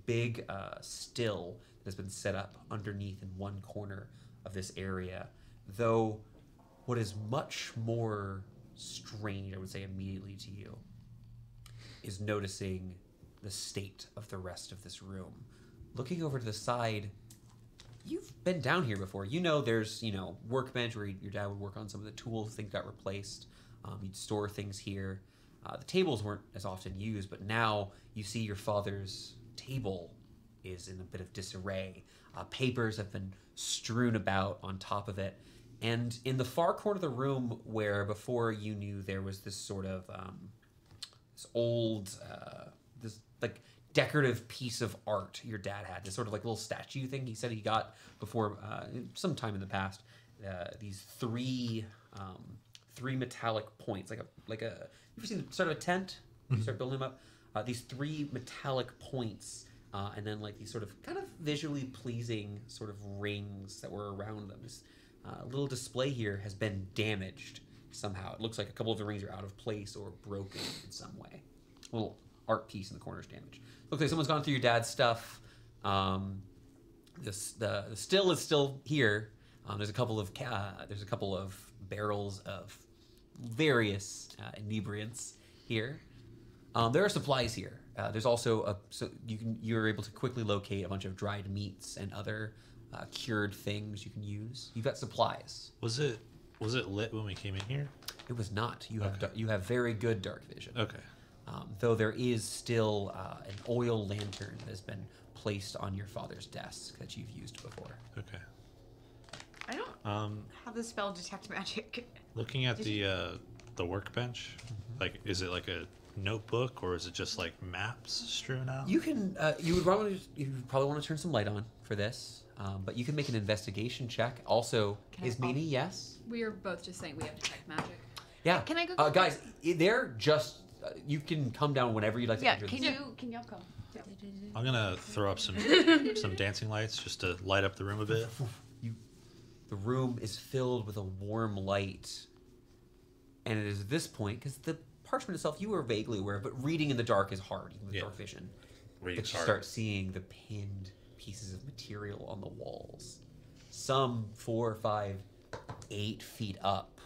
big still that has been set up underneath in one corner of this area. Though what is much more strange, I would say immediately to you, is noticing the state of the rest of this room. Looking over to the side, you've been down here before. You know there's, workbench where your dad would work on some of the tools. Things got replaced. You'd store things here. The tables weren't as often used, but now you see your father's table is in a bit of disarray. Papers have been strewn about on top of it. And in the far corner of the room where before you knew there was this sort of this old, this like decorative piece of art your dad had, this sort of like little statue thing he said he got before sometime in the past. These three metallic points, like a. You ever seen sort of a tent? You start building them up. These three metallic points, and then like these sort of kind of visually pleasing sort of rings that were around them. This little display here has been damaged somehow. It looks like a couple of the rings are out of place or broken in some way. A little art piece in the corner is damaged. Looks like someone's gone through your dad's stuff. The still is still here. There's a couple of barrels of various inebriants here. There are supplies here. There's also you're able to quickly locate a bunch of dried meats and other cured things you can use. You've got supplies. Was it lit when we came in here? It was not. You have very good dark vision. Okay. Though there is still an oil lantern that has been placed on your father's desk that you've used before. Okay. I don't have the spell detect magic. Looking at the workbench, like, is it like a notebook or is it just like maps strewn out? You can. You probably want to turn some light on for this, but you can make an investigation check. Also, is Mimi yes? We are both just saying we have detect magic. Yeah. Can I go? Guys, they're just. You can come down whenever you'd like to. Yeah. Enter Can this. you all come? Yeah. I'm gonna throw up some dancing lights just to light up the room a bit. The room is filled with a warm light, and it is at this point because the parchment itself you were vaguely aware of, but reading in the dark is hard, even with dark vision. But you start seeing the pinned pieces of material on the walls, some 4, 5, 8 feet up.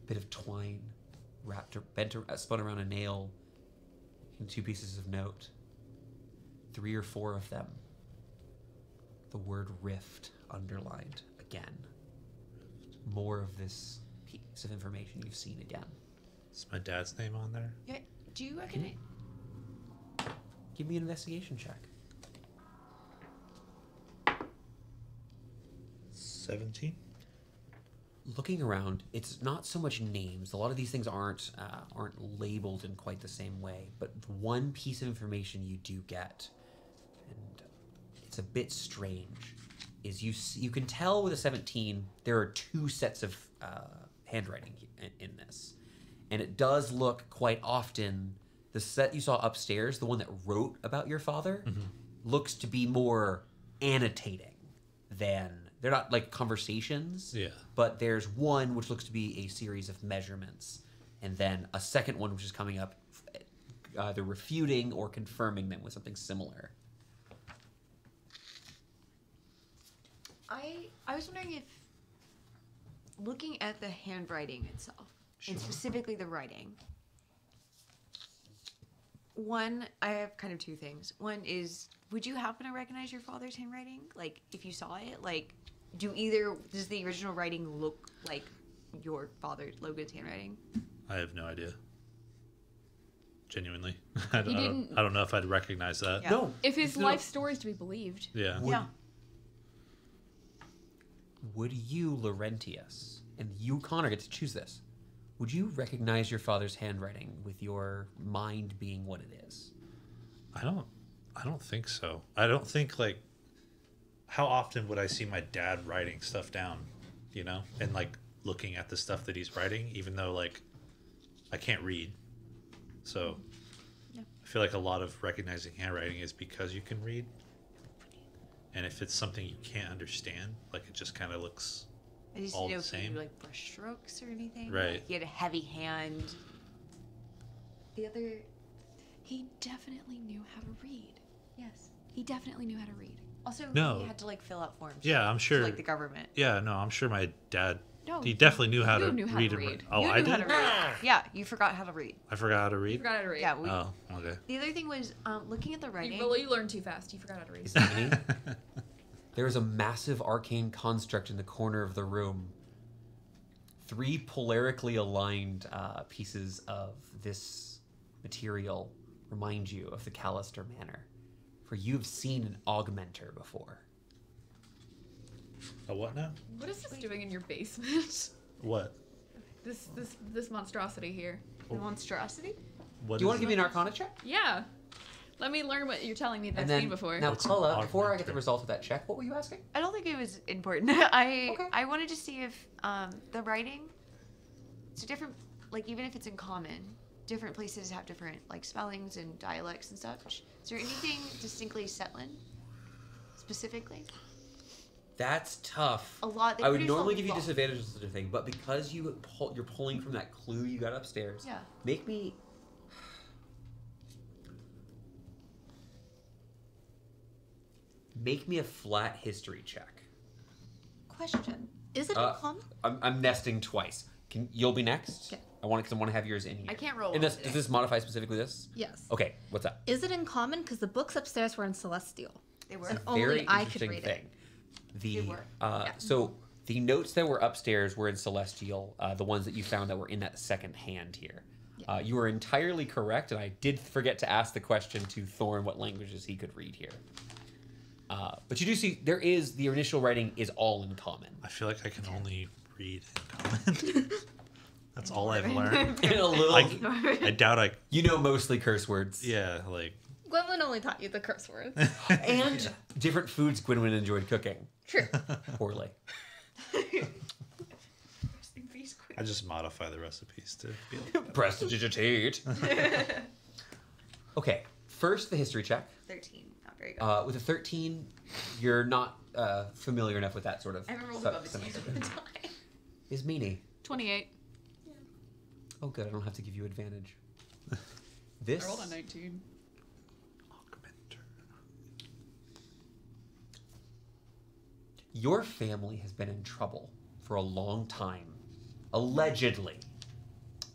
Bit of twine spun around a nail, and 2 pieces of note. 3 or 4 of them. The word rift underlined again. More of this piece of information you've seen again. Is my dad's name on there? Yeah. Do you reckon it? Give me an investigation check. 17. Looking around, it's not so much names. A lot of these things aren't labeled in quite the same way. But one piece of information you do get, and it's a bit strange, is you can tell with a 17 there are 2 sets of handwriting in this, and it does look quite often. The set you saw upstairs, the one that wrote about your father, looks to be more annotating than. They're not like conversations, but there's one which looks to be a series of measurements, and then a second one which is coming up, either refuting or confirming them with something similar. I was wondering if, looking at the handwriting itself, and specifically the writing, one, I have kind of 2 things. One is, would you happen to recognize your father's handwriting? Like, if you saw it, like, does the original writing look like your father, Logan's handwriting? I have no idea. Genuinely. I don't know if I'd recognize that. Yeah. No. If his life story is to be believed. Yeah. Would you, Laurentius, and you, Connor, get to choose this, would you recognize your father's handwriting with your mind being what it is? I don't think so. I don't think, like, how often would I see my dad writing stuff down, and like looking at the stuff that he's writing, even though like I can't read. So I feel like a lot of recognizing handwriting is because you can read. And if it's something you can't understand, like it just kind of looks all the same. You like brush strokes or anything? Right. Like, he had a heavy hand. The other... He definitely knew how to read. Yes. He definitely knew how to read. Also, No. he had to like fill out forms. Yeah, I'm sure. To, like the government. Yeah, no, I'm sure my dad No. He definitely knew how You to knew how read to and read. Oh, you I knew how did? to read. Yeah, you forgot how to read. I forgot how to You read? forgot how to read. Yeah. Oh, okay. The other thing was looking at the writing. You learned too fast. You forgot how to read. Is Annie? There is a massive arcane construct in the corner of the room. 3 polarically aligned pieces of this material remind you of the Callister Manor, for you've seen an augmenter before. A what now? What is this doing in your basement? What? This monstrosity here. The monstrosity? What Do you want is to give me it? an Arcana check? Yeah. Let me learn what you're telling me that And I've then seen before. now, What's an Culla, before I get the augmenter? result of that check, what were you asking? I don't think it was important. I Okay. wanted to see if the writing. So different, like even if it's in common, different places have different like spellings and dialects and such. Is there anything distinctly Settlin, specifically? That's tough. A lot. They I would produce a normally give you lot. disadvantages to the thing, but because you're pulling from that clue you got upstairs, Yeah. make me a flat history check. Question. Is it Uh, uncommon? I'm nesting twice. You'll be next. Okay. I want to have yours in here. I can't roll And well does today. this modify specifically this? Yes. Okay, what's up? Is it in common? Because the books upstairs were in Celestial. They were. And Very only I could interesting read thing. it. The They were. so the notes that were upstairs were in Celestial. The ones that you found that were in that second hand here. Yeah. You were entirely correct, and I did forget to ask the question to Thorne what languages he could read here. But you do see the initial writing is all in common. I feel like I can only read in common. That's all I've learned. In a little, I doubt I. you know, mostly curse words. Yeah, like. Gwendolyn only taught you the curse words. And different foods Gwynwyn enjoyed cooking. True. Poorly. I just modify the recipes to be able to. Prestidigitate. Okay, first the history check. 13. Not very good. With a 13, you're not familiar enough with that sort of. I haven't rolled su- above a sentence. 10. Is Meanie? 28. Oh, good. I don't have to give you advantage. I This. rolled a 19. Augmenter. Your family has been in trouble for a long time, allegedly,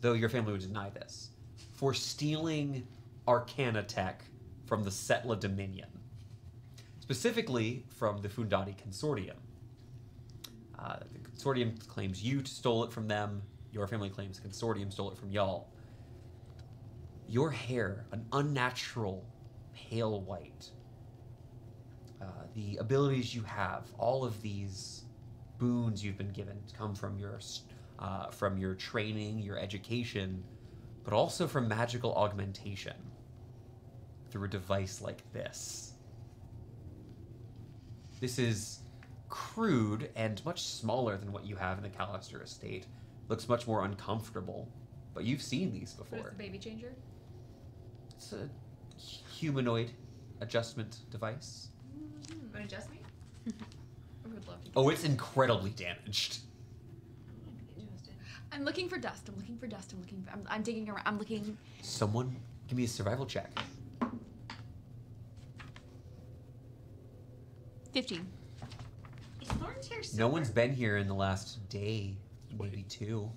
though your family would deny this, for stealing Arcana tech from the Setla Dominion, specifically from the Fundati Consortium. The Consortium claims you stole it from them. Your family claims the Consortium stole it from y'all. Your hair, an unnatural pale white. The abilities you have, all of these boons you've been given come from your training, your education, but also from magical augmentation through a device like this. This is crude and much smaller than what you have in the Callister estate. Looks much more uncomfortable, but you've seen these What is before. the baby changer? It's a humanoid adjustment device. Want to adjust me? I would love to. Oh, it's incredibly damaged. I'm looking for dust. I'm looking for dust. I'm digging around. I'm looking. Someone give me a survival check. 15. Is Thorne's hair No silver? one's been here in the last day, maybe 2.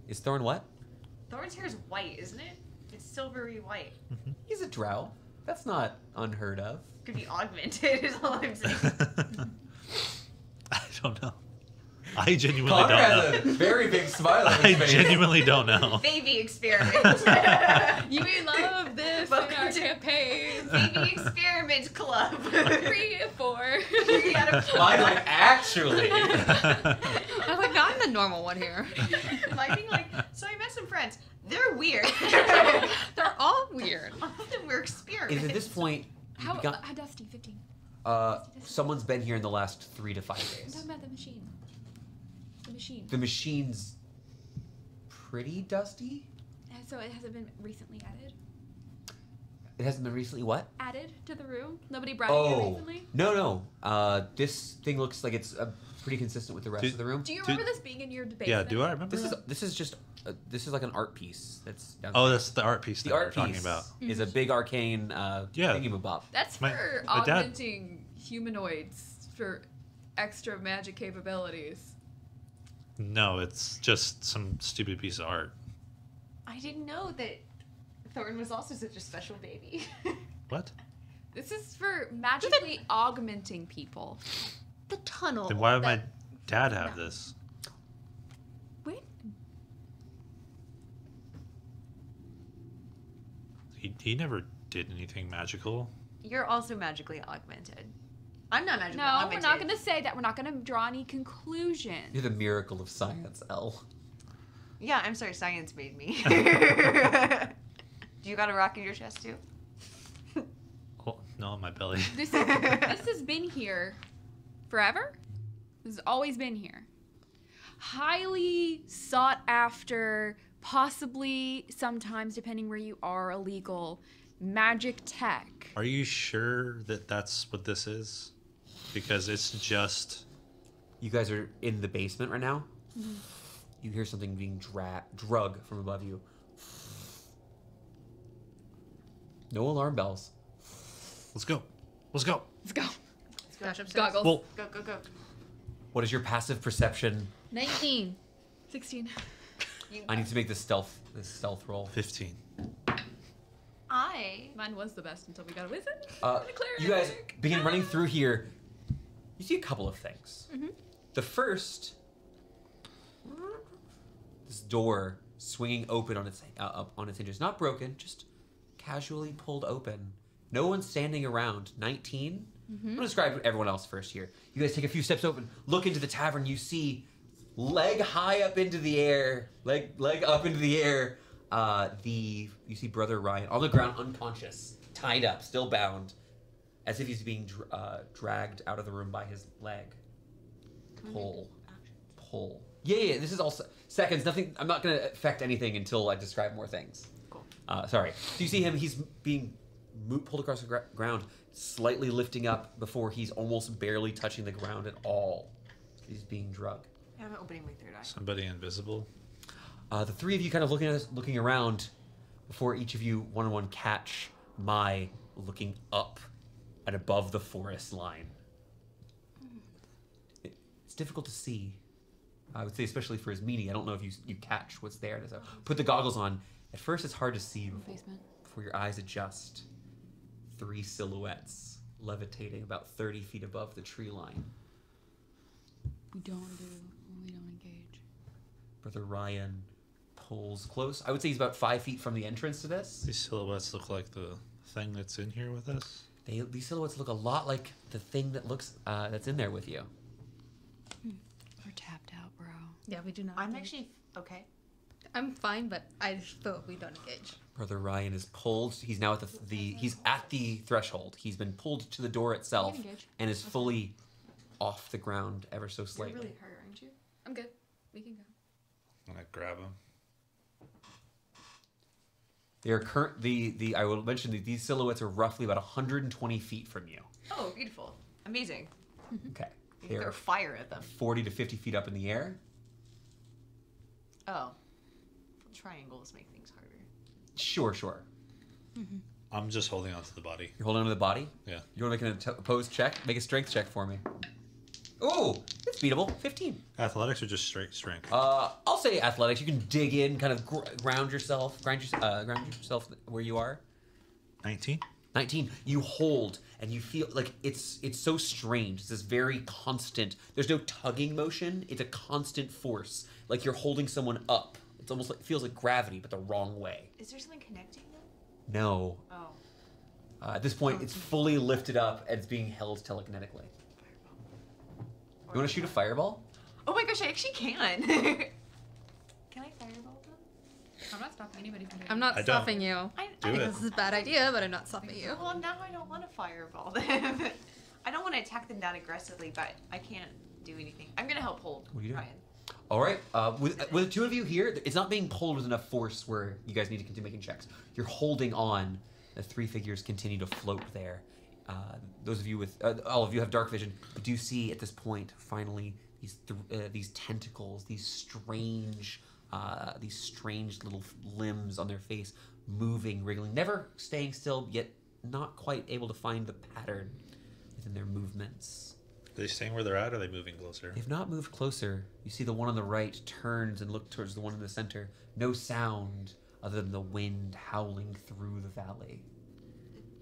Is Thorne what? Thorne's hair is white, isn't it? It's silvery white. He's a drow. That's not unheard of. Could be augmented, is all I'm saying. I don't know. I genuinely Connor don't know. has a very big smile on I his face. genuinely don't know. Baby experiment. You may love this in Welcome our to- campaign. Baby experiment club. 3 and 4. 3 out of 4. I'm like, actually. I was like, no, I'm the normal one here. I think like, so I met some friends. They're weird. They're all weird. All of them were experiments. Is at this point, How you've got, dusty? 15. someone's been here in the last 3 to 5 I'm days. talking about the machine. The machine. The machine's pretty dusty. So it hasn't been recently added. It hasn't been recently what? Added to the room. Nobody brought it here Oh, recently. no. This thing looks like it's pretty consistent with the rest Did- of the room. Do you remember this being in your basement? Yeah, do I remember This is that? just this is like an art piece that's down Oh, there. that's the art piece that The we're art talking piece about. is a big arcane Yeah. thingy-mabob. That's My- for my dad- augmenting humanoids for extra magic capabilities. No, it's just some stupid piece of art. I didn't know that Thorne was also such a special baby. What? This is for magically augmenting people. The tunnel. Then why would my dad have this? Wait. He never did anything magical. You're also magically augmented. I'm not magically No, augmented. we're not going to say that. We're not going to draw any conclusions. You're the miracle of science, Elle. Yeah, I'm sorry, science made me. Do you got a rock in your chest too? Oh, no, in my belly. This has been here forever. This has always been here. Highly sought after, possibly sometimes, depending where you are, illegal magic tech. Are you sure that that's what this is? Because it's just... You guys are in the basement right now. Mm-hmm. You hear something being drug from above you. No alarm bells. Let's go. Let's go. Let's go. Let's go. Goggles. Well, Go, go, go. What is your passive perception? 19. 16. I need to make this stealth roll. 15. Mine was the best until we got a wizard. You guys begin running through here. You see a couple of things. Mm-hmm. The first, this door swinging open on its hinges, not broken, just casually pulled open. No one's standing around. 19. I'm gonna describe everyone else first here. You guys take a few steps open, look into the tavern. You see, leg high up into the air, leg up into the air. You see Brother Ryan on the ground, unconscious, tied up, still bound, as if he's being dragged out of the room by his leg. Pull. Yeah. This is all seconds. Nothing. I'm not going to affect anything until I describe more things. Cool. Sorry. So you see him. He's being pulled across the ground, slightly lifting up before he's almost barely touching the ground at all. He's being drugged. Yeah, I'm opening my third eye. Somebody invisible. The three of you kind of looking around before each of you one-on-one catch my looking up and above the forest line. It's difficult to see. I would say, especially for his meaning. I don't know if you catch what's there. So put the goggles on. At first, it's hard to see before your eyes adjust. 3 silhouettes levitating about 30 feet above the tree line. We don't engage. Brother Ryan pulls close. I would say he's about 5 feet from the entrance to this. These silhouettes look like the thing that's in here with us. These silhouettes look a lot like the thing that looks that's in there with you. We're tapped out, bro. Yeah, we do not. I'm engage. actually okay. I'm fine, but I just feel we don't engage. Brother Ryan is pulled. He's now at he's at the threshold. He's been pulled to the door itself and is fully off the ground ever so slightly. You're really hurt, aren't you? I'm good. We can go. I'm gonna grab him. They are I will mention that these silhouettes are roughly about 120 feet from you. Oh, beautiful. Amazing. Okay. You can throw They're fire at them. 40 to 50 feet up in the air. Oh. Triangles make things harder. Sure. I'm just holding on to the body. You're holding onto the body? Yeah. You want to make an opposed check? Make a strength check for me. Oh, it's beatable. 15. Athletics or just straight strength? I'll say athletics. You can dig in, kind of ground yourself where you are. 19. 19. You hold, and you feel like it's so strange. It's this very constant. There's no tugging motion. It's a constant force, like you're holding someone up. It's almost like it feels like gravity, but the wrong way. Is there something connecting them? No. Oh. At this point, it's fully lifted up and it's being held telekinetically. You want to shoot a fireball? Oh my gosh, I actually can. Can I fireball them? I'm not stopping anybody from doing I'm not I don't. stopping you. I Do I think it. this is a bad idea, but I'm not stopping you. Well, now I don't want to fireball them. I don't want to attack them that aggressively, but I can't do anything. I'm going to help hold What are you doing? Ryan. All right. With the two of you here, it's not being pulled with enough force where you guys need to continue making checks. You're holding on. The three figures continue to float there. Those of you with all of you have dark vision, but do you see at this point finally these tentacles, these strange little limbs on their face, moving, wriggling, never staying still, yet not quite able to find the pattern within their movements. they staying where they're at, or are they moving closer? They've not moved closer. You see the one on the right turns and looks towards the one in the center. No sound other than the wind howling through the valley.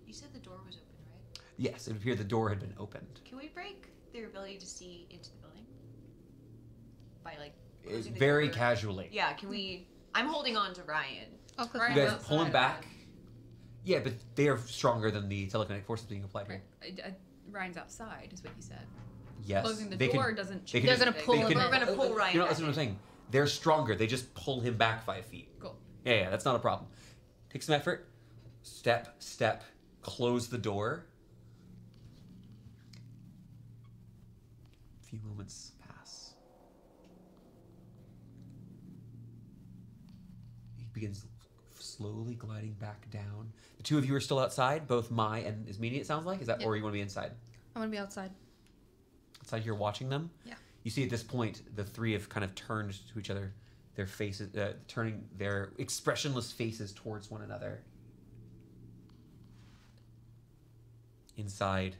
You said the door was open, right? Yes, it appeared the door had been opened. Can we break their ability to see into the building? By like It's very door? casually. Yeah, can we? I'm holding on to Ryan. Oh, Right. You guys outside pull him of back. Yeah, but they are stronger than the telekinetic forces being applied here. Ryan's outside, is what you said. Yes. Closing the they door can- doesn't they change. can They're just- gonna pull they him can- in. We're gonna pull Ryan You know, back that's what I'm in. saying. They're stronger. They just pull him back 5 feet. Cool. Yeah, that's not a problem. Take some effort. Step. Close the door. A few moments pass. He begins slowly gliding back down. The two of you are still outside, both Mai and Ismini, it sounds like. Is that, Yep. or you want to be inside? I want to be outside. Outside here watching them? Yeah. You see at this point, the three have kind of turned to each other, their faces, turning their expressionless faces towards one another. Inside,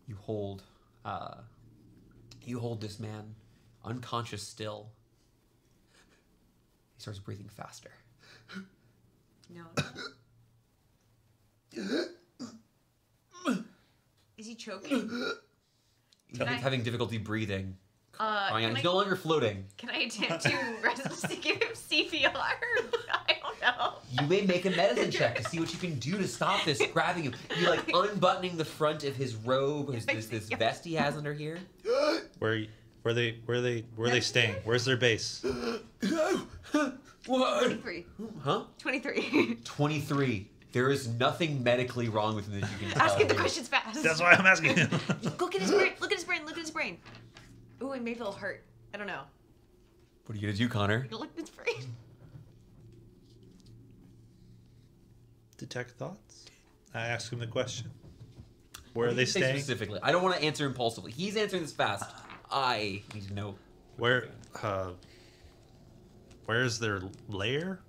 you hold this man, unconscious still. He starts breathing faster. No. Is he choking? He's Can I- having difficulty breathing. Can He's I- no longer floating. Can I attempt to give him CPR? I don't know. You may make a medicine check to see what you can do to stop this grabbing him. You're like unbuttoning the front of his robe, this vest he has under here. Where are they staying? Where's their base? What? 23. Huh? 23. 23. There is nothing medically wrong with him that you can tell. Ask him the questions fast. That's why I'm asking him. Look at his brain. Look at his brain. Look at his brain. Ooh, it may feel hurt. I don't know. What are you gonna do, Connor? Look at his brain. Detect thoughts. I ask him the question. Where are they Say staying? specifically? I don't want to answer impulsively. He's answering this fast. I need to know. Where's their lair?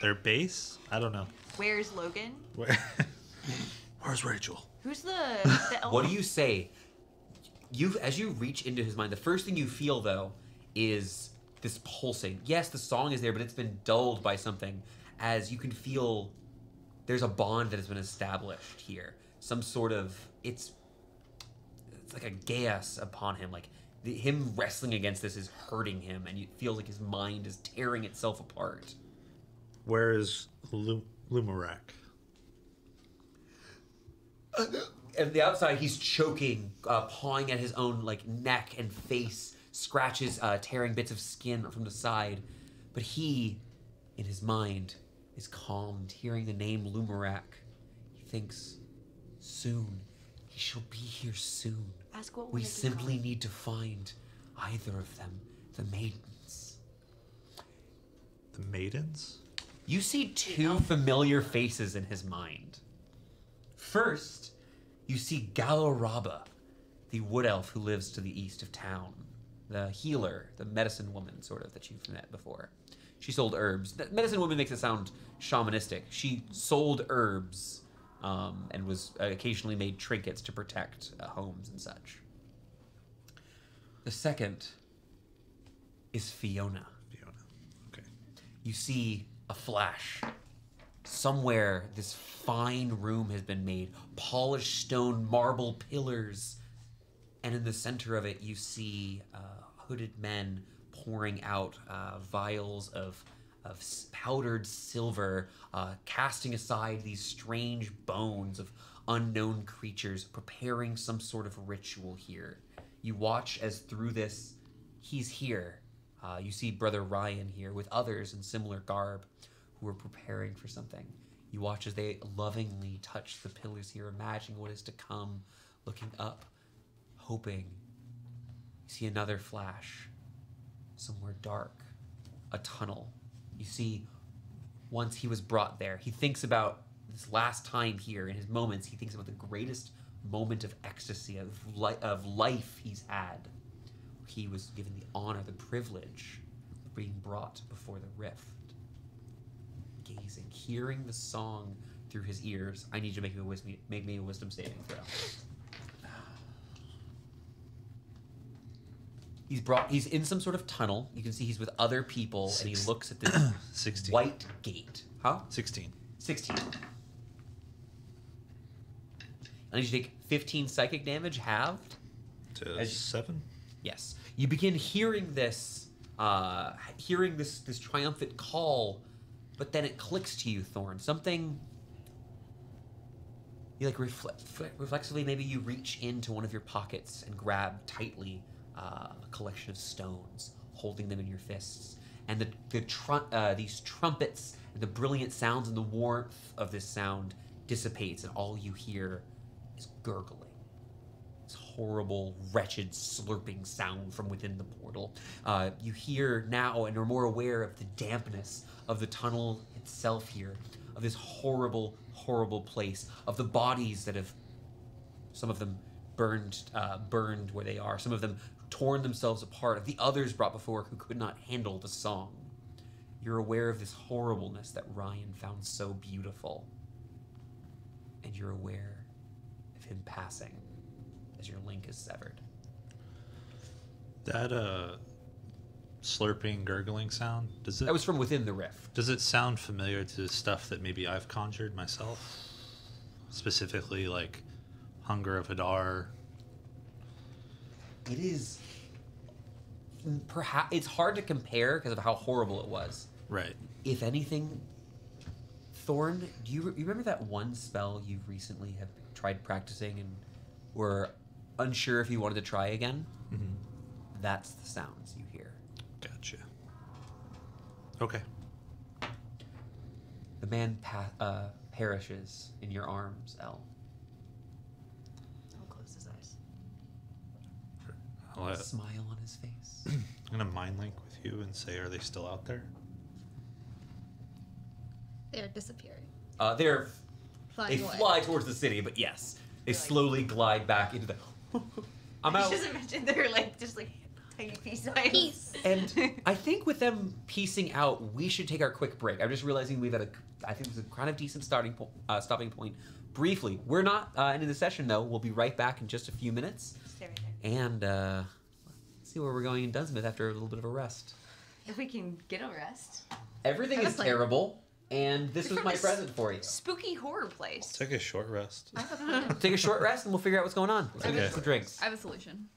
Their base? I don't know. Where's Logan? Where's Rachel? Who's the elf? What do you say? As you reach into his mind, the first thing you feel though is this pulsing. Yes, the song is there, but it's been dulled by something. As you can feel, there's a bond that has been established here. Some sort of it's like a gas upon him. Like him wrestling against this is hurting him, and you feel like his mind is tearing itself apart. Where is Lumarak? At the outside, he's choking, pawing at his own like neck and face, scratches, tearing bits of skin from the side. But he, in his mind, is calmed, hearing the name Lumarak. He thinks, soon, he shall be here soon. Ask what We would it simply become? need to find either of them, the maidens. The maidens? You see two familiar faces in his mind. First, you see Galoraba, the wood elf who lives to the east of town. The healer, the medicine woman, sort of, that you've met before. She sold herbs. The medicine woman makes it sound shamanistic. She sold herbs and was occasionally made trinkets to protect homes and such. The second is Fiona. Fiona. Okay. You see a flash. Somewhere, this fine room has been made. Polished stone marble pillars. And in the center of it, you see hooded men pouring out vials of powdered silver, casting aside these strange bones of unknown creatures, preparing some sort of ritual here. You watch as through this, he's here. You see Brother Ryan here with others in similar garb who are preparing for something. You watch as they lovingly touch the pillars here, imagining what is to come, looking up, hoping. You see another flash, somewhere dark, a tunnel. You see, once he was brought there, he thinks about this last time here. In his moments, he thinks about the greatest moment of ecstasy, of life he's had. He was given the honor, the privilege of being brought before the rift. Gazing, hearing the song through his ears. I need you to make me a wisdom saving throw. He's in some sort of tunnel. You can see he's with other people, and he looks at this 16. white gate. Huh? 16. 16. I need you to take 15 psychic damage, halved. To 7? Yes. You begin hearing this triumphant call, but then it clicks to you, Thorne. Something. You like reflexively, maybe you reach into one of your pockets and grab tightly a collection of stones, holding them in your fists. And these trumpets, and the brilliant sounds and the warmth of this sound dissipates, and all you hear is gurgling. This horrible, wretched, slurping sound from within the portal. You hear now, and are more aware of the dampness of the tunnel itself here, of this horrible, horrible place, of the bodies that have, some of them burned where they are, some of them torn themselves apart, of the others brought before who could not handle the song. You're aware of this horribleness that Ryan found so beautiful. And you're aware of him passing as your link is severed. That slurping, gurgling sound, That was from within the rift. Does it sound familiar to stuff that maybe I've conjured myself? Specifically, like Hunger of Hadar. It is. Perhaps it's hard to compare because of how horrible it was. Right. If anything, Thorne, do you remember that one spell you recently have tried practicing and were unsure if you wanted to try again? Mm-hmm. That's the sounds you hear. Gotcha. Okay. The man perishes in your arms, Elle. I'll close his eyes. I'll, A smile on his face. I'm gonna mind link with you and say, are they still out there? They're disappearing. They Flying away. fly towards the city, but yes, they slowly glide back into the. I'm out. Just imagine they're like just like tiny peace signs. Peace. And I think with them piecing out, we should take our quick break. I'm just realizing we've had I think it's a kind of decent stopping point. Briefly, we're not ending the session though. We'll be right back in just a few minutes, Stay right there. and let's see where we're going in Dunsmith after a little bit of a rest. If we can get a rest. Everything is Honestly. terrible, and this We're was from my a present for you. Spooky horror place. Take a short rest. Take a short rest, and we'll figure out what's going on. We'll Okay. get some drinks. I have a solution.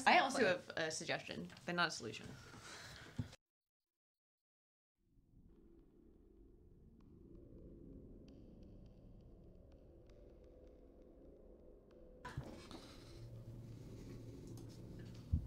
I also have a suggestion, but not a solution.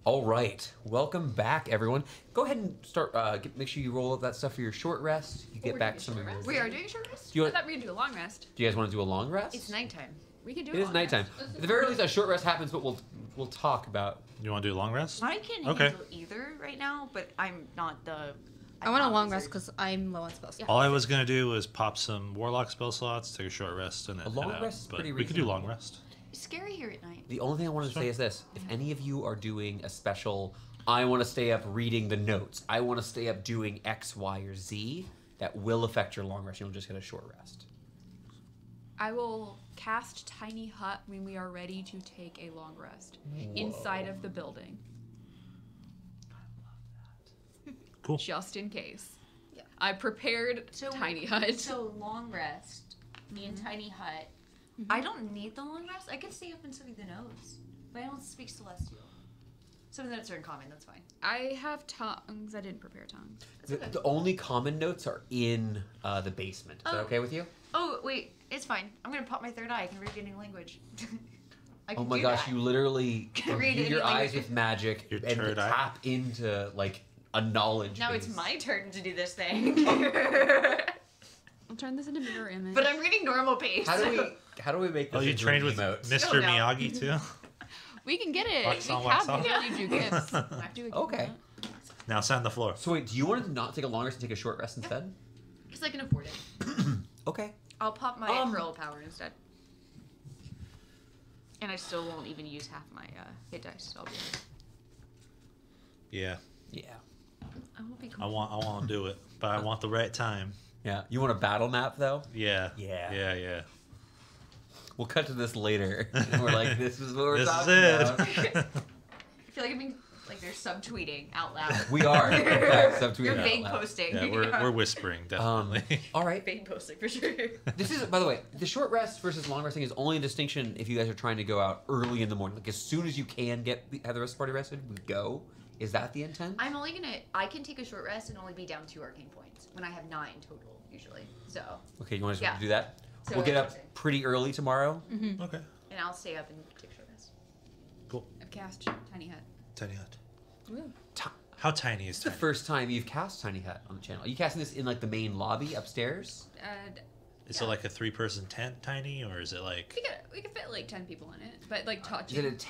All right, welcome back, everyone. Go ahead and start. Make sure you roll up that stuff for your short rest. You get we're back doing a some of short your. rest? We are doing a short rest? Do you I want- thought we were going to do a long rest. Do you guys want to do a long rest? It's nighttime. We can do It a is long nighttime. rest. At the very least, a short rest happens, but we'll talk about. You want to do a long rest? I can Okay. handle either right now, but I'm not the. I want a long rest because I'm low on spells. Yeah. All I was gonna do was pop some warlock spell slots, take a short rest, and then A long head out. rest is But pretty we could do reasonable. long rest. It's scary here at night. The only thing I wanted to Sure. say is this: if any of you are doing a special, I want to stay up reading the notes. I want to stay up doing X, Y, or Z. That will affect your long rest. You'll just get a short rest. I will cast Tiny Hut when we are ready to take a long rest inside of the building, Cool. just in case. Yeah. I prepared Tiny Hut. So long rest, me and Tiny Hut. I don't need the long rest. I can stay up and study the notes, but I don't speak Celestial. Some of the notes are in common. That's fine. I have tongues. I didn't prepare tongues. The only common notes are in the basement. Is that Oh. okay with you? Oh wait, it's fine. I'm gonna pop my third eye. I can read any language. I Oh can my do gosh, that. you literally Can read imbue any your eyes language. with magic Your and third eye? tap into like a knowledge Now base. it's my turn to do this thing. I'll turn this into mirror image. But I'm reading normal pace. How do we make this Oh, you into trained an with emote? Mr. Oh, no. Miyagi too? We can get it. Wax we on, wax have off. really do gifts. Do a Okay. gift. Now sit on the floor. So wait, do you want to not take a long rest and take a short rest instead? Because I can afford it. Okay. I'll pop my Um, pearl power instead. And I still won't even use half my hit dice. I'll be honest. Yeah, Yeah. I won't be I want to do it, but I want the right time. Yeah. You want a battle map though? Yeah. Yeah. Yeah. We'll cut to this later. And we're like, this is what we're This is talking it. about. I feel like I'm being Like they're subtweeting out loud. We are, in fact, subtweeting You're out vague loud. posting. Yeah, we're whispering, definitely. All right. Vague posting for sure. This is, by the way, the short rest versus long resting is only a distinction if you guys are trying to go out early in the morning. Like as soon as you can have the rest of the party rested, we go. Is that the intent? I can take a short rest and only be down 2 arcane points when I have 9 total usually. So. Okay, you want to Yeah. do that? So We'll get that's up pretty early tomorrow. Okay. And I'll stay up and take a short rest. Cool. I've cast Tiny Hut. Tiny Hut. Woo. How tiny is It's the Tiny? first time you've cast Tiny Hut on the channel. Are you casting this in like the main lobby upstairs? Is it like a 3-person tent tiny, or is it like... We could fit like 10 people in it, but like Is touching. it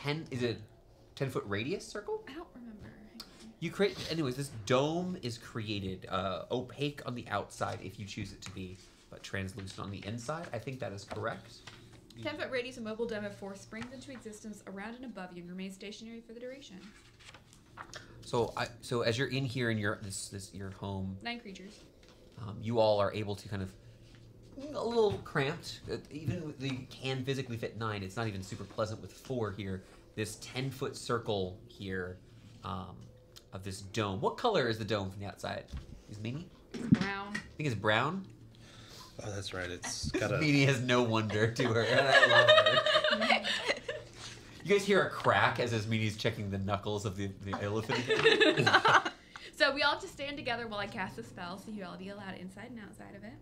a 10-foot radius circle? I don't remember. You create, anyways, this dome is created opaque on the outside if you choose it to be, but translucent on the inside. I think that is correct. 10-foot radius, a mobile dome of force springs into existence around and above you and remains stationary for the duration. So as you're in here in your your home, 9 creatures. you all are able to kind of a little cramped. Even though you can physically fit 9, it's not even super pleasant with 4 here. This 10-foot circle here of this dome. What color is the dome from the outside? Is Mimi? Brown. I think it's brown. Oh, that's right. It's got a... Mimi has no wonder to her. And I love her. You guys hear a crack as Mimi's checking the knuckles of the elephant. So we all have to stand together while I cast a spell, so you all be allowed inside and outside of it.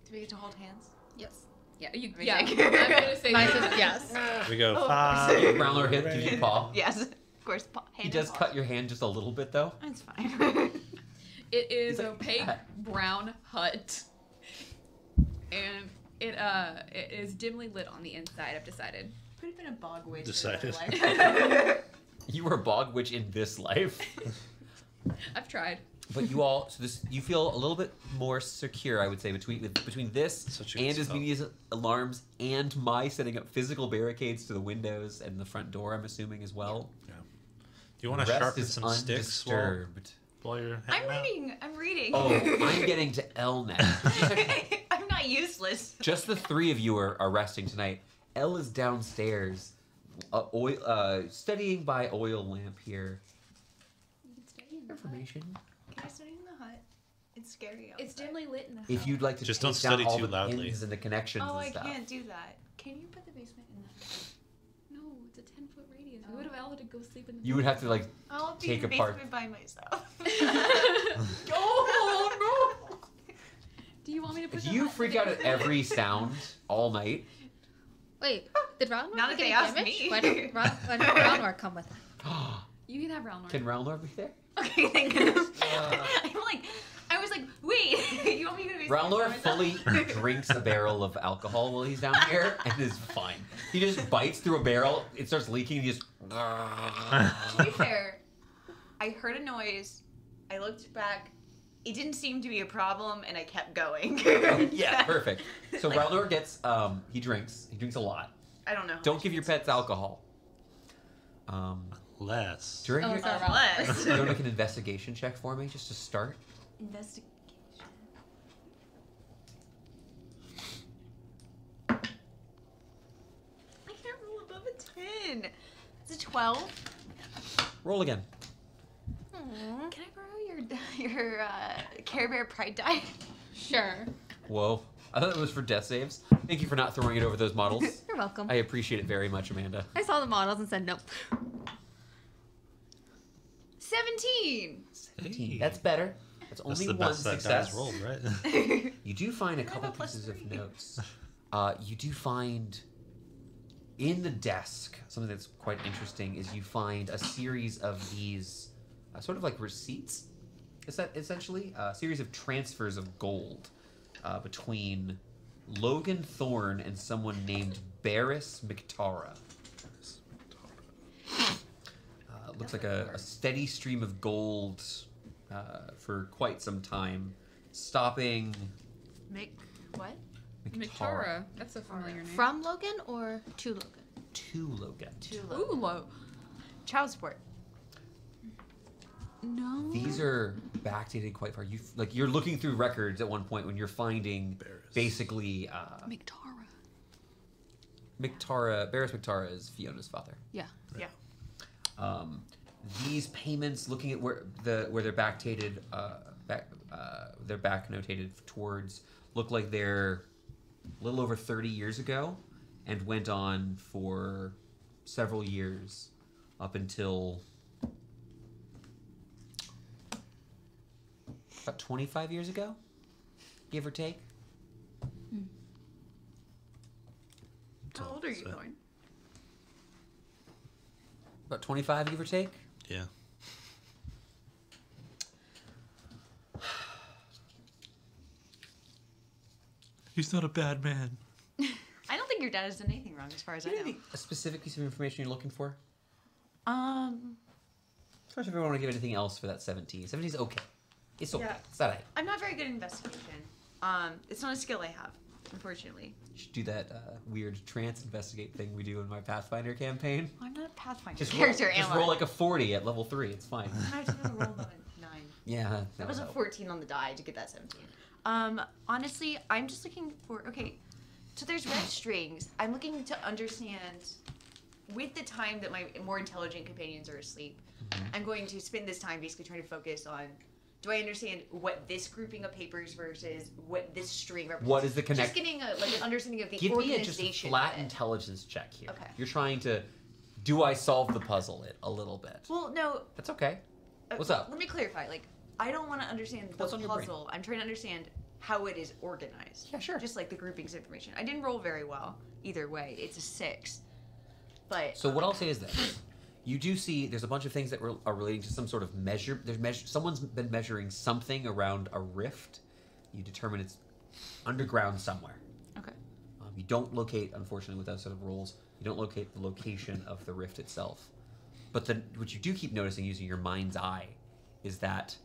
Do we get to hold hands? Yes. Yeah, you. Amazing. Yeah. I'm gonna say Mine that. says yes. We go Oh, 5. Growler hit gives you paw. Yes. Of course. He does cut your hand just a little bit though. That's fine. It is He's like, opaque "Ah." brown hut, and it is dimly lit on the inside. I've decided. Could have been a bog witch. Decided. You were a bog witch in this life. I've tried. But you all, you feel a little bit more secure, I would say, between this Such a good and as spell. Mimi's alarms and my setting up physical barricades to the windows and the front door, I'm assuming as well. Yeah. Do you want to Rest sharpen is some sticks while undisturbed. you're I'm hanging out? reading. I'm reading. Oh, I'm getting to L now. I'm not useless. Just the 3 of you are resting tonight. L is downstairs, studying by oil lamp here. You can stay in the hut. Information. Can I study in the hut? It's scary outside. It's dimly lit in the hut. If you'd like to Just take don't study down all too the loudly. pins and the connections Oh, and I stuff. can't do that. Can you put the basement in the hut? No, it's a 10-foot radius. Oh. We would have all had to go sleep in the. You would have to like I'll be Take in the apart. basement by myself. Oh no! Do you want me to put? If the you hut freak in out the at every sound all night, Wait, did Ralnor Now that take they any asked damage? me. Why didn't Ralnor come with it? You can have Ralnor. can Ralnor be there? Okay, thank goodness. I was like, wait, you want me to be Ralnor fully drinks a barrel of alcohol while he's down here and is fine. He just bites through a barrel, it starts leaking, he just. To be fair, I heard a noise. I looked back. It didn't seem to be a problem, and I kept going. Yeah, perfect. So Ralnor gets, he drinks a lot. I don't know. how Don't much give your it pets alcohol. Less. During Oh, your, sorry, is. Less. you want to make an investigation check for me, just to start? Investigation. I can't roll above a 10. It's a 12. Roll again. Can I borrow your Care Bear Pride die? Sure. Whoa. I thought it was for death saves. Thank you for not throwing it over those models. You're welcome. I appreciate it very much, Amanda. I saw the models and said nope. 17. 17. Hey. That's better. That's That's only the one best that success. dice rolled, right? You do find a I have couple a plus pieces of 3. notes. You do find in the desk something that's quite interesting. Is you find a series of these sort of like receipts. Is that essentially a series of transfers of gold between Logan Thorne and someone named Barris McTara. Looks like a steady stream of gold for quite some time, stopping What? Mictara. That's a familiar name. From Logan or to Logan? to Logan. Too Ooh, low. Child support. No. These are backdated quite far. You're looking through records at one point when you're finding Barris. basically Mictara. Barris McTara is Fiona's father. Yeah. Yeah. these payments, looking at where they're backdated, they're back notated towards, look like they're a little over 30 years ago, and went on for several years up until about 25 years ago, give or take. How old are you, Thorne? About 25, give or take. Yeah. He's not a bad man. I don't think your dad has done anything wrong, as far as I know. A specific piece of information you're looking for? Um, Of course, if you want to give anything else for that 17. 17's okay. It's okay. Yeah. It's alright. I'm not very good at investigation. It's not a skill I have, unfortunately. You should do that weird trance investigate thing we do in my Pathfinder campaign. I'm not a Pathfinder Just character, just am roll I? like a 40 at level 3. It's fine. I have to roll on a 9. Yeah. That was a 14 on the die to get that 17. Honestly, I'm just looking for... Okay, so there's red strings. I'm looking to understand, with the time that my more intelligent companions are asleep, I'm going to spend this time basically trying to focus on, do I understand what this grouping of papers versus what this string represents? What is the Just connection? getting an understanding of the Give me organization. just a flat of it. intelligence check here. Okay. You're trying to... Do I solve the puzzle a little bit? Well, no. That's okay. What's up? Let me clarify. Like, I don't want to understand the What's on your brain? puzzle. I'm trying to understand how it is organized. Yeah, sure. Just like the groupings information. I didn't roll very well either way. It's a 6. But So what I'll say is this. You do see there's a bunch of things that are relating to some sort of measure. Someone's been measuring something around a rift. You determine it's underground somewhere. okay. You don't locate, unfortunately, with those sort of rolls, you don't locate the location of the rift itself. But what you do keep noticing using your mind's eye is that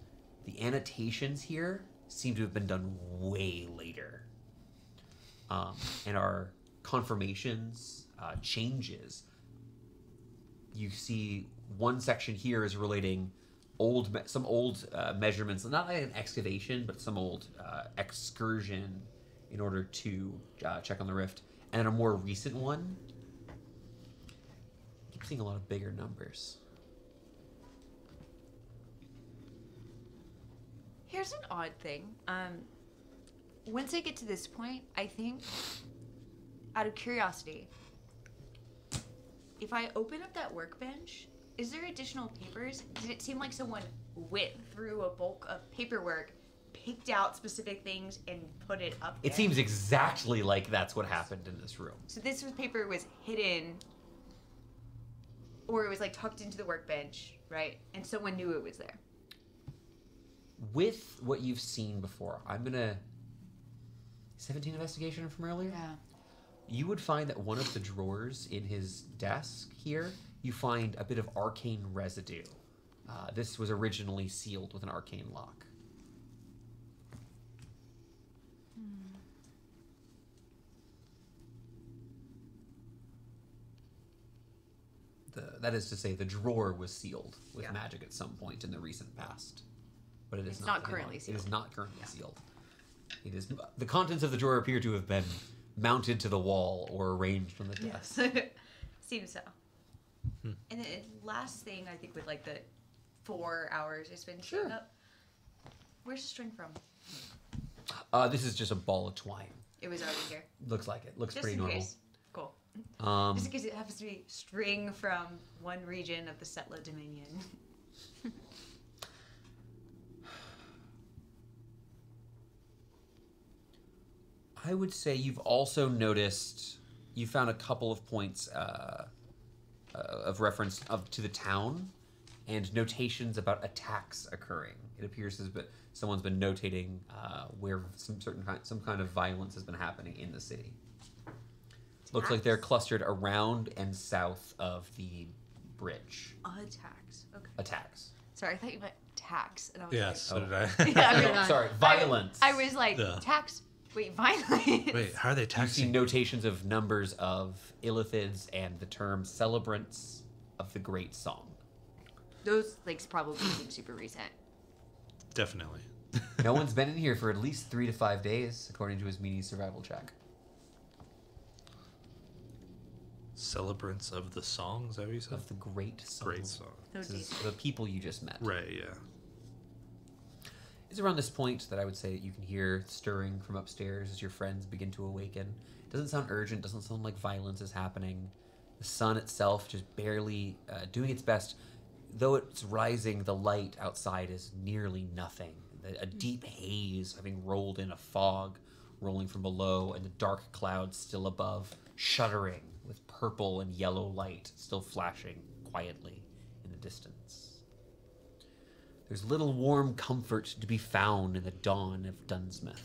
the annotations here seem to have been done way later. And our confirmations, changes. You see one section here is relating some old measurements, not like an excavation, but some old excursion in order to check on the rift. And then a more recent one, I keep seeing a lot of bigger numbers. Here's an odd thing. Once I get to this point, I think, out of curiosity, if I open up that workbench, is there additional papers? Did it seem like someone went through a bulk of paperwork, picked out specific things, and put it up there? It seems exactly like that's what happened in this room. So this paper was hidden, or it was like tucked into the workbench, right? And someone knew it was there. With what you've seen before, I'm gonna 17 investigation from earlier. Yeah. You would find that one of the drawers in his desk here, you find a bit of arcane residue. This was originally sealed with an arcane lock. That is to say, the drawer was sealed with magic at some point in the recent past. But it is It's not currently sealed. It is not currently sealed. It is. The contents of the drawer appear to have been mounted to the wall or arranged on the desk. Yes. Seems so. And then last thing, I think, with like the 4 hours I spent setting up. Where's the string from? This is just a ball of twine. It was already here. Looks like it. Looks Just pretty in normal. case. Cool. Just in case it happens to be string from one region of the Setla Dominion. I would say you've also noticed, you found a couple of points of reference to the town and notations about attacks occurring. It appears as if someone's been notating where some kind of violence has been happening in the city. Looks like they're clustered around and south of the bridge. Attacks. Okay. Attacks. Sorry, I thought you meant tax. And I was Yeah, like, so did I. Yeah, I mean, No, sorry, violence. I was like, Yeah. tax. Wait, violence. Wait, how are they You see taxing? notations of numbers of illithids and the term celebrants of the great song. Those like probably seem super recent. Definitely. No one's been in here for at least 3 to 5 days, according to his meanie survival check. Celebrants of the songs, is that what you said? Of the great songs. Great song. This is the people you just met. Right, yeah. It's around this point that I would say that you can hear stirring from upstairs as your friends begin to awaken. It doesn't sound urgent, doesn't sound like violence is happening. The sun itself just barely doing its best. Though it's rising, the light outside is nearly nothing. A deep haze having rolled in, a fog rolling from below, and the dark clouds still above, shuddering with purple and yellow light still flashing quietly in the distance. There's little warm comfort to be found in the dawn of Dunsmith.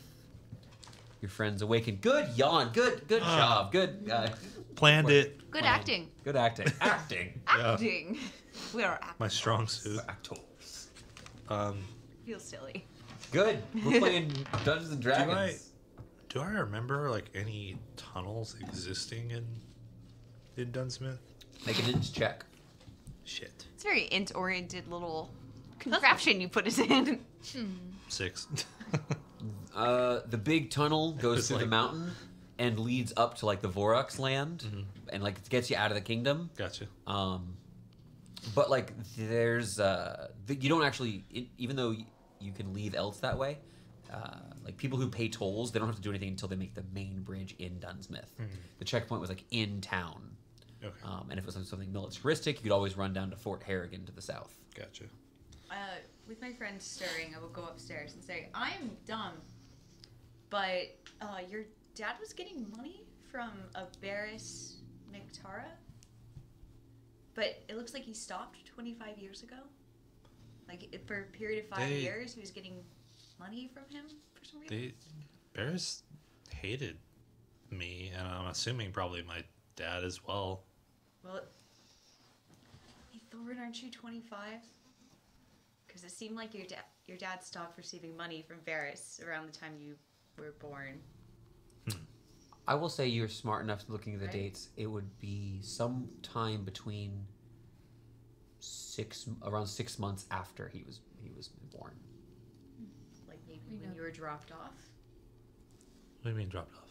Your friends awaken. Good yawn. Good job. Good. Planned work. it. Good Plan. acting. Good acting. Acting. Acting. We are acting. My strong suit. Actors. Feels silly. Good. We're playing Dungeons and Dragons. Do I remember like any tunnels existing in Dunsmith? Make an int check. Shit. It's a very int-oriented little contraption you put us in. 6. The big tunnel goes through the like- mountain and leads up to like the Vorux land, and like gets you out of the kingdom. Gotcha. But like there's you don't actually, even though you can leave else that way, like people who pay tolls, they don't have to do anything until they make the main bridge in Dunsmith. The checkpoint was like in town. Okay. And if it was something militaristic, you could always run down to Fort Harrigan to the south. Gotcha. With my friend stirring, I will go upstairs and say, I am dumb, but your dad was getting money from a Barris Mictara, but it looks like he stopped 25 years ago. Like, for a period of 5 years, he was getting money from him for some reason. Barris hated me, and I'm assuming probably my dad as well. Well, hey, Thorne, aren't you 25? Because it seemed like your dad stopped receiving money from Varys around the time you were born. I will say you're smart enough looking at the Right. dates. It would be some time between around 6 months after he was born. Like maybe when you were dropped off. What do you mean dropped off?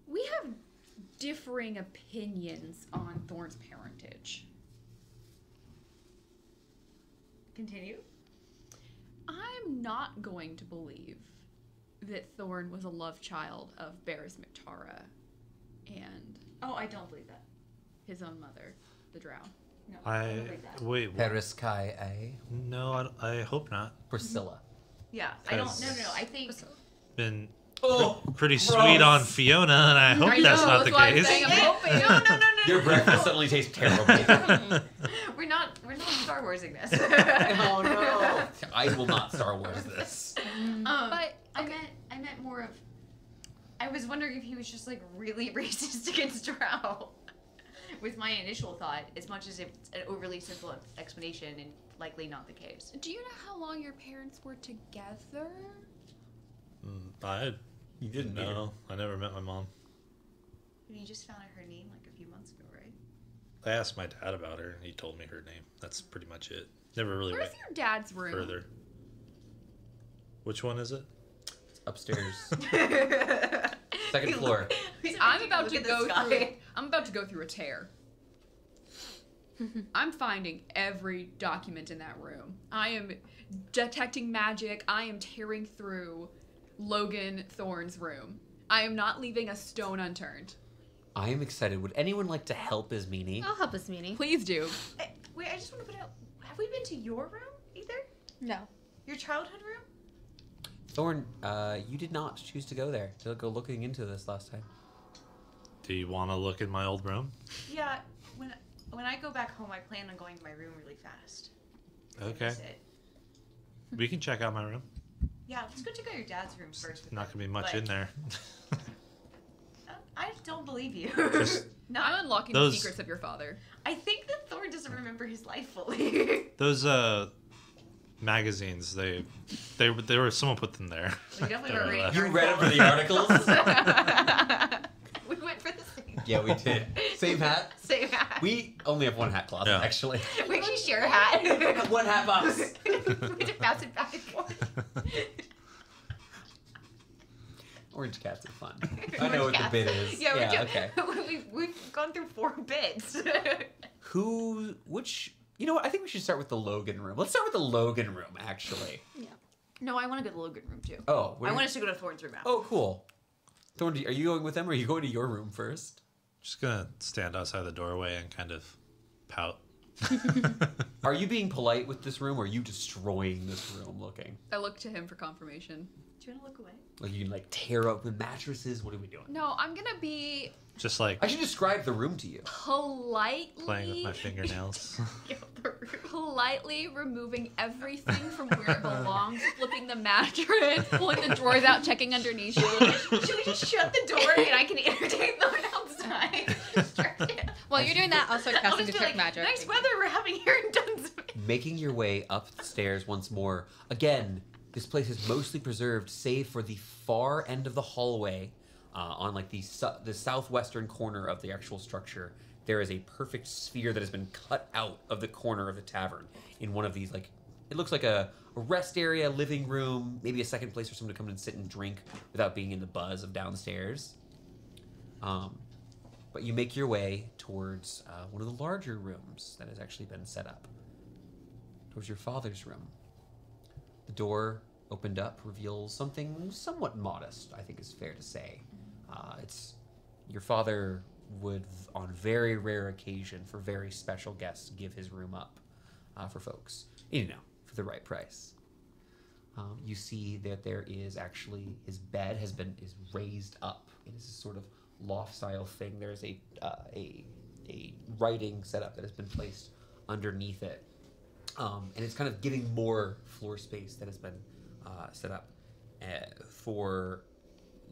We have differing opinions on Thorne's parentage. Continue. I'm not going to believe that Thorne was a love child of Barris Mictara and Oh, I don't believe that. his own mother, the Drow. No, I don't believe that. Wait. What? Paris Kai A. No, I hope not. Priscilla. Yeah, I don't. Because- No. I think. Been Oh, pretty gross. sweet on Fiona, and I hope that's not the case. I'm hoping. No. Your breakfast suddenly tastes terrible. We're not Star Warsing this. Oh no! I will not Star Wars this. But I meant more of. I was wondering if he was just like really racist against Drow. Was my initial thought, as much as it's an overly simple explanation and likely not the case. Do you know how long your parents were together? You didn't know. I never met my mom. You just found out her name like a few months ago, right? I asked my dad about her, and he told me her name. That's pretty much it. Never really Where's went your dad's room? further. Which one is it? It's upstairs. Second floor. I'm about Look to at the go sky. through. I'm about to go through a tear. I'm finding every document in that room. I am detecting magic. I am tearing through Logan Thorne's room. I am not leaving a stone unturned. I am excited. Would anyone like to help as Meanie? I'll help us, Meanie. Please do. Wait, I just want to put out. Have we been to your room either? No. Your childhood room? Thorne, you did not choose to go there. To go looking into this last time. Do you want to look in my old room? Yeah. When I go back home, I plan on going to my room really fast. Okay. That's it. We can check out my room. Yeah, let's go check out your dad's room first. Not gonna be much in there. I don't believe you. Just- no, I'm unlocking Those- the secrets of your father. I think that Thorne doesn't remember his life fully. Those magazines, they were someone put them there. We definitely They're were reading left. You read over the articles? We went for the same. Yeah, we did. Same hat? Same hat. We only have one hat closet, Yeah. actually. We actually share a hat. One hat box. We just bounce it back and forth. Orange cats are fun. I know what the bit is. Yeah, okay. we've gone through 4 bits. You know what? I think we should start with the Logan room. Let's start with the Logan room, actually. Yeah. No, I want to go to the Logan room too. Oh, I want us to go to Thorne's room now. Oh, cool. Thorne, are you going with them, or are you going to your room first? Just gonna stand outside the doorway and kind of pout. Are you being polite with this room, or are you destroying this room looking? I look to him for confirmation. Do you want to look away? Like you can tear open mattresses? What are we doing? No, I'm gonna be Just like I should describe the room to you. politely playing with my fingernails. politely removing everything from where it belongs, flipping the mattress, pulling the drawers out, checking underneath. Should we just shut the door and I can entertain them outside? While you're doing that, I'll start I'll casting just be Detect like, Magic. nice weather we're having here in Dunsmith. Making your way up the stairs once more. Again, this place is mostly preserved, save for the far end of the hallway, on the southwestern corner of the actual structure. There is a perfect sphere that has been cut out of the corner of the tavern in one of these, it looks like a rest area, living room, maybe a second place for someone to come and sit and drink without being in the buzz of downstairs. But you make your way towards one of the larger rooms that has actually been set up. Towards your father's room. The door opened up, reveals something somewhat modest, I think is fair to say. It's your father would, on very rare occasion, for very special guests, give his room up for folks, for the right price. You see that there is actually, his bed is raised up. It is a sort of loft-style thing. There's a writing setup that has been placed underneath it. And it's kind of giving more floor space that has been set up. For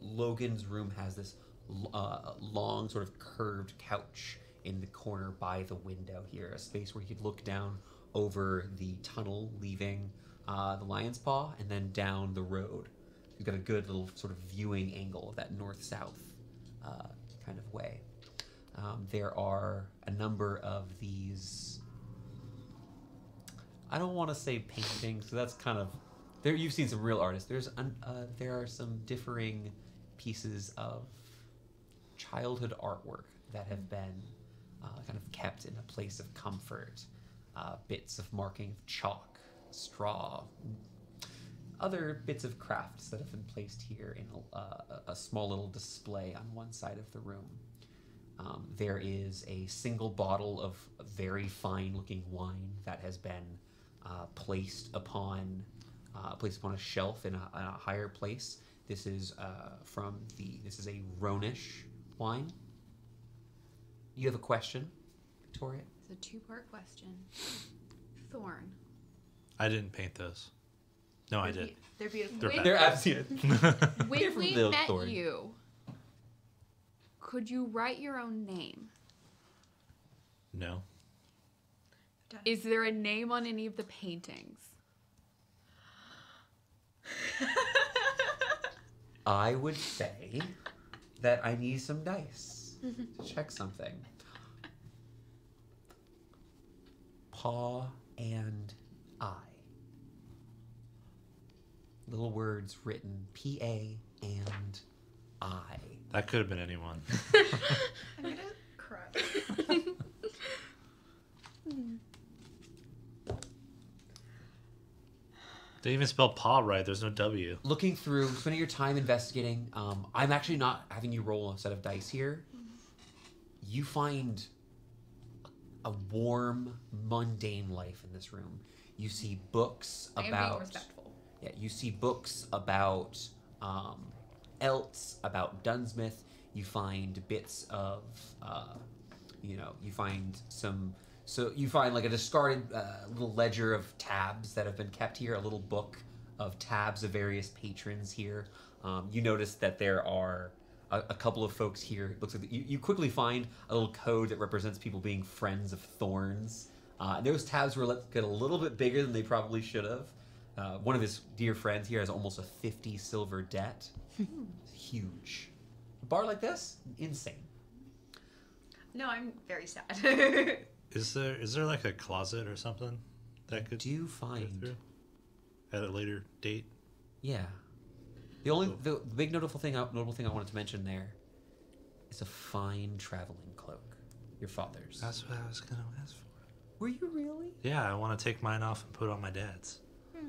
Logan's room has this long sort of curved couch in the corner by the window here, a space where you could look down over the tunnel leaving the Lion's Paw and then down the road. You've got a good little sort of viewing angle of that north-south kind of way. There are a number of these, I don't want to say paintings, so that's kind of, there. You've seen some real artists. There are some differing pieces of childhood artwork that have been kind of kept in a place of comfort. Bits of marking of chalk, straw, other bits of crafts that have been placed here in a small little display on one side of the room. There is a single bottle of very fine-looking wine that has been placed upon a shelf in a higher place. This is this is a Rhonish wine. You have a question, Victoria? It's a 2-part question. Thorne. I didn't paint those. No, I did. They're beautiful. They're bad. They're absolutely. When we Little met Thorne. you, could you write your own name? No. Is there a name on any of the paintings? I would say that I need some dice to check something. Paw and I. Little words written P-A and I. That could have been anyone. I'm gonna cry. They even spell paw right. There's no W. Looking through, spending your time investigating, I'm actually not having you roll a set of dice here. You find a warm, mundane life in this room. You see books I am about... being respectful. Yeah, you see books about Elts, about Dunsmith. You find bits of, you find some... So you find like a discarded little ledger of tabs that have been kept here, a little book of tabs of various patrons here. You notice that there are a couple of folks here. It looks like you quickly find a little code that represents people being friends of Thorns. Those tabs were get a little bit bigger than they probably should have. One of his dear friends here has almost a 50 silver debt. Huge. A bar like this? Insane. No, I'm very sad. Is there like a closet or something that could Do you go find... through at a later date? Yeah. The big notable thing I wanted to mention there is a fine traveling cloak. Your father's. That's what I was gonna ask for. Were you really? Yeah, I want to take mine off and put on my dad's. Do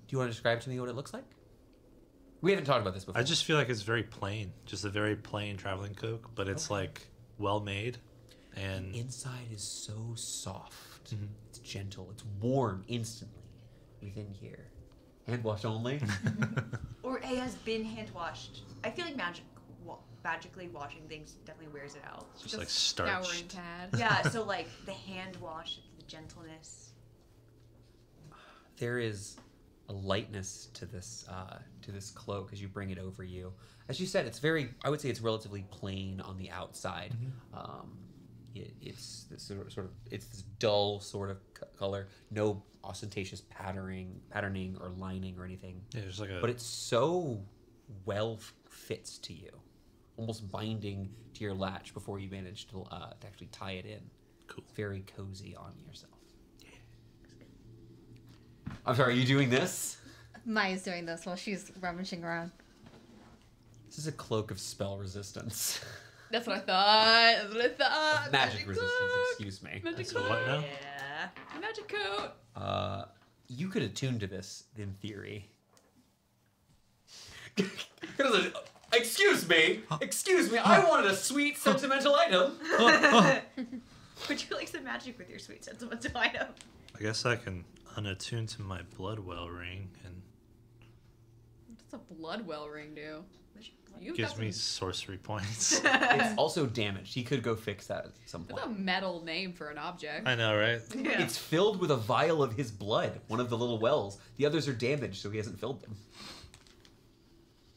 you want to describe to me what it looks like? We haven't talked about this before. I just feel like it's very plain, just a very plain traveling cloak, but it's like well made, and inside is so soft. It's gentle. It's warm instantly within here. Hand wash only. Or it has been hand washed. I feel like magically washing things definitely wears it out. just like starched. Scouring pad. Yeah, so like the hand wash, the gentleness. There is a lightness to this cloak as you bring it over you. As you said, it's very. I would say it's relatively plain on the outside. It's this sort of. It's this dull sort of color. No ostentatious patterning or lining or anything. Yeah, there's like a. But it's so well fits to you, almost binding to your latch before you manage to actually tie it in. Cool. It's very cozy on yourself. I'm sorry, are you doing this? Maya's doing this while she's rummaging around. This is a cloak of spell resistance. That's what I thought. That's what I thought. Magic resistance, cloak. excuse me. Magic So coat. what now? Yeah. Magic coat. You could attune to this in theory. Excuse me, I wanted a sweet sentimental item. Would you like some magic with your sweet sentimental item? I guess I can unattune to my Bloodwell ring, and What's a bloodwell ring do? You've gives got me some- sorcery points. It's also damaged. He could go fix that at some That's a point. metal name for an object. I know, right? Yeah. It's filled with a vial of his blood, one of the little wells. The others are damaged, so he hasn't filled them.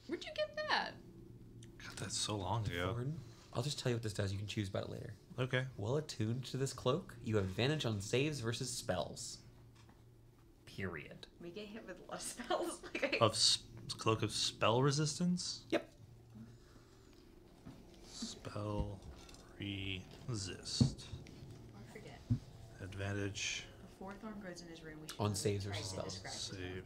Where'd you get that? God, that's so long ago. Thorne, I'll just tell you what this does. You can choose about it later. Okay. Well attuned to this cloak, you have advantage on saves versus spells. Period. We get hit with a lot of spells. Like Cloak of spell resistance. Yep. Spell resist. I forget. Advantage Before Thorne goes in his room, we should On know saves the versus price spells. described. save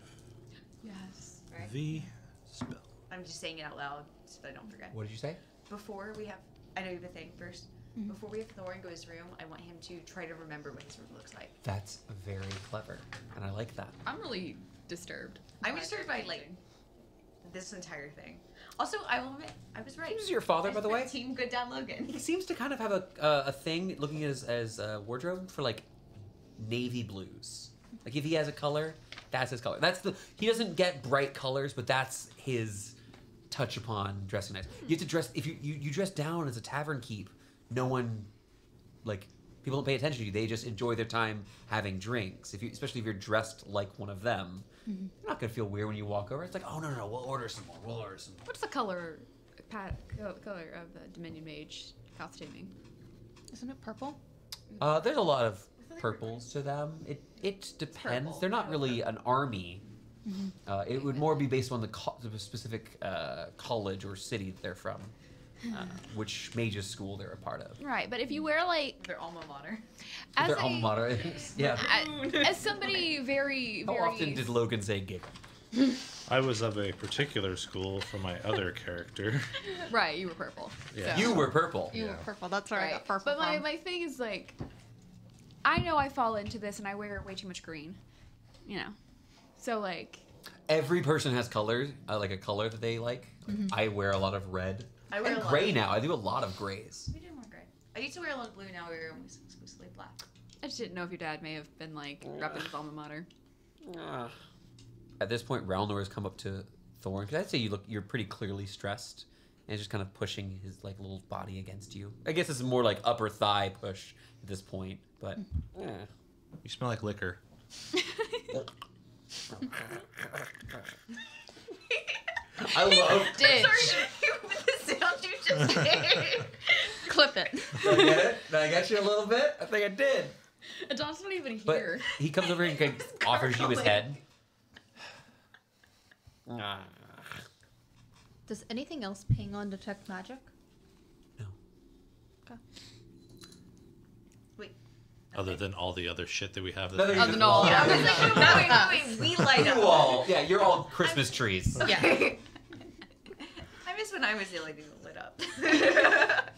Yes. Right? V spell. I'm just saying it out loud so I don't forget. What did you say? Before we have, I know you have a thing first. Before we have Thorne go to his room, I want him to try to remember what his room looks like. That's very clever, and I like that. I'm really disturbed. I'm disturbed by like this entire thing. Also, I will admit, I was right. Who's your father, by the way? Team Good Dad Logan. He seems to kind of have a thing looking at his wardrobe for like navy blues. Like if he has a color, that's his color. He doesn't get bright colors, but that's his touch upon dressing nice. You have to dress if you dress down as a tavern keep. No one, like, people don't pay attention to you. They just enjoy their time having drinks. Especially if you're dressed like one of them, you're not gonna feel weird when you walk over. It's like, oh no, we'll order some more. What's the color of the Dominion Mage costuming? Isn't it purple? There's a lot of purples to them. It depends. purple. They're not really an army. It would more be based on the specific college or city that they're from, which mage's school they're a part of. Right, but if you wear like Their alma mater. as Their a, alma mater is. Yeah. as somebody very How often did Logan say giggle? I was of a particular school for my other character. right, you were purple. Yeah. So- You were purple. You were purple. That's where I right. got purple But my from. my thing is like, I know I fall into this and I wear way too much green, you know, so like. Every person has colors, like a color that they like. I wear a lot of red. I wear and a lot gray of- now. I do a lot of grays. We do more gray. I used to wear a lot of blue. Now we wear almost exclusively black. I just didn't know if your dad may have been like repping his alma mater. At this point, Ralnor has come up to Thorne. Because I'd say you're pretty clearly stressed, and he's just kind of pushing his like little body against you. I guess it's more like upper thigh push at this point, but You smell like liquor. I love. Ditch. The sound you just made. Clip it. Did I get it? Did I get you a little bit? I think I did. Adon's not even But here. he comes over and kind of offers you his head. Does anything else ping on detect magic? No. Okay. Wait. Other than all the other shit that we have. No, That you just no. walk. Yeah, I was like, wait, we light You up. all, yeah, you're all Christmas trees. Yeah. I miss when I was the only thing that lit up.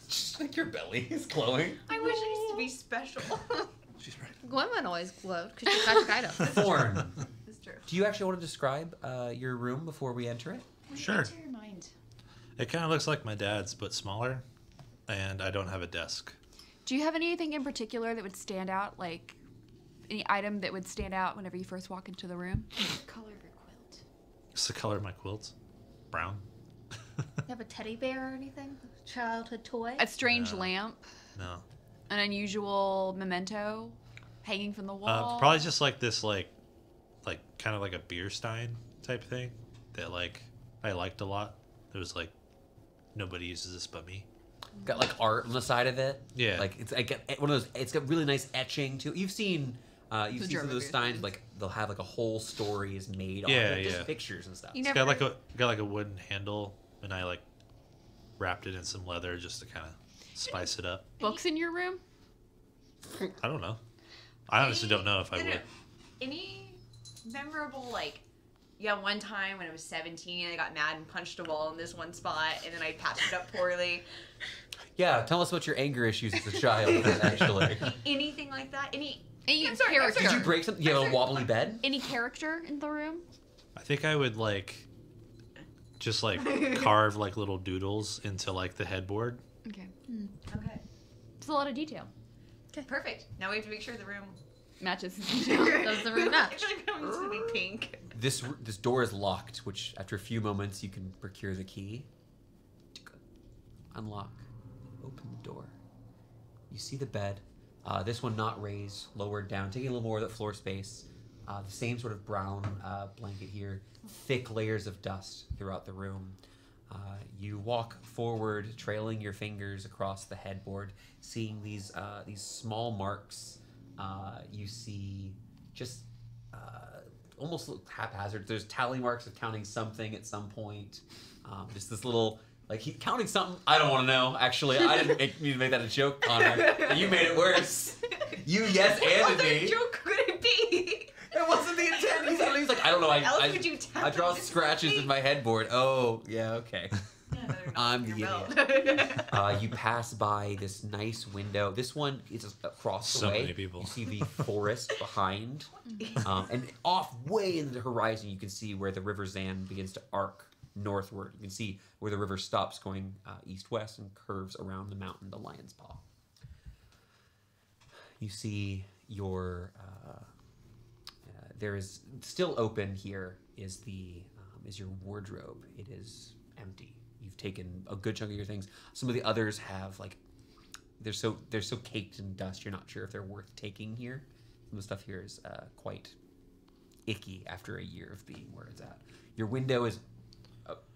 Just like your belly is glowing. I wish I used to be special. She's right. Gwen always glowed because she's magic item. Thorne, That's true. do you actually want to describe your room before we enter it? Sure. Enter your mind. It kind of looks like my dad's, but smaller, and I don't have a desk. Do you have anything in particular that would stand out, like any item that would stand out whenever you first walk into the room? Color of your quilt. It's the color of my quilts. Brown. You have a teddy bear or anything? Childhood toy? A strange No. lamp, No. an unusual memento hanging from the wall. Probably just like this, like kind of like a beer stein type thing that like I liked a lot. There was like nobody uses this but me. Got like art on the side of it. Yeah. Like it's like one of those. It's got really nice etching too. You've seen some of German those beer steins. steins. Like they'll have like a whole story is made on Yeah, it, just yeah. pictures and stuff. You It's never. got like a wooden handle, and I like wrapped it in some leather just to kind of spice it up. Books in your room? I don't know. I honestly don't know if I would. Any memorable, like, yeah, one time when I was 17, I got mad and punched a wall in this one spot, and then I patched it up poorly. Yeah, tell us about your anger issues as a child. Actually, Anything like that? Any Any sorry, character? did you break something? You have a wobbly bed? Any character in the room? I think I would like just like carve like little doodles into like the headboard. Okay. Okay. It's a lot of detail. Perfect. Now we have to make sure the room. Matches. Does the room match? Actually, it needs to be pink. This door is locked, which after a few moments you can procure the key. Unlock. Open the door. You see the bed. This one not raised, lowered down, taking a little more of that floor space. The same sort of brown blanket here. Thick layers of dust throughout the room. You walk forward, trailing your fingers across the headboard, seeing these small marks. You see just almost look haphazard. There's tally marks of counting something at some point. Just this little, like, he counting something. I don't want to know. Actually, I didn't mean to make that a joke, Connor. You made it worse. You yes-anded What me. joke could it be? It wasn't the intent. He's like, I don't know. Else would you tap I draw this scratches with in me? my headboard. Oh, yeah, okay. I'm the idiot. You pass by this nice window. This one is across the So way. many people. You see the forest behind. And off way in the horizon, you can see where the River Zan begins to arc northward. You can see where the river stops going east-west and curves around the mountain, the Lion's Paw. You see your... there is still open here is your wardrobe. It is empty. You've taken a good chunk of your things. Some of the others have like they're so caked in dust. You're not sure if they're worth taking here. Some of the stuff here is quite icky after a year of being where it's at. Your window is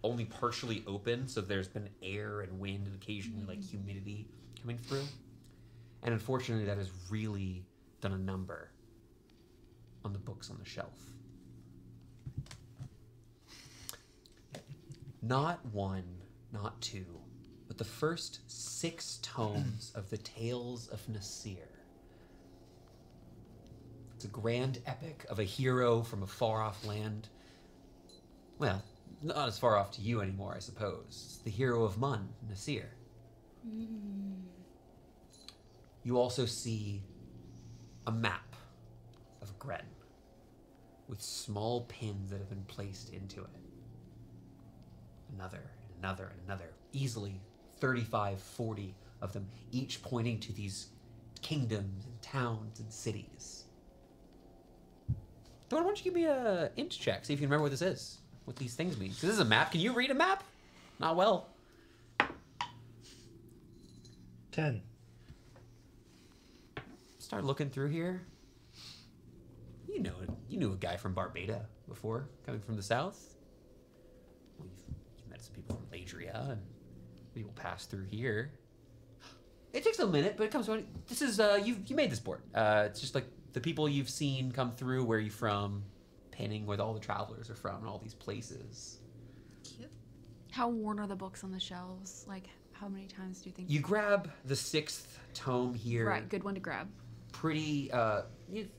only partially open, so there's been air and wind and occasionally like humidity coming through. And unfortunately, that has really done a number on the books on the shelf. Not one, not two, but the first 6 tomes of the Tales of Nasir. It's a grand epic of a hero from a far-off land. Well, not as far off to you anymore, I suppose. It's the hero of Mun, Nasir. You also see a map of Gren with small pins that have been placed into it. Another, and another, and another. Easily 35, 40 of them, each pointing to these kingdoms and towns and cities. Thorne, why don't you give me a int check, see if you remember what this is, what these things mean. 'Cause this is a map. Can you read a map? Not well. 10. Start looking through here. You knew a guy from Barbada before, coming from the south. Well, you've met some people from Ladria, and people pass through here. It takes a minute, but it comes. This is you made this board. It's just like the people you've seen come through. Where are you from? Pinning where all the travelers are from, and all these places. Cute. How worn are the books on the shelves? Like, how many times do you think? You grab the 6th tome here. Right, good one to grab. pretty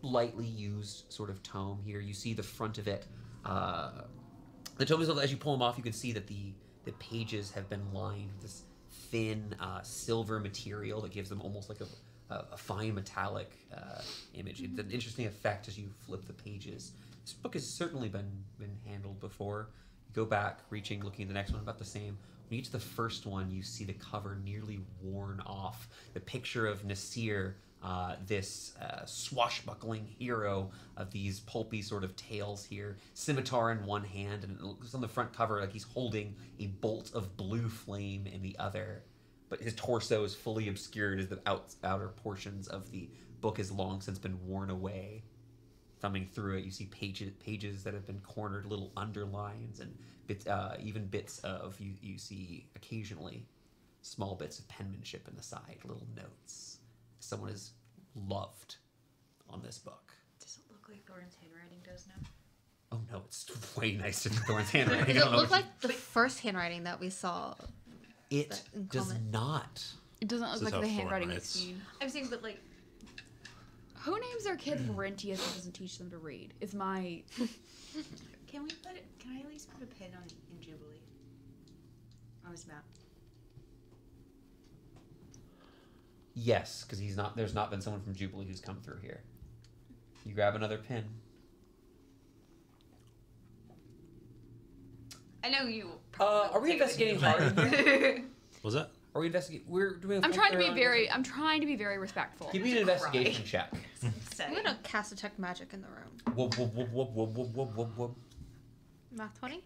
lightly used sort of tome here. You see the front of it. The tome is, as you pull them off, you can see that the pages have been lined with this thin silver material that gives them almost like a fine metallic image. It's an interesting effect as you flip the pages. This book has certainly been handled before. You go back, looking at the next one, about the same. When you get to the first one, you see the cover nearly worn off. The picture of Nasir, this swashbuckling hero of these pulpy sort of tales here, scimitar in one hand, and it looks on the front cover like he's holding a bolt of blue flame in the other. But his torso is fully obscured as the outer portions of the book has long since been worn away. Thumbing through it, you see pages that have been cornered, little underlines, and bits, even bits of, you see occasionally small bits of penmanship in the side, little notes. Someone is loved on this book. Does it look like Thorne's handwriting does now? Oh no, it's way nicer than Thorne's handwriting. Does it look like the first handwriting that we saw? It does not. It doesn't look This is like how the Thorne handwriting writes. is seen. I'm saying, but like, Who names their kids Laurentius and doesn't teach them to read? Is my can I at least put a pin in Jubilee on this map? Yes, because there's not been someone from Jubilee who's come through here. You grab another pin. I know you. Are we investigating hard here? Was that? Are we investigating? We're doing. I'm trying to be very respectful. Give me an investigation check. I'm gonna cast detect magic in the room. Whoop, whoop, whoop, whoop, whoop, whoop, whoop, whoop, whoop. Math 20.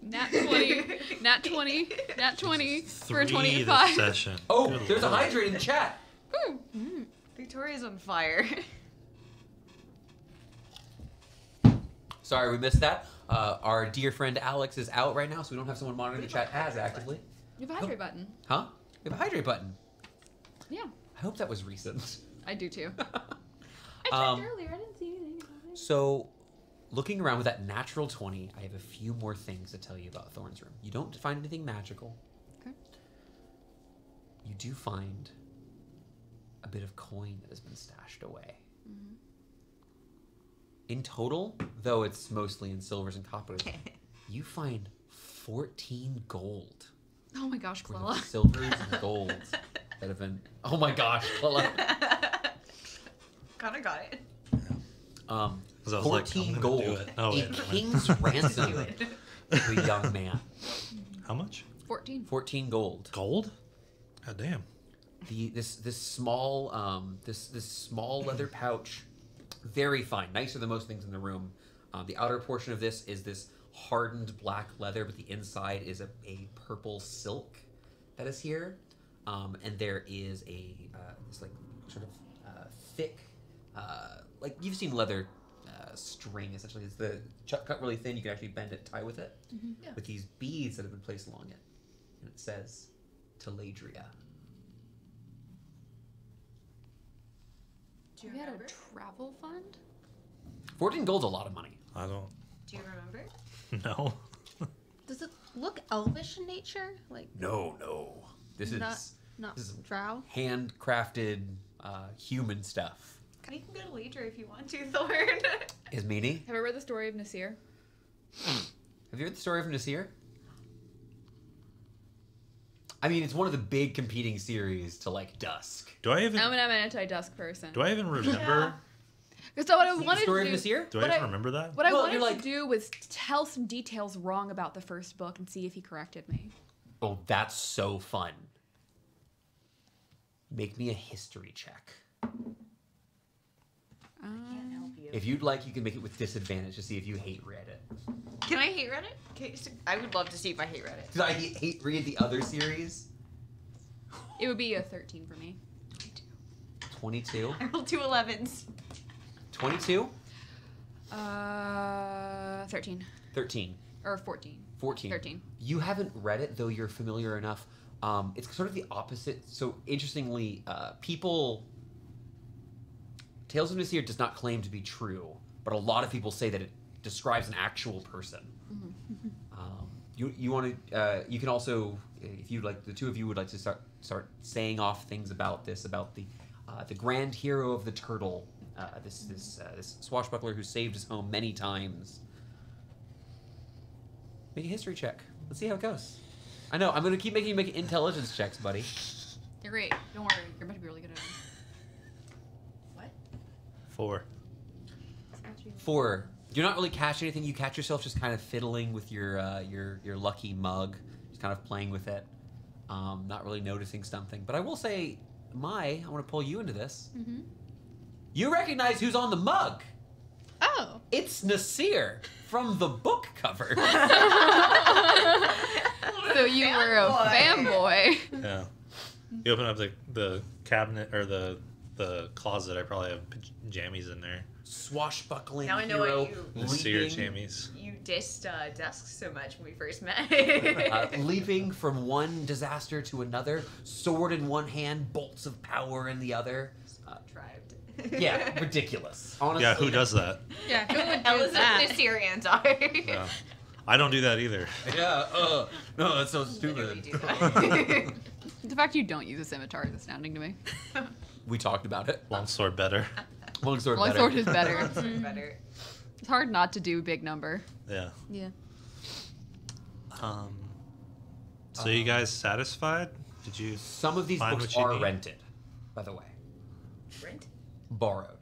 Nat 20, Nat 20, Nat 20 for a 3 25. this session. Oh, Good there's a lord. hydrate in the chat. Victoria's on fire. Sorry, we missed that. Our dear friend Alex is out right now, so we don't have someone monitoring the chat as actively. You have a hydrate button. Huh? We have a hydrate button. Yeah, I hope that was recent. I do too. I checked earlier. I didn't see anything about it. So, looking around with that natural 20, I have a few more things to tell you about Thorne's room. You don't find anything magical. Okay. You do find a bit of coin that has been stashed away. Mm-hmm. In total, though it's mostly in silvers and coppers, you find 14 gold. Oh my gosh, Worth Clella. of silvers and golds that have been. Oh my gosh, Clella. Kinda got it. 'Cause I was 14 I'm gonna gold, do it. Oh, a wait, never mind. king's ransom to a young man. How much? 14. 14 gold. Gold? God damn. This small small leather pouch, very fine, nicer than most things in the room. The outer portion of this is this hardened black leather, but the inside is a purple silk that is here, and there is this like sort of thick, like you've seen leather string essentially. It's the cut really thin. You can actually bend it, tie with it, Yeah. with these beads that have been placed along it, and it says Teladria. Do you We had remember? a travel fund? 14 gold's a lot of money. I don't Do you remember? know. Does it look elvish in nature? Like No. This not is not this is- drow? handcrafted human stuff. You can go to Ladra if you want to, Thorne. Is Meanie? Have I read the story of Nasir? Have you heard the story of Nasir? I mean, it's one of the big competing series to like Dusk. Do I even I'm an anti-dusk person. do I even remember? So what I The wanted story to of do, Nasir? Do I But even I- remember that? what I Well, wanted you're like- to do was tell some details wrong about the first book and see if he corrected me. Oh, that's so fun. Make me a history check. Can't help you. If you'd like, you can make it with disadvantage to see if you hate read it. Can I hate Reddit? Okay, I would love to see if I hate Reddit. Because I hate read the other series. It would be a 13 for me. 22. I rolled 2 11s. 22. 13 13. or 14. 14. 13. You haven't read it, though you're familiar enough. It's sort of the opposite. So, interestingly, Tales of Nasir does not claim to be true, but a lot of people say that it describes an actual person. You want to? You can also, if you'd like, the two of you would like to start saying off things about this, about the the grand hero of the turtle, this swashbuckler who saved his home many times. Make a history check. Let's see how it goes. I know, I'm going to keep making you make intelligence checks, buddy. You're great. Don't worry. You're about to be really good at it. What? 4. 4. You're not really catching anything. You catch yourself just kind of fiddling with your lucky mug, just kind of playing with it, not really noticing something. But I will say, I want to pull you into this. Mm-hmm. You recognize who's on the mug. Oh. It's Nasir from the book cover. So you were a fanboy. Yeah. You open up the cabinet or the closet. I probably have jammies in there. Swashbuckling Now I know hero, what you- Seer leaping, jammies. You dissed desks so much when we first met. leaping from one disaster to another, sword in one hand, bolts of power in the other. Tribed. Yeah, ridiculous. Honestly, Yeah, who does that? Yeah, who would do Elizabeth that? Nasir and I. Yeah. I don't do that either. Yeah, no, that's so Literally stupid. do that. The fact you don't use a scimitar is astounding to me. We talked about it. Longsword better. Longsword better. Longsword is better. Better. It's hard not to do big number. Yeah. Yeah. So you guys satisfied? Did you? Some of these Find books what you are need. rented, by the way. Rent? Borrowed.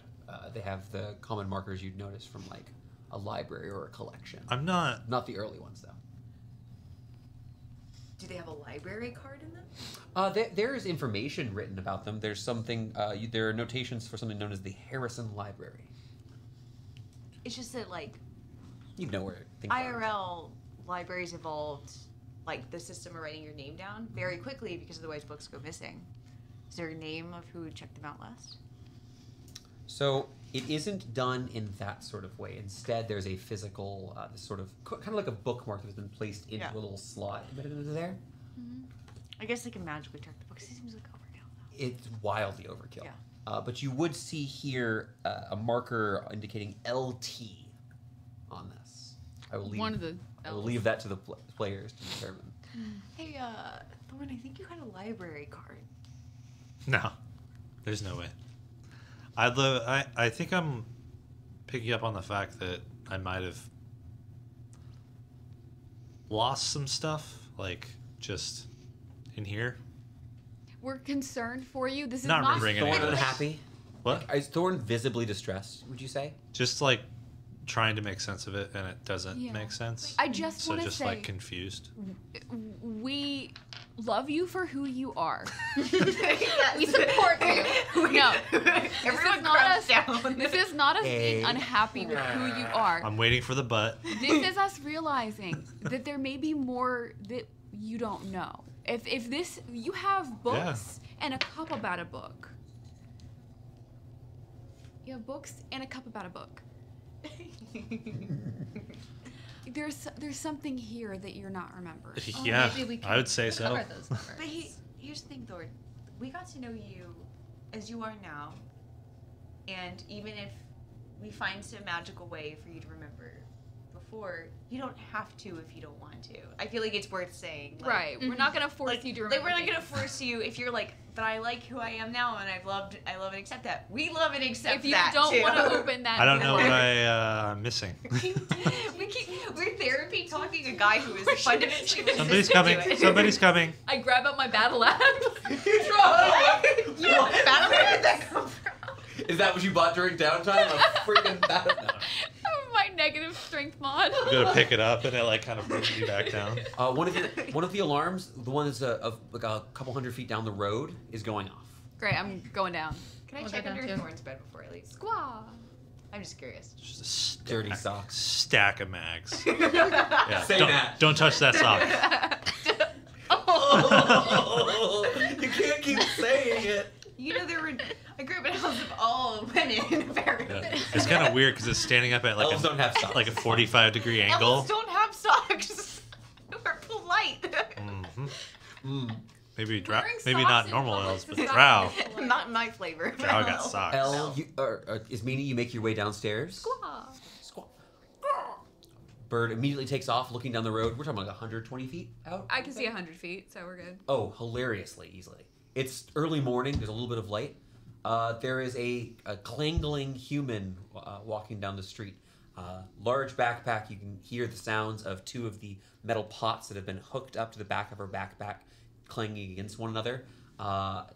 They have the common markers you'd notice from like a library or a collection. I'm not. Not the early ones though. Do they have a library card in them? There is information written about them. There's something. There are notations for something known as the Harrison Library. It's just that like You know where things are. IRL libraries evolved, like the system of writing your name down very quickly because otherwise books go missing. Is there a name of who checked them out last? So it isn't done in that sort of way. Instead, there's a physical, this sort of kind of like a bookmark that's been placed into Yeah. a little slot embedded into there. I guess they can magically track the books. It seems like overkill though. It's wildly overkill. Yeah. But you would see here a marker indicating LT on this. I will leave. One of the I will leave that to the players to determine. Hey, Thorne, I think you had a library card. No. There's no way. I think I'm picking up on the fact that I might have lost some stuff, like just in here. We're concerned for you. This is Not not remembering any Thorne of this. unhappy? What? Is Thorne visibly distressed, would you say? Just like trying to make sense of it and it doesn't Yeah. make sense. I just So want to just say like confused. we love you for who you are. Yes. We support you. No. Everyone not crouch us. down. This is not us being Hey. unhappy with who you are. I'm waiting for the butt. This is us realizing that there may be more that you don't know. If this, you have books and a cup about a book. You have books and a cup about a book. There's something here that you're not remembering. Yeah, maybe we can I would say so. cover those numbers. But here's the thing, Thorne. We got to know you as you are now, and even if we find some magical way for you to remember before, you don't have to if you don't want to. I feel like it's worth saying. Like, Right. We're not gonna force Like, you to like remember. we're not gonna things. force you if you're like, but I like who I am now, and I love and accept that. We love and accept If you that don't too. want to open that I don't know door, what I'm missing. We're therapy talking a guy who is fundamentally Somebody's resistant coming. to it. Somebody's coming. I grab out my battle axe. You know, battle where did that come from? Is that what you bought during downtime? A freaking battle? No. My negative strength mod. You go to pick it up and it like kind of brings you back down. One of the alarms, the one that's like a couple hundred feet down the road, is going off. Great, I'm going down. Can I We'll check go down under too. Thorne's bed before I leave? Squaw. I'm just curious. Just a stack, Dirty socks. stack of mags. Yeah, Say don't, that. don't touch that sock. You can't keep saying it. You know, I grew up in a house of all women, apparently. Yeah. It's kind of weird because it's standing up at like Elves don't have socks. like a 45-degree angle. Elves don't have socks. We're polite. Hmm. Maybe Wearing maybe socks not in normal public elves, but society. drow. Not my flavor. Drow got socks. El, is meaning you make your way downstairs. Squaw. Squawk. Bird immediately takes off, looking down the road. We're talking like 120 feet out. I can see 100 feet, so we're good. Oh, hilariously easily. It's early morning. There's a little bit of light. There is a clangling human walking down the street. Large backpack. You can hear the sounds of two of the metal pots that have been hooked up to the back of her backpack clanging against one another.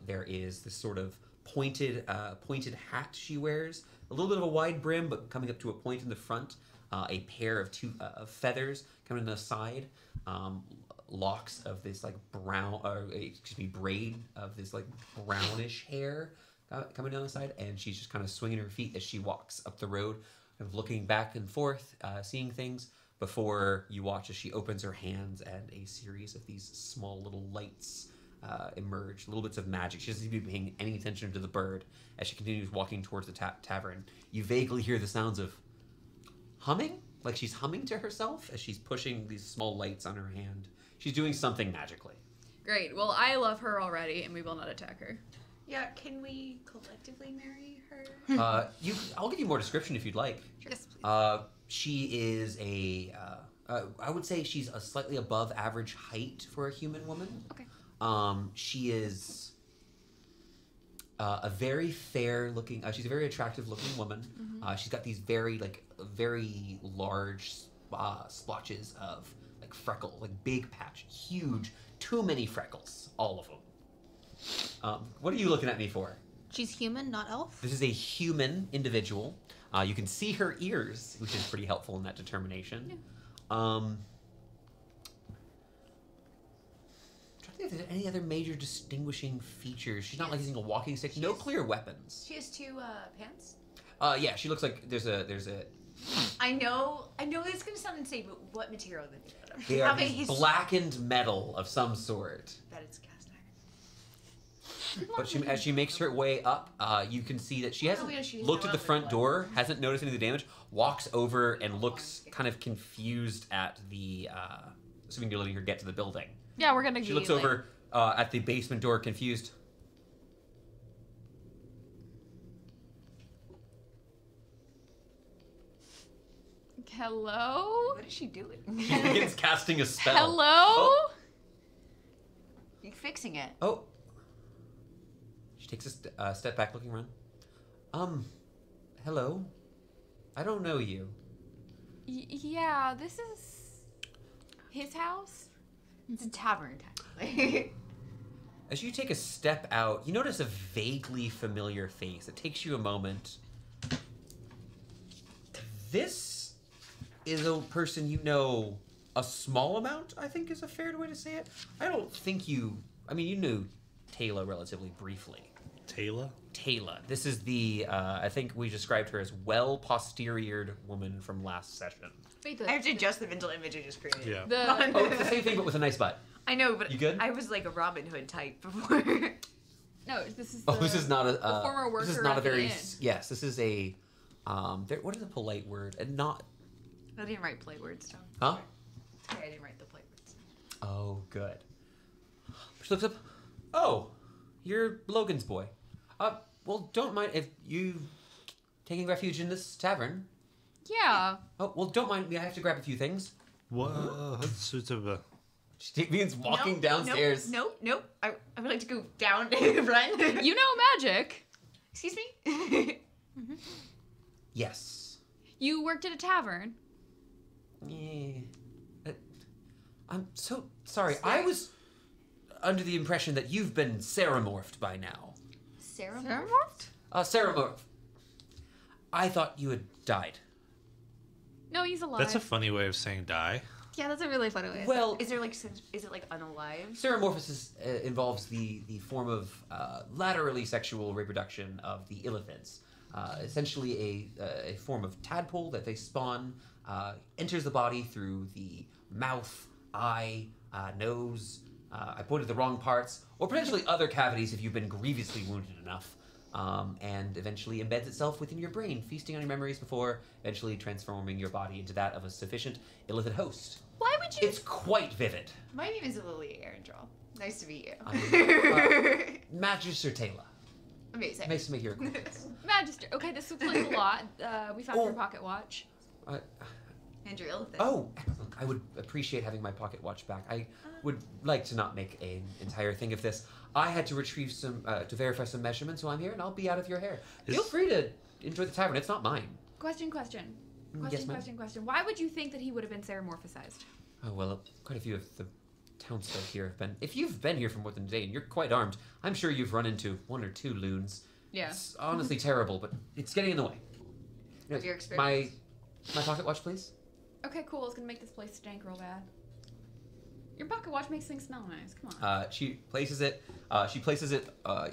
There is this sort of pointed hat she wears. A little bit of a wide brim, but coming up to a point in the front. A pair of feathers coming on the side. Locks of this like braid of this like brownish hair coming down the side, and she's just kind of swinging her feet as she walks up the road, kind of looking back and forth, seeing things, before you watch as she opens her hands and a series of these small little lights emerge, little bits of magic. She doesn't seem to be paying any attention to the bird as she continues walking towards the tavern. You vaguely hear the sounds of humming, like she's humming to herself as she's pushing these small lights on her hand. She's doing something magically. Great. Well, I love her already, and we will not attack her. Yeah, can we collectively marry her? I'll give you more description if you'd like. Yes, please. She is I would say she's a slightly above average height for a human woman. Okay. She is a very fair looking, she's a very attractive looking woman. Mm-hmm. She's got these very large splotches of like freckle, like big patch, huge, too many freckles, all of them. What are you looking at me for? She's human, not elf? This is a human individual. You can see her ears, which is pretty helpful in that determination. Yeah. Trying to think if there's any other major distinguishing features. She's not like using a walking stick. No clear weapons. She has two pants. Yeah, she looks like there's a. I know this is gonna sound insane, but what material are they made out of? They are these blackened metal of some sort. That is cast iron. But as she makes her way up, you can see that she hasn't looked at the front door, hasn't noticed any of the damage, walks over and looks kind of confused at the, assuming you're letting her get to the building. Yeah, we're gonna. She looks over at the basement door, confused. Hello? What is she doing? She begins casting a spell. Hello? Oh. You fixing it? Oh. She takes a step back, looking around. Hello. I don't know you. Yeah, this is his house. It's a tavern, technically. As you take a step out, you notice a vaguely familiar face. It takes you a moment. This is a person you know a small amount, I think is a fair way to say it. I don't think you knew Taylor relatively briefly. Taylor. This is the, I think we described her as well-posteriored woman from last session. Wait, I have to adjust the mental image I just created. Yeah. Oh, it's the same thing, but with a nice butt. I know, but You good? I was like a Robin Hood type before. No, this is. This is not a. the former worker. This is not a at the very. inn. Yes, this is a. What is a polite word? And not. I didn't write play words down. Huh? Okay, I didn't write the play words. Oh, good. She looks up. Oh, you're Logan's boy. Well, don't mind if you taking refuge in this tavern. Yeah. Oh, well, don't mind me. I have to grab a few things. What? She begins walking downstairs. Nope. I would like to go down and run. You know magic. Excuse me? Yes. You worked at a tavern. Yeah. I'm so sorry. I was under the impression that you've been ceramorphed by now. Ceramorphed? Ceramorph. I thought you had died. No, he's alive. That's a funny way of saying die. Yeah, that's a really funny way. Well, Is it like unalive? ceramorphosis involves the form of laterally sexual reproduction of the illithids. Essentially a form of tadpole that they spawn, enters the body through the mouth, eye, nose, I pointed the wrong parts, or potentially other cavities if you've been grievously wounded enough, and eventually embeds itself within your brain, feasting on your memories before eventually transforming your body into that of a sufficient illithid host. Why would you? It's quite vivid. My name is Lily Arendral. Nice to meet you. Magister Taylor. Amazing. Nice to make your acquaintance. Magister. Okay, this looks like a lot. We found your pocket watch. And your illithid. Oh, excellent. I would appreciate having my pocket watch back. I would like to not make an entire thing of this. I had to retrieve some, to verify some measurements while I'm here, and I'll be out of your hair. Feel free to enjoy the tavern. It's not mine. Question. Yes, ma'am. Question. Why would you think that he would have been ceramorphizized? Oh, well, quite a few of the townsfolk here have been... If you've been here for more than a day and you're quite armed, I'm sure you've run into 1 or 2 loons. Yeah. It's honestly terrible, but it's getting in the way. Of your experience. My pocket watch, please. Okay, cool. It's gonna make this place stink real bad. Your pocket watch makes things smell nice. Come on. She places it.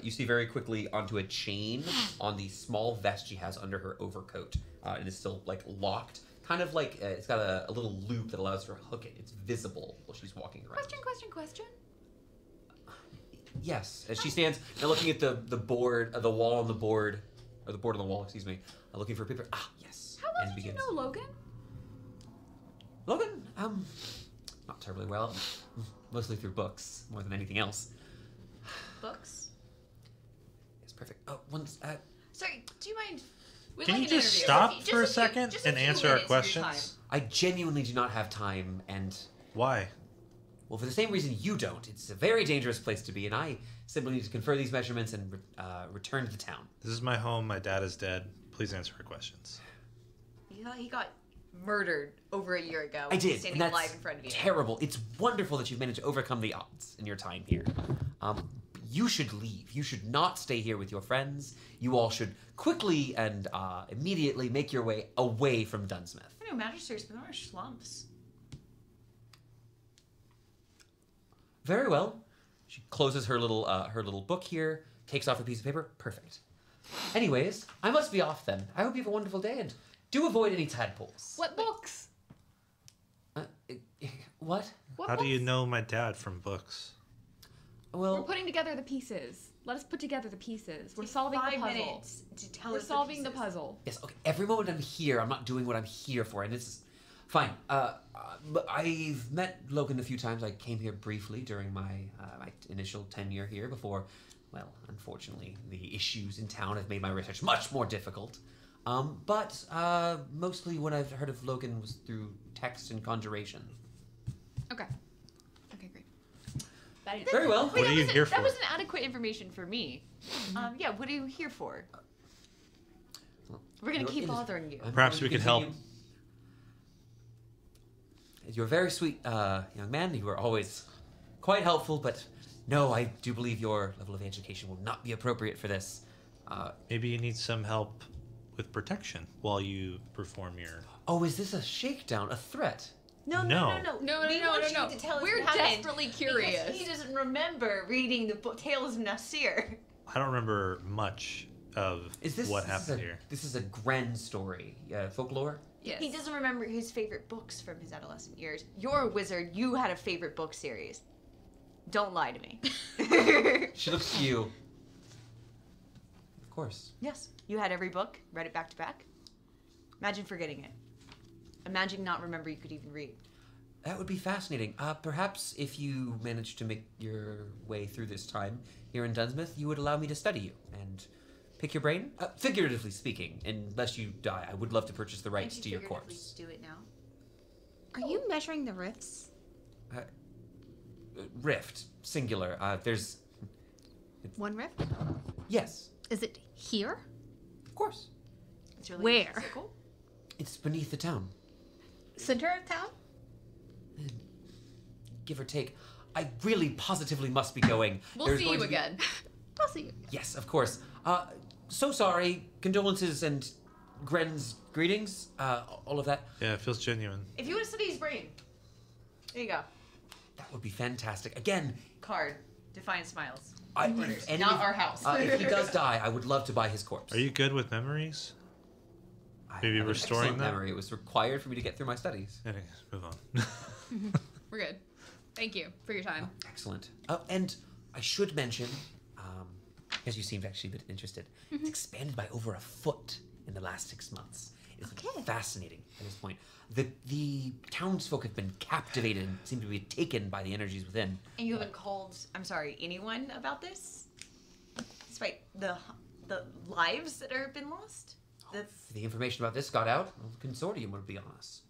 You see very quickly onto a chain on the small vest she has under her overcoat. It is still like locked, kind of like it's got a little loop that allows her to hook it. It's visible while she's walking around. Question. Yes, as she stands now, looking at the board, the wall on the board, or the board on the wall. Excuse me, looking for paper. Ah, yes. How well did you know Logan? Logan, not terribly well. Mostly through books, more than anything else. Books? Yes, perfect. Oh, Sorry, do you mind? We'd Can like you an just interview. stop Just for a a few- second just a and few answer our minutes of your time. questions? I genuinely do not have time, and Why? well, for the same reason you don't. It's a very dangerous place to be, and I simply need to confer these measurements and return to the town. This is my home. My dad is dead. Please answer our questions. He got murdered over a year ago. I did, Standing and that's alive in front of you. terrible. It's wonderful that you've managed to overcome the odds in your time here. You should leave. You should not stay here with your friends. You all should quickly and immediately make your way away from Dunsmith. I know Magister's been more slumps. Very well. She closes her little book here, takes off a piece of paper. Perfect. Anyways, I must be off then. I hope you have a wonderful day, and do avoid any tadpoles. What books? What? What How do you books? know my dad from books? We're Well, putting together the pieces. Let us put together the pieces. We're solving the 5 puzzle. minutes to tell We're us solving the pieces. puzzle. yes. Okay. Every moment I'm here, I'm not doing what I'm here for, and it's fine. But I've met Logan a few times. I came here briefly during my initial tenure here before. Well, unfortunately, the issues in town have made my research much more difficult. But mostly when I've heard of Logan was through text and conjuration. Okay, great. Very well. What are you here That for? wasn't adequate information for me. Yeah, what are you here for? We're gonna You're keep innocent. bothering you. I'm Perhaps going we to could help. continue. You're a very sweet young man. You are always quite helpful, but no, I do believe your level of education will not be appropriate for this. Maybe you need some help with protection while you perform your... Oh, is this a shakedown? A threat? No. No, We want you to tell us We're what happened desperately because curious. he doesn't remember reading the Tales of Nasir. I don't remember much of Is this what this is happened a- here. This is a Gren story, folklore. Yes. He doesn't remember his favorite books from his adolescent years. You're a wizard. You had a favorite book series. Don't lie to me. She looks at you. Of course. Yes, you had every book. Read it back to back. Imagine forgetting it. Imagine not remember you could even read. That would be fascinating. Perhaps if you managed to make your way through this time here in Dunsmith, you would allow me to study you and pick your brain? Figuratively speaking, unless you die. I would love to purchase the rights Can't to you your figuratively corpse. do it now? Are you measuring the rifts? Rift, singular. There's... One rift? Yes, Is it here? of course. It's really Where? physical. It's beneath the town. Center of town? Give or take. I really positively must be going. We'll There's see going you to be- again. I'll see you. Yes, of course. So sorry. Condolences and Gren's greetings. All of that. Yeah, it feels genuine. If you want to study his brain, there you go. That would be fantastic. Again, Card. Defiant Smiles. and Not if- our house. if he does die, I would love to buy his corpse. Are you good with memories? I maybe have an restoring excellent them? memory. It was required for me to get through my studies. Anyways, move on. We're good. Thank you for your time. Excellent. And I should mention, because you seemed actually a bit interested, it's expanded by over a foot in the last 6 months. It's fascinating at this point. The townsfolk have been captivated and seem to be taken by the energies within. And you haven't called, I'm sorry, anyone about this? Despite the lives that have been lost? If the information about this got out, well, the consortium would be on us.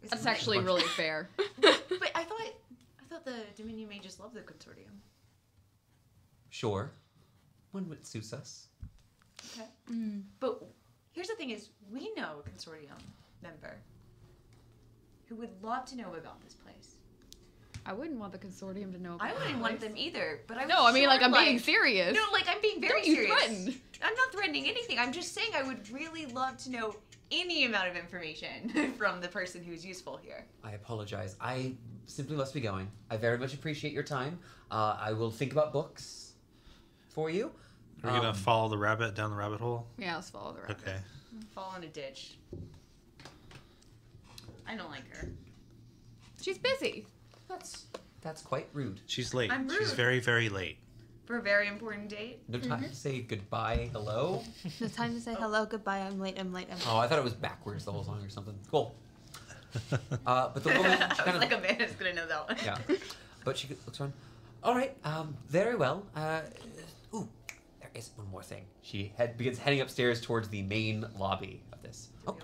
That's actually really fair. But I thought the Dominion mages love the Consortium. Sure. When it suits us. Okay. But here's the thing: is we know a Consortium member who would love to know about this place. I wouldn't want the consortium to know about I wouldn't this want place. them either. But No, I mean, like, I'm being serious. No, like I'm being very Don't you serious. threaten. I'm not threatening anything. I'm just saying I would really love to know any amount of information from the person who's useful here. I apologize. I simply must be going. I very much appreciate your time. I will think about books for you. Are we gonna follow the rabbit down the rabbit hole? Yeah, let's follow the rabbit. Okay. Fall in a ditch. I don't like her. She's busy. That's quite rude. She's late. I'm She's rude. very, very late. For a very important date. No time to say goodbye, hello. No time to say hello, goodbye, I'm late. Oh, I thought it was backwards the whole song or something. Cool. But the woman, she I kind was of like, Amanda's gonna know that one. yeah. But she looks around. All right, very well. Ooh, there is one more thing. She begins heading upstairs towards the main lobby of this. Oh,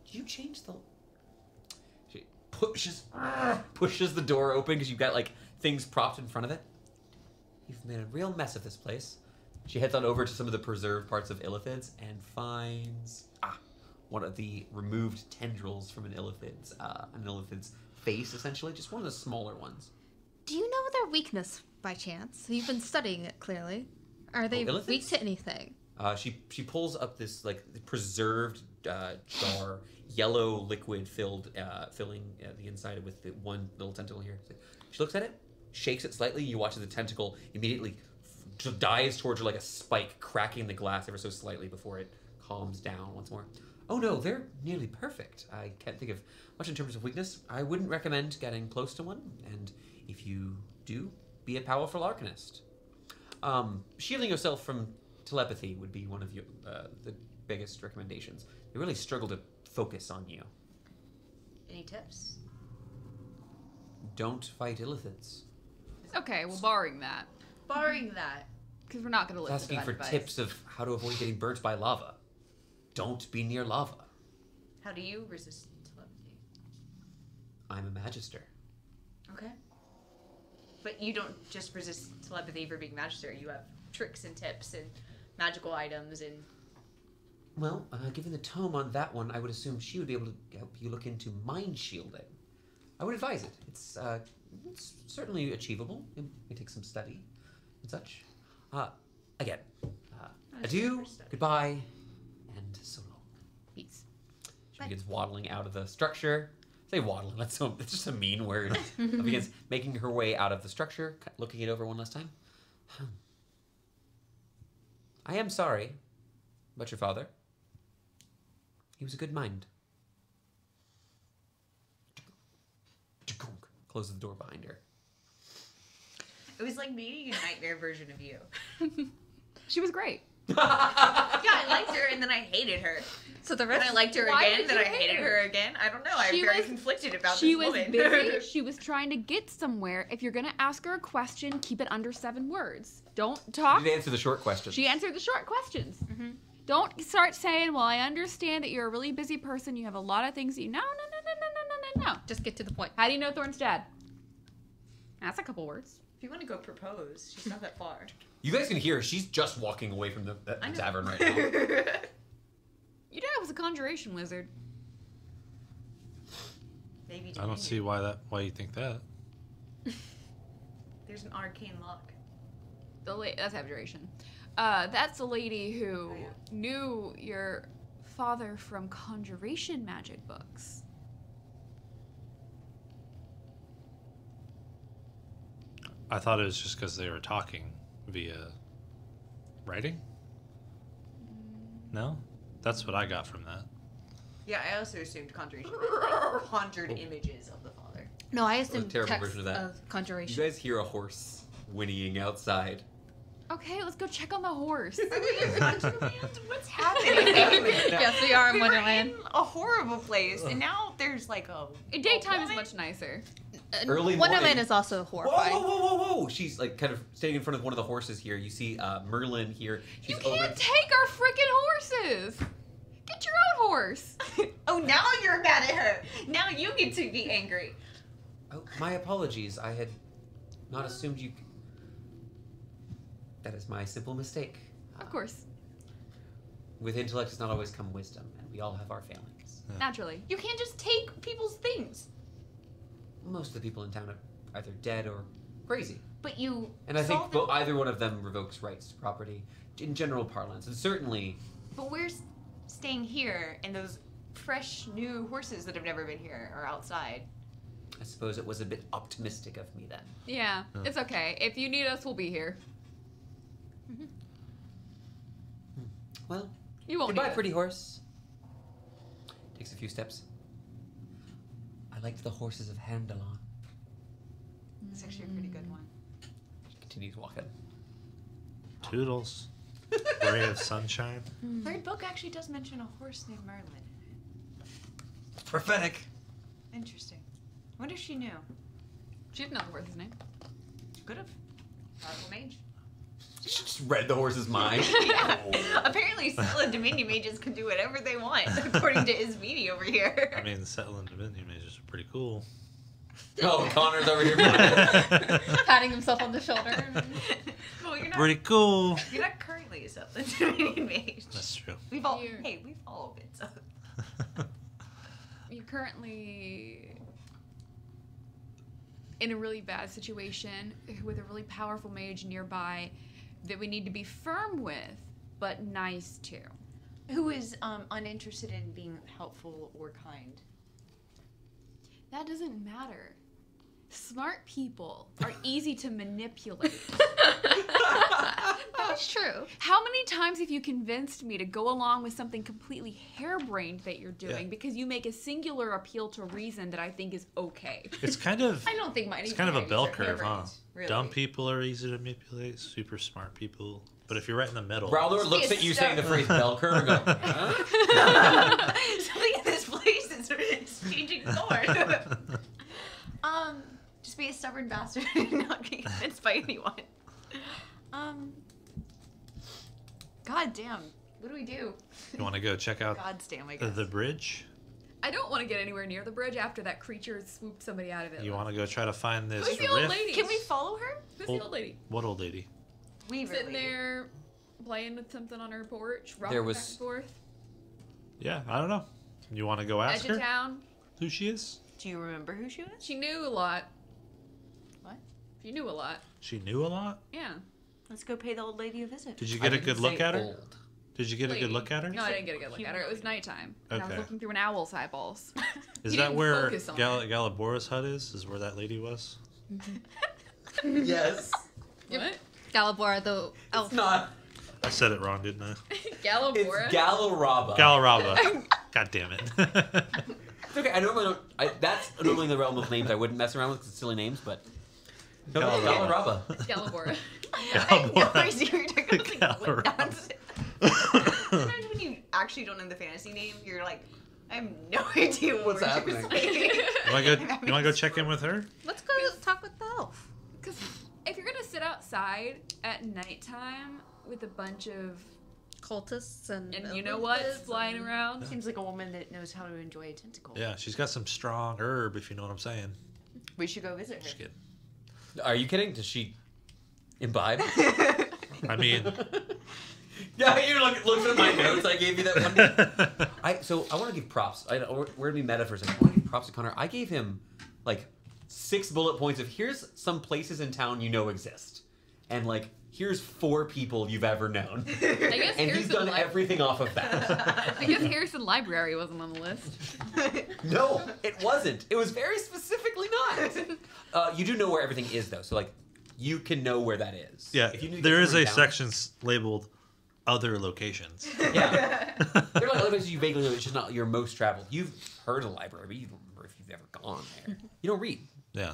did you change the? She pushes the door open because you've got like things propped in front of it. You've made a real mess of this place. She heads on over to some of the preserved parts of Illithid's and finds one of the removed tendrils from an Illithid's face, essentially, just one of the smaller ones. Do you know their weakness by chance? You've been studying it clearly. Are they Illithids? weak to anything? She pulls up this like preserved jar, yellow liquid filling the inside with the one little tentacle here. She looks at it, shakes it slightly. You watch as the tentacle immediately dives towards her like a spike, cracking the glass ever so slightly before it calms down once more. Oh no, they're nearly perfect. I can't think of much in terms of weakness. I wouldn't recommend getting close to one, and if you do, be a powerful arcanist. Shielding yourself from telepathy would be one of your the biggest recommendations. They really struggle to focus on you. Any tips? Don't fight Illithids. Okay, well, barring that. Barring that. Because we're not going to listen Asking to that for advice. tips of how to avoid getting burnt by lava. Don't be near lava. How do you resist telepathy? I'm a magister. Okay. But you don't just resist telepathy for being magister. You have tricks and tips and magical items and... Well, given the tome on that one, I would assume she would be able to help you look into mind shielding. I would advise it. It's certainly achievable. It may take some study and such. Again, adieu, goodbye, and so long. Peace. She begins waddling out of the structure. Say waddling, that's just a mean word. Begins making her way out of the structure, looking it over one last time. I am sorry about your father. He was a good mind. Closes the door behind her. It was like meeting a nightmare version of you. She was great. Yeah, I liked her and then I hated her. So the And rest. I liked her Why again, did then you I hate hated her? her again. I don't know. I'm She very was- conflicted about She this was woman. busy. She was trying to get somewhere. If you're going to ask her a question, keep it under 7 words. Don't talk. You answer the short question. She answered the short questions. Don't start saying, well, I understand that you're a really busy person. You have a lot of things that you... No. Just get to the point. How do you know Thorne's dad? That's a couple words. If you want to go propose, she's not that far. You guys can hear her. She's just walking away from the I know. tavern right now. Your dad was a conjuration wizard. Maybe I don't see why you think that. There's an arcane lock. That's abjuration. That's the lady who Oh, yeah. knew your father from conjuration magic books. I thought it was just because they were talking via writing. No, that's what I got from that. Yeah, I also assumed conjuration. Like conjured images of the father. No, I assumed terrible text version of that. of conjuration. You guys hear a horse whinnying outside. Okay, let's go check on the horse. What's happening? Yes, we are in We were Wonderland. in a horrible place, and now there's like a... Daytime is woman? much nicer. Early Wonderland morning. is also Whoa, horrifying. whoa. She's like kind of standing in front of one of the horses here. You see Merlin here. She's You can't take our freaking horses. Get Get your own horse. Oh, now you're mad at her. Now you get to be angry. Oh, my apologies. I had not assumed you... That is my simple mistake. Of course. With intellect does not always come wisdom, and we all have our failings. Naturally. You can't just take people's things. Most of the people in town are either dead or crazy. But you. And I think solve them. either one of them revokes rights to property, in general parlance. And certainly... But we're staying here, and those fresh new horses that have never been here are outside. I suppose it was a bit optimistic of me then. Yeah, it's okay. If you need us, we'll be here. Well, You won't goodbye, need us. pretty horse. Takes a few steps. I liked the horses of Handalon. It's actually a pretty good one. Continues walking. Toodles. Ray of sunshine. Third book actually does mention a horse named Merlin. Prophetic. Interesting. I wonder if she knew. She didn't know the horse's name. Could have. Powerful mage. Just read the horse's mind. Yeah. Apparently, Settled Dominion mages can do whatever they want, according to Ismini over here. I mean, the Settling Dominion mages are pretty cool. Oh, Connor's over here. Patting himself on the shoulder. Well, you're not. Pretty cool. You're not currently a Settled Dominion mage. That's true. We've all. You're- Hey, we've all been so. You're currently in a really bad situation with a really powerful mage nearby that we need to be firm with, but nice to. Who is uninterested in being helpful or kind? That doesn't matter. Smart people are easy to manipulate. That's true. How many times have you convinced me to go along with something completely harebrained that you're doing Yeah. because you make a singular appeal to reason that I think is okay? It's kind of I don't think mine. it's kind of a bell curve, huh? harebrained, really. Dumb people are easy to manipulate. Super smart people, but if you're right in the middle, Growler looks It's at you saying the so- phrase bell curve and go, huh? Something in this place is changing Thorne. Just be a stubborn bastard and not be convinced by anyone. God damn. What do we do? you want to go check out God's damn, I guess. the bridge. I don't want to get anywhere near the bridge after that creature swooped somebody out of it. You want to go try to find this Who's the old rift? lady? Can we follow her? Who's the old lady? What old lady? Weaver Sitting lady. there playing with something on her porch, rocking There back was- and forth. Yeah, I don't know. You want to go ask Edge her of town. who she is? Do you remember who she was? She knew a lot. What? She knew a lot. She knew a lot. Yeah. Let's go pay the old lady a visit. Did you I get a didn't good look say at her? old. Did you get a good Lady. look at her? No, I didn't get a good look at her. It was nighttime. And I was Okay. looking through an owl's eyeballs. Is You that didn't where focus on Galabora's hut is? Is where that lady was? Yes. What? Galabora, the elf. It's not. I said it wrong, didn't I? Galabora? It's Galaraba. Galaraba. God damn it. It's okay. I normally don't. That's normally in the realm of names I wouldn't mess around with 'cause it's silly names, but. No, it's Galaraba. Galaraba. Galabora. I have no Galabora. idea what you're talking about. Like, what Galabora. nonsense. Sometimes when you actually don't know the fantasy name, you're like, I have no idea what What's we're happening? saying. You want to go check in with her? Let's go talk with the elf. Because if you're going to sit outside at nighttime with a bunch of, Cultists and you know what's flying around? Seems like a woman that knows how to enjoy a tentacle. Yeah, she's got some strong herb, if you know what I'm saying. We should go visit Just her. kidding. Are you kidding? Does she imbibe? I mean, Yeah, you looked at my notes. I gave you that one. So I want to give props. We're gonna be meta for a second. I want to give props to Connor. I gave him like 6 bullet points of here's some places in town you know exist, and like here's 4 people you've ever known, I guess and he's done everything off of that. I guess Harrison Library wasn't on the list. No, it wasn't. It was very specifically not. You do know where everything is though, so like you can know where that is. yeah, If you need to get there is somewhere a down- section labeled other locations. Yeah. There are like other places you vaguely know, it's just not your most traveled. You've heard of the library, but you don't remember if you've ever gone there. You don't read. Yeah.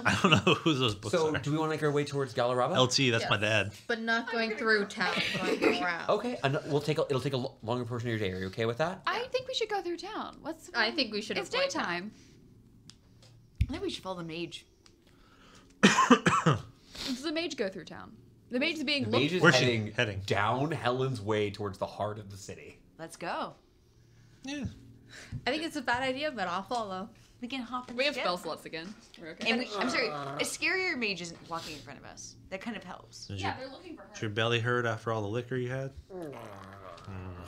I don't know who those books So, are. do we want to make our way towards Galaraba? LT, that's my Yes. dad. But not going through town, going around. Okay, and it'll take a longer portion of your day. Are you okay with that? I think we should go through town. I think we should It's avoid daytime. I think we should follow the mage. Does the mage go through town? The mage is being The looked mage is Where's she heading heading? down Helen's Way towards the heart of the city. Let's go. Yeah. I think it's a bad idea, but I'll follow. We can hop and We have skip. spell slots again. We're okay. And I'm sorry, a scarier mage isn't walking in front of us. That kind of helps. Did Yeah, they're looking for your her. belly hurt after all the liquor you had?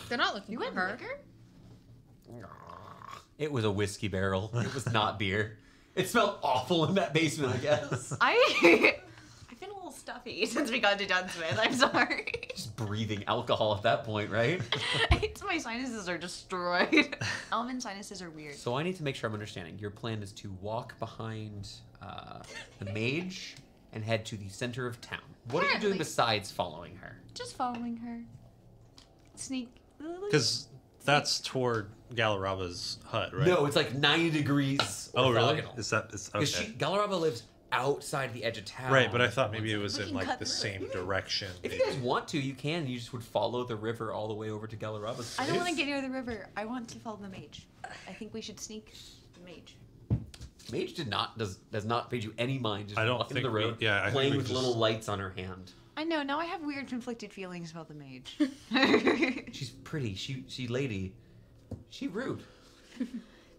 They're not looking You for had her. liquor? It was a whiskey barrel. It was not beer. It smelled awful in that basement, I guess. I've been a little stuffy since we got to Dunsmith. I'm sorry. Just breathing alcohol at that point, right? My sinuses are destroyed. Elven sinuses are weird. So I need to make sure I'm understanding. Your plan is to walk behind the mage and head to the center of town. What are you doing Apparently. besides following her? Just following her. Sneak. Because that's toward Galaraba's hut, right? No, it's like 90 degrees. Oh, really? orthogonal. Is that? It's Because okay. Galaraba lives outside the edge of town. Right, but I thought maybe it was We in can like cut the through it. same direction. If you maybe. guys want to, you can. You just would follow the river all the way over to Galaraba's I don't want to place. get near the river. I want to follow the mage. I think we should sneak the mage. Mage does not pay you any mind. Just I don't walking think the road, we- yeah, I think playing we with just- little lights on her hand. I know. Now I have weird conflicted feelings about the mage. She's pretty. She lady. She rude.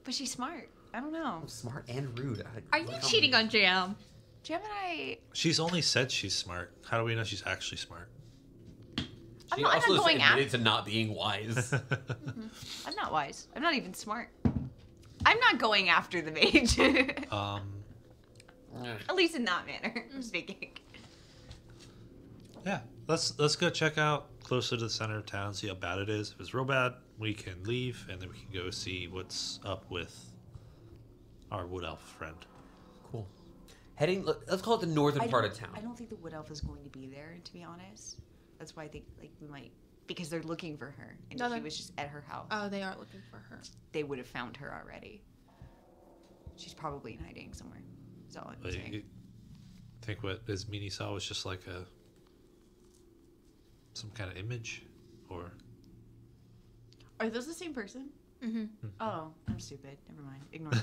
But she's smart. I don't know. Smart and rude. Are you cheating on Jam? Gemini. She's only said she's smart. How do we know she's actually smart? I'm She not also going admitted after. to not being wise. I'm not wise. I'm not even smart. I'm not going after the mage. At least in that manner. I'm speaking. Yeah, let's go check out closer to the center of town, see how bad it is. If it's real bad, we can leave, and then we can go see what's up with our wood elf friend. Cool. Heading. Let's call it the northern part of town. I don't think the wood elf is going to be there, to be honest. That's why I think like we might, because they're looking for her, and No, if she no. was just at her house, Oh, they are looking for her. they would have found her already. She's probably in hiding somewhere. Is all I'm But saying. you think what his Mini saw was just like some kind of image, or Are those the same person? Mm-hmm. Oh, I'm stupid. Never mind. Ignore me.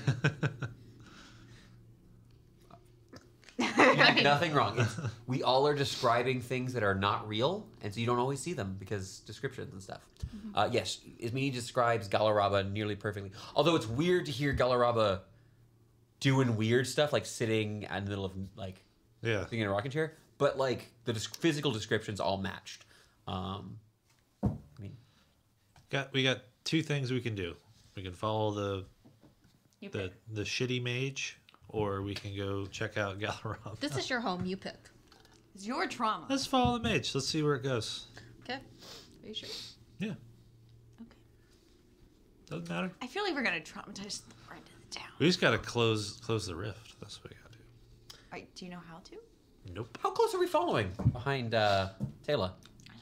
You did nothing wrong. We all are describing things that are not real, and so you don't always see them because descriptions and stuff. Yes, Ismini describes Galaraba nearly perfectly. Although it's weird to hear Galaraba doing weird stuff, like sitting in the middle of like yeah. sitting in a rocking chair. But like the physical descriptions all matched. I mean, We got two things we can do. We can follow the pick. the shitty mage, or we can go check out Galaraba. This is your home. You pick. It's your trauma. Let's follow the mage. Let's see where it goes. Okay. Are you sure? Yeah, Okay. doesn't matter. I feel like we're gonna traumatize the friend of the town. We just gotta close the rift. That's what we gotta do. Do you know how to? Nope. how close are we following behind Taylor?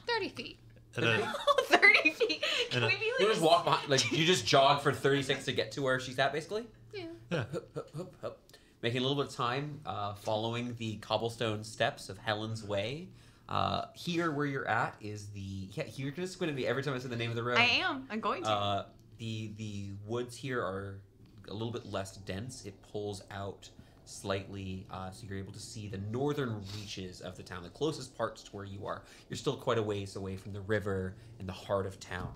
30 feet. And then, 30 feet. Can And we be You like? just walk behind, like you just jog for 30 seconds to get to where she's at, basically. Yeah. yeah. Hup, hup, hup. Making a little bit of time, following the cobblestone steps of Helen's Way. Here, where you're at, is the you're just going to be every time I say the name of the road. I am. I'm going to. The woods here are a little bit less dense. It pulls out slightly, so you're able to see the northern reaches of the town, the closest parts to where you are. You're still quite a ways away from the river and the heart of town.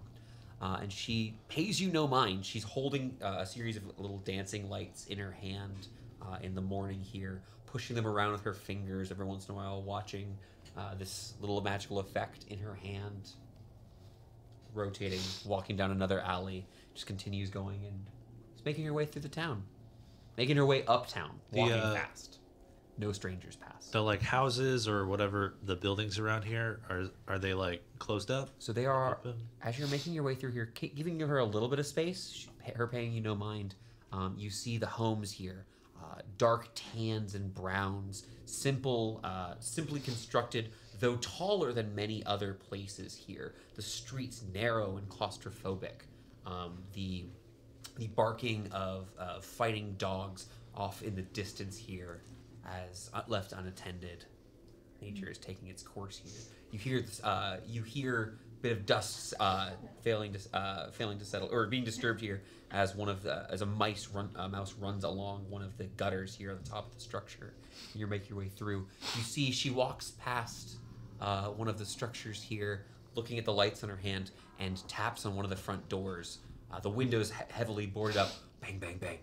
And she pays you no mind. She's holding a series of little dancing lights in her hand in the morning here, pushing them around with her fingers every once in a while, watching this little magical effect in her hand, rotating, walking down another alley, just continues going and is making her way through the town. Making her way uptown, walking fast. No strangers pass. The like houses or whatever the buildings around here are they like closed up? So they are, Open? as you're making your way through here, giving her a little bit of space, her paying you no mind, you see the homes here. Dark tans and browns, simply constructed, though taller than many other places here. The streets narrow and claustrophobic. The barking of fighting dogs off in the distance here, as left unattended. Nature is taking its course here. You hear a bit of dust failing to settle or being disturbed here as a mouse runs along one of the gutters here at the top of the structure. You make your way through. You see she walks past one of the structures here, looking at the lights on her hand, and taps on one of the front doors. The windows heavily boarded up. Bang, bang, bang.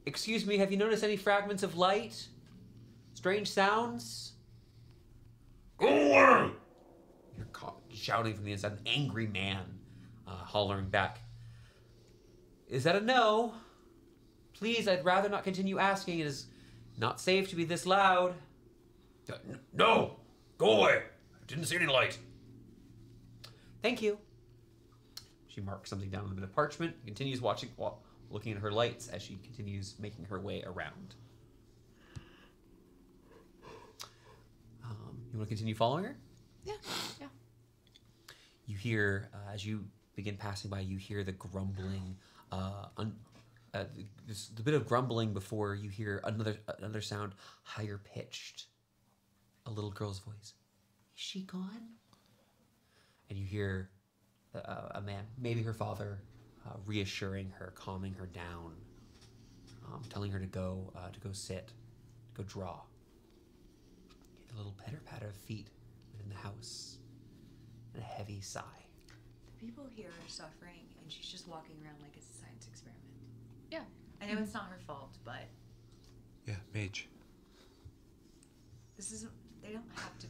Excuse me, have you noticed any fragments of light? Strange sounds? Go away! You're shouting from the inside. An angry man hollering back. Is that a no? Please, I'd rather not continue asking. It is not safe to be this loud. No! Go away! I didn't see any light. Thank you. She marks something down on a bit of parchment, continues looking at her lights as she continues making her way around. You want to continue following her? Yeah. You hear, as you begin passing by, you hear the grumbling, the bit of grumbling before you hear another sound, higher pitched. A little girl's voice. Is she gone? And you hear a man, maybe her father, reassuring her, calming her down, telling her to go sit, go draw. You get a little pitter-patter of feet within the house, and a heavy sigh. The people here are suffering, and she's just walking around like it's a science experiment. Yeah. I know it's not her fault, but Yeah, mage. this isn't. They don't have to.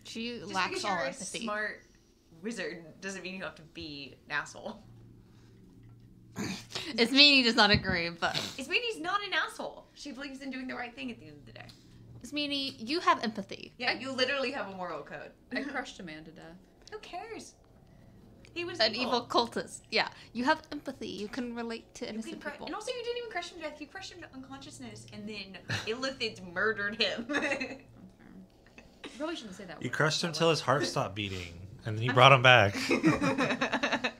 She Just lacks because all you're empathy. a smart wizard doesn't mean you have to be an asshole. It's mean he does not agree, but It's mean he's not an asshole. She believes in doing the right thing at the end of the day. it's mean you have empathy. Yeah, you literally have a moral code. I crushed a man to death. Who cares? He was An evil cultist. Yeah, you have empathy. You can relate to You can innocent people. and also, you didn't even crush him to death. You crushed him to unconsciousness, and then Illithids murdered him. Probably shouldn't say that. You word. crushed him till his heart stopped beating, and then you brought him back.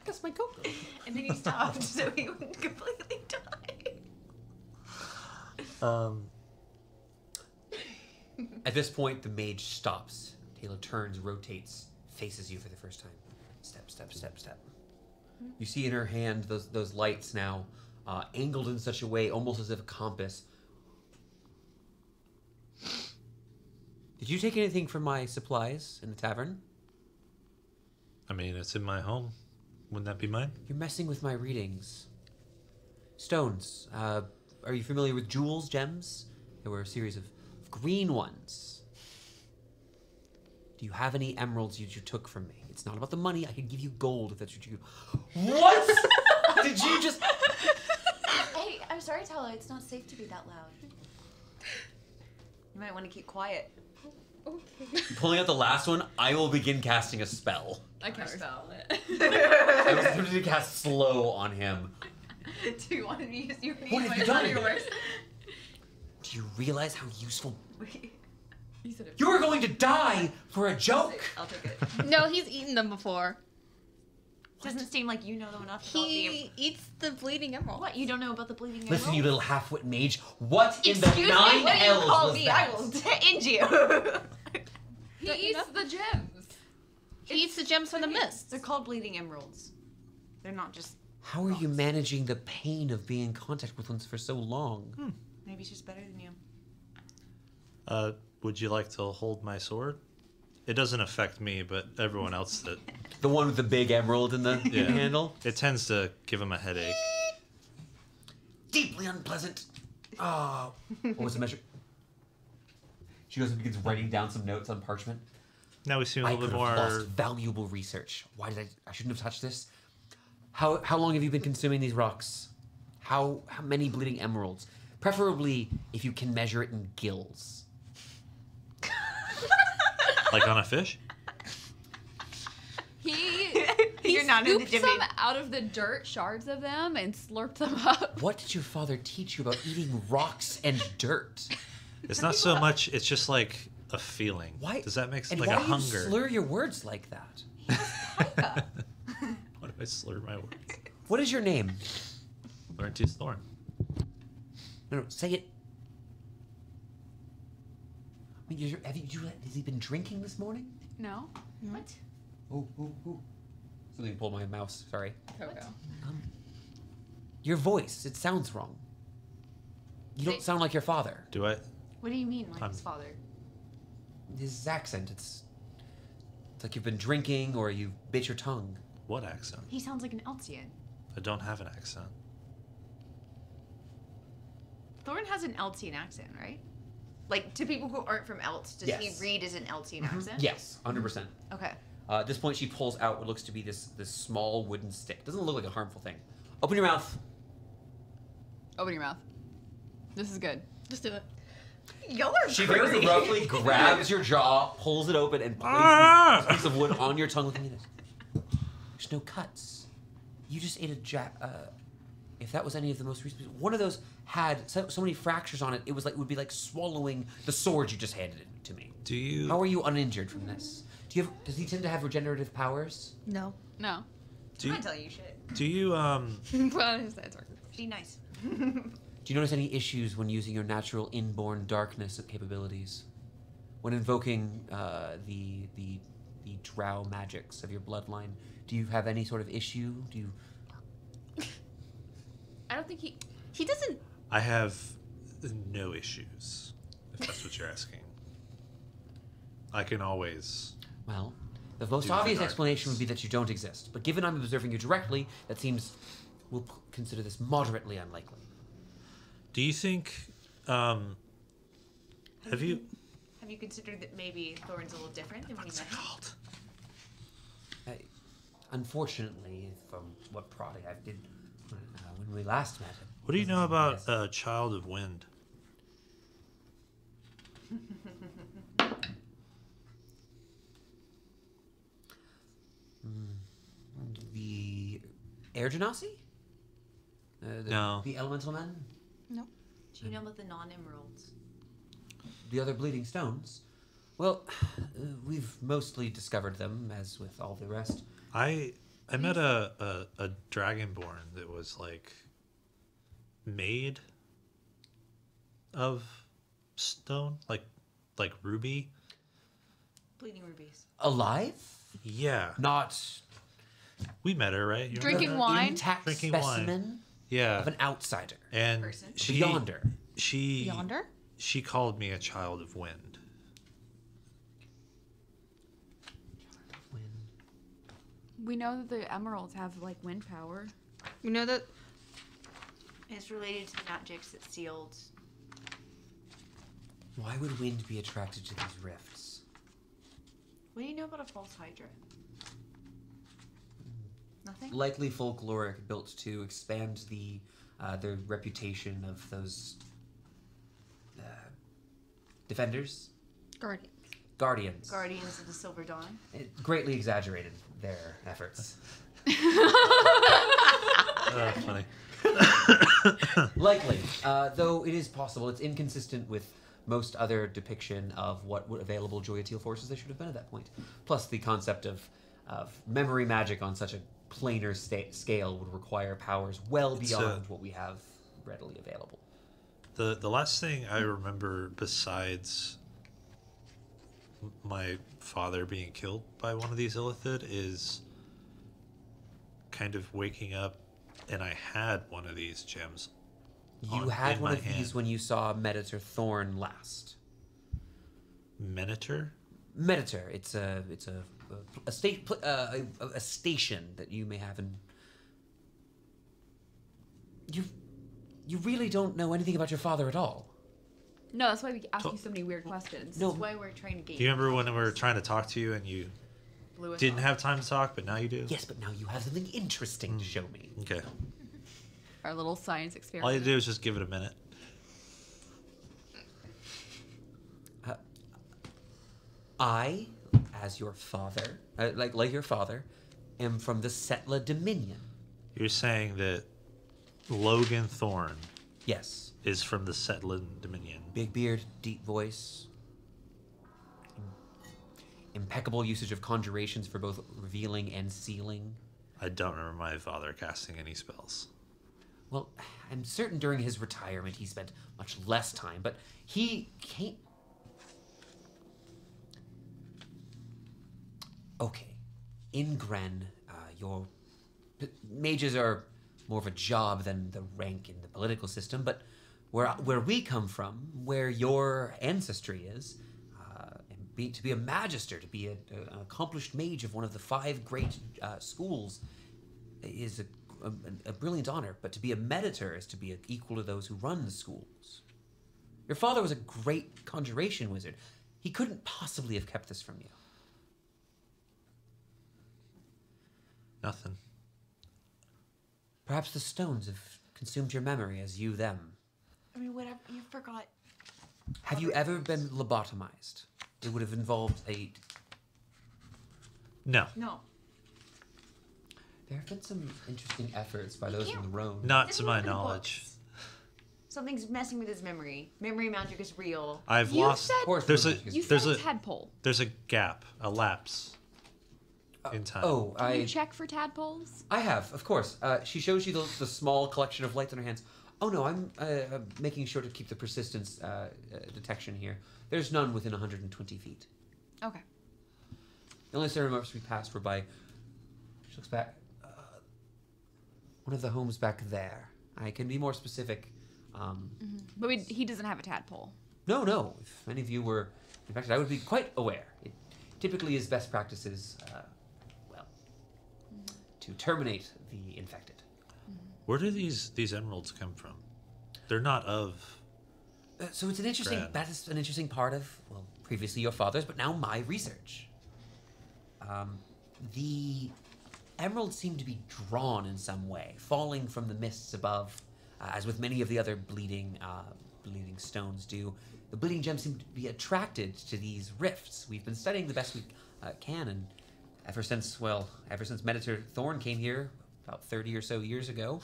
That's my cocoa. And then he stopped, so he wouldn't completely die. At this point, the mage stops. Taylor turns, rotates, faces you for the first time. Step, step, step, step. You see in her hand those lights now, angled in such a way, almost as if a compass. Did you take anything from my supplies in the tavern? I mean, it's in my home. Wouldn't that be mine? You're messing with my readings. Stones. Are you familiar with jewels, gems? There were a series of green ones. Do you have any emeralds you took from me? It's not about the money. I could give you gold if that's what you... What? Did you just... Hey, I'm sorry, Tala. It's not safe to be that loud. You might want to keep quiet. Okay. Pulling out the last one, I will begin casting a spell. I can't spell it. I was attempting to cast slow on him. Do you want to use your What have you done? yours? Do you realize how useful... He said it. You are going to die for a joke! I'll take it. No, he's eaten them before. Doesn't seem like you know enough about He eats the bleeding emerald. What? You don't know about the bleeding emerald? Listen, you little half-wit mage. What in Excuse the me, nine what do you hells call was me? that? I will end you. He eats the gems. He eats the gems from the mist. They're called bleeding emeralds. They're not just... How are you managing the pain of being in contact with one for so long? Maybe she's better than you. Would you like to hold my sword? It doesn't affect me, but everyone else that The one with the big emerald in the Yeah. handle? it tends to give him a headache. Deeply unpleasant. Oh. What was the measure? She goes and begins writing down some notes on parchment. Now we seem a I little could bit have more. lost valuable research. Why did I shouldn't have touched this? How long have you been consuming these rocks? How many bleeding emeralds? Preferably if you can measure it in gills. Like on a fish? He You're not in the scoops Jimmy. them out of the dirt, shards of them, and slurped them up. What did your father teach you about eating rocks and dirt? It's not so much. It's just like a feeling. Why Does that make sense? And Like why a do you hunger. slur your words like that? Why do I slur my words? What is your name? Laurentius Thorne. No, say it. I mean, has he been drinking this morning? No. What? Oh. Something pulled my mouse. Sorry. Coco. Your voice. It sounds wrong. You don't sound like your father. Do I? What do you mean, like I'm- his father? His accent. It's like you've been drinking or you bit your tongue. What accent? He sounds like an Eltian. I don't have an accent. Thorne has an Eltian accent, right? Like, to people who aren't from Elt, does he Yes. read as an Eltian accent? Yes, 100%. Okay. At this point, she pulls out what looks to be this small wooden stick. Doesn't look like a harmful thing. Open your mouth. Open your mouth. This is good. Just do it. Y'all are She crazy. very roughly grabs your jaw, pulls it open, and places this piece of wood on your tongue. Looking at it. There's no cuts. You just ate a if that was any of the most recent, one of those had so many fractures on it. It was like would be like swallowing the sword you just handed it to me. Do you? How are you uninjured from this? Does he tend to have regenerative powers? No. No. Do I'm you? not telling you shit. Do you? Well, his dad's working. Be nice. Do you notice any issues when using your natural inborn darkness capabilities? When invoking the drow magics of your bloodline, do you have any sort of issue? Do you? I don't think He doesn't. I have no issues. If that's what you're asking. I can always. Well, the most Do obvious the explanation would darkness. be that you don't exist. But given I'm observing you directly, that seems we'll consider this moderately unlikely. Do you think? Have you? Have you considered that maybe Thorne's a little different than we What's met? it called? Unfortunately, from what prodding I did when we last met. What do you know about Child of Wind? The Air Genasi? No. The Elemental Men? No. Do you know about the non-emeralds? The other bleeding stones? Well, we've mostly discovered them, as with all the rest. I met a dragonborn that was like made of stone, like ruby. Bleeding rubies. Alive? Yeah, Not we met her, right? You Drinking remember? wine? intact Drinking specimen Yeah, of an outsider. and person. she Beyonder. she Yonder? she called me a child of wind. We know that the emeralds have like wind power. You know that. It's related to the magics that sealed. Why would wind be attracted to these rifts? What do you know about a false hydra? Nothing? Likely folkloric, built to expand the reputation of those defenders, guardians. Guardians of the Silver Dawn. It greatly exaggerated their efforts. Funny. Likely, though it is possible. It's inconsistent with most other depiction of what available Joyatil forces they should have been at that point. Plus, the concept of memory magic on such a planar scale would require powers well beyond what we have readily available. The last thing I remember besides my father being killed by one of these illithid is kind of waking up and I had one of these gems. You had in one my of these hand. when you saw Meditor Thorne last. Minotaur? Meditor, it's a station that you may have in. You really don't know anything about your father at all. No, that's why we ask you so many weird questions. No. That's why we're trying to get Do you remember when we were trying to talk to you and you blew us didn't off. have time to talk, but now you do? Yes, but now you have something interesting to show me. Okay. Our little science experiment. All you do is just give it a minute. I, as your father, like your father, am from the Settler Dominion. You're saying that Logan Thorne Yes. is from the Settlin Dominion. Big beard, deep voice. Impeccable usage of conjurations for both revealing and sealing. I don't remember my father casting any spells. Well, I'm certain during his retirement he spent much less time, but he came. Okay. In Gren, your mages are more of a job than the rank in the political system, but where we come from, where your ancestry is, to be a magister, to be an accomplished mage of one of the 5 great schools is a brilliant honor, but to be a meditor is to be equal to those who run the schools. Your father was a great conjuration wizard. He couldn't possibly have kept this from you. Nothing. Perhaps the stones have consumed your memory as you them. I mean, whatever. You forgot. Have you ever been lobotomized? It would have involved a... No. No. There have been some interesting efforts by those in the room. Not This to is my in the knowledge. books. Something's messing with his memory. Memory magic is real. I've You lost. said- Of course, There's a You there's said a tadpole. there's a gap, a lapse in time. Oh, Can you check for tadpoles? I have, of course. She shows you the small collection of lights in her hands. Oh no, I'm making sure to keep the persistence detection here. There's none within 120 feet. Okay. The only ceremonies we passed were by... She looks back. One of the homes back there. I can be more specific. But he doesn't have a tadpole. No. If any of you were infected, I would be quite aware. It typically is best practices, to terminate the infected. Where do these emeralds come from? They're not of. So it's an interesting. Grand. That is an interesting part of previously your father's, but now my research. The emeralds seem to be drawn in some way, falling from the mists above, as with many of the other bleeding stones do. The bleeding gems seem to be attracted to these rifts. We've been studying the best we can, and ever since Meditor Thorne came here about 30 or so years ago,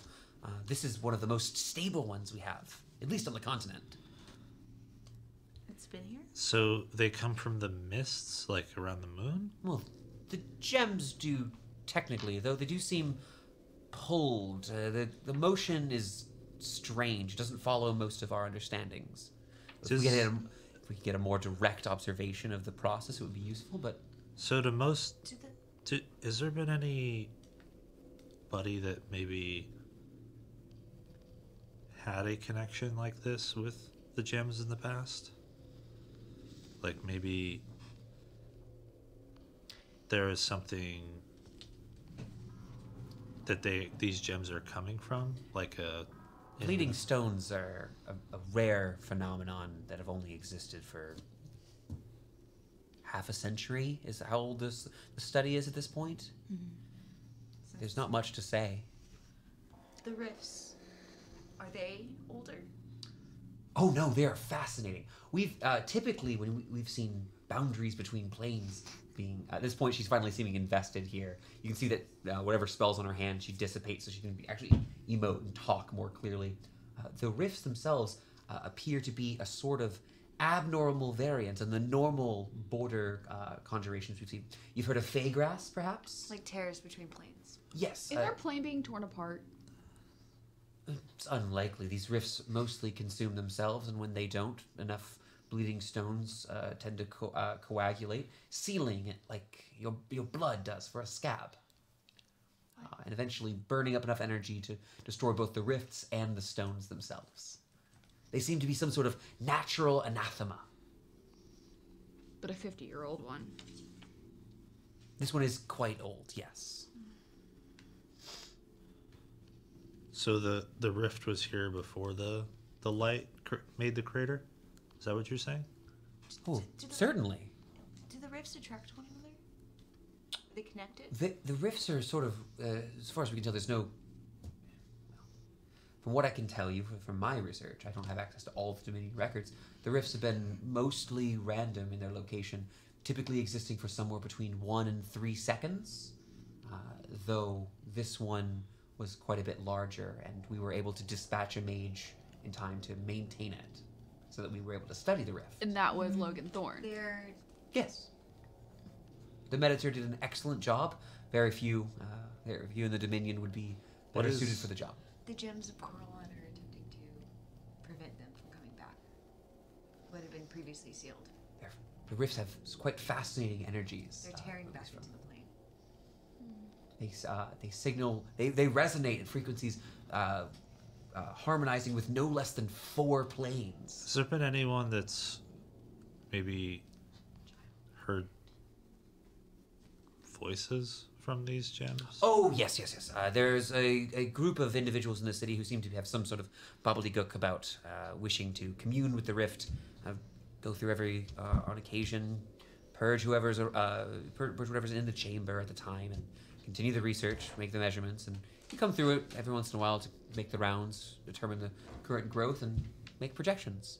this is one of the most stable ones we have, at least on the continent. It's been here? So they come from the mists, like around the moon? Well, the gems do technically, though they do seem pulled. The motion is strange. It doesn't follow most of our understandings. If we could get a more direct observation of the process, it would be useful, but... So has there been anybody that maybe had a connection like this with the gems in the past? Like maybe there is something that these gems are coming from, like a... Bleeding stones are a rare phenomenon that have only existed for half a century, is how old the study is at this point. There's not much to say. The rifts. Are they older? Oh no, they are fascinating. We've typically, when we've seen boundaries between planes being, at this point she's finally seeming invested here. You can see that whatever spells on her hand, she dissipates so she can actually emote and talk more clearly. The rifts themselves appear to be a sort of abnormal variant on the normal border conjurations we've seen. You've heard of Feygrass, perhaps? Like tears between planes. Yes. Is our plane being torn apart? It's unlikely. These rifts mostly consume themselves, and when they don't, enough bleeding stones tend to coagulate, sealing it like your blood does for a scab. And eventually burning up enough energy to destroy both the rifts and the stones themselves. They seem to be some sort of natural anathema. But a 50-year-old one. This one is quite old, yes. So the rift was here before the light made the crater? Is that what you're saying? Oh, certainly. Do the rifts attract one another? Are they connected? The rifts are sort of, as far as we can tell, there's no... From what I can tell you from my research, I don't have access to all of the Dominion records, the rifts have been mostly random in their location, typically existing for somewhere between 1 and 3 seconds, though this one was quite a bit larger, and we were able to dispatch a mage in time to maintain it, so that we were able to study the rift. And that was Logan Thorne. They're... Yes. The Meditor did an excellent job. Very few in the Dominion would be better suited for the job. The gems of Coralon are attempting to prevent them from coming back. What had been previously sealed. The rifts have quite fascinating energies. They're tearing back into the plane. They signal. They resonate at frequencies harmonizing with no less than 4 planes. Has there been anyone that's maybe heard voices from these gems? Oh, yes. There's a group of individuals in the city who seem to have some sort of gobbledygook about wishing to commune with the rift, go through every, on occasion, purge whoever's in the chamber at the time, and continue the research, make the measurements, and you come through it every once in a while to make the rounds, determine the current growth, and make projections.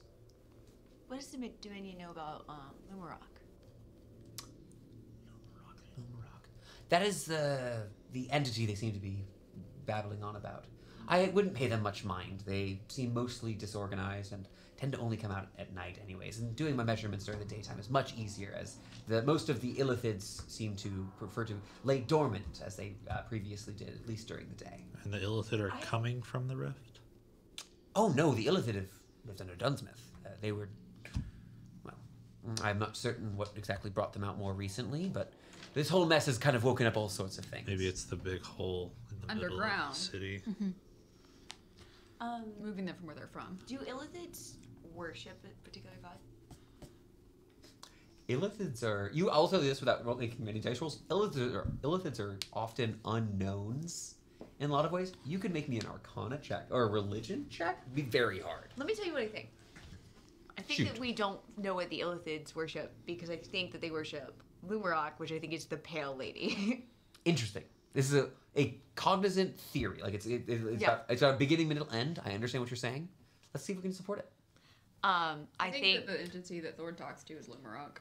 What does the McDoing know about Lumarok? Lumarok. That is the entity they seem to be babbling on about. I wouldn't pay them much mind. They seem mostly disorganized and tend to only come out at night anyways. And doing my measurements during the daytime is much easier, as most of the illithids seem to prefer to lay dormant, as they previously did, at least during the day. And the illithid are coming from the rift? Oh no, the illithid have lived under Dunsmith. They were... Well, I'm not certain what exactly brought them out more recently, but this whole mess has kind of woken up all sorts of things. Maybe it's the big hole in the middle of the city. Moving them from where they're from. Do illithids worship a particular god? Illithids are... I'll tell you this without making many dice rolls. Illithids are often unknowns in a lot of ways. You could make me an Arcana check or a Religion check. It'd be very hard. Let me tell you what I think. I think that we don't know what the illithids worship, because I think that they worship Lumarok, which I think is the Pale Lady. Interesting. This is a cognizant theory. Like it's got a beginning, middle, end. I understand what you're saying. Let's see if we can support it. I think that the entity that Thorne talks to is Lumarok.